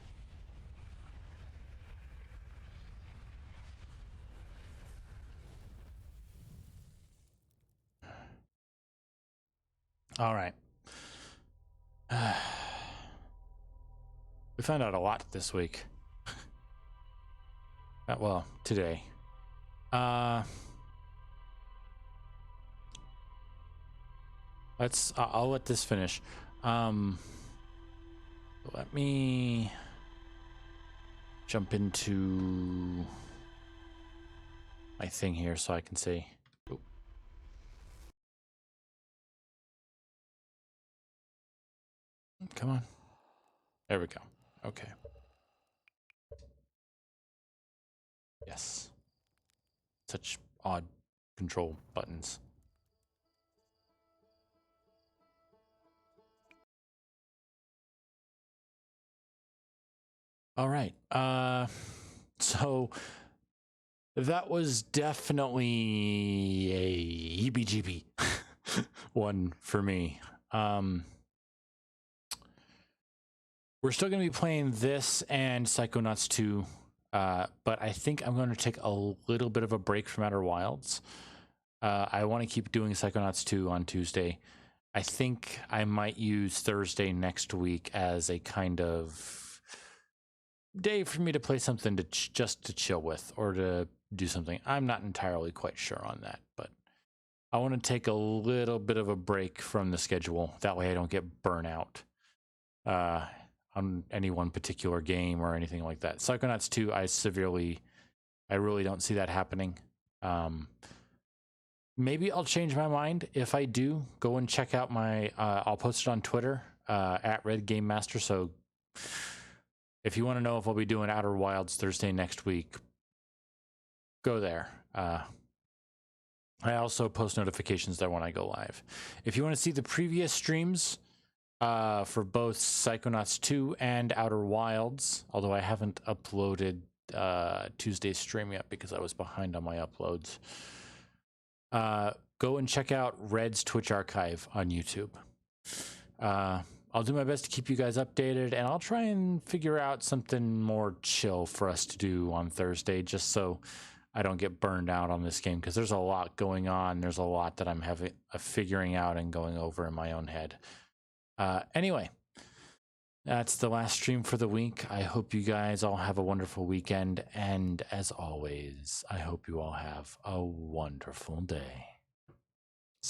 All right. We found out a lot this week. Well, today. I'll let this finish. Let me jump into my thing here so I can see. Oop. Come on. There we go. Okay. Yes. Such odd control buttons. All right. So that was definitely a heebie-jeebie one for me. We're still going to be playing this and Psychonauts 2, but I think I'm going to take a little bit of a break from Outer Wilds. I want to keep doing Psychonauts 2 on Tuesday. I think I might use Thursday next week as a kind of day for me to play something to just to chill with or to do something. I'm not entirely quite sure on that, but I want to take a little bit of a break from the schedule. That way I don't get burnout on any one particular game or anything like that. Psychonauts 2, I really don't see that happening. Maybe I'll change my mind. If I do, go and check out my, I'll post it on Twitter, at Red Game Master. So if you want to know if I'll be doing Outer Wilds Thursday next week, go there. I also post notifications there when I go live. If you want to see the previous streams for both Psychonauts 2 and Outer Wilds, although I haven't uploaded Tuesday's stream yet because I was behind on my uploads, go and check out Red's Twitch archive on YouTube. I'll do my best to keep you guys updated, and I'll try and figure out something more chill for us to do on Thursday, just so I don't get burned out on this game, because there's a lot going on. There's a lot that I'm figuring out and going over in my own head. Anyway, that's the last stream for the week. I hope you guys all have a wonderful weekend, and as always, I hope you all have a wonderful day.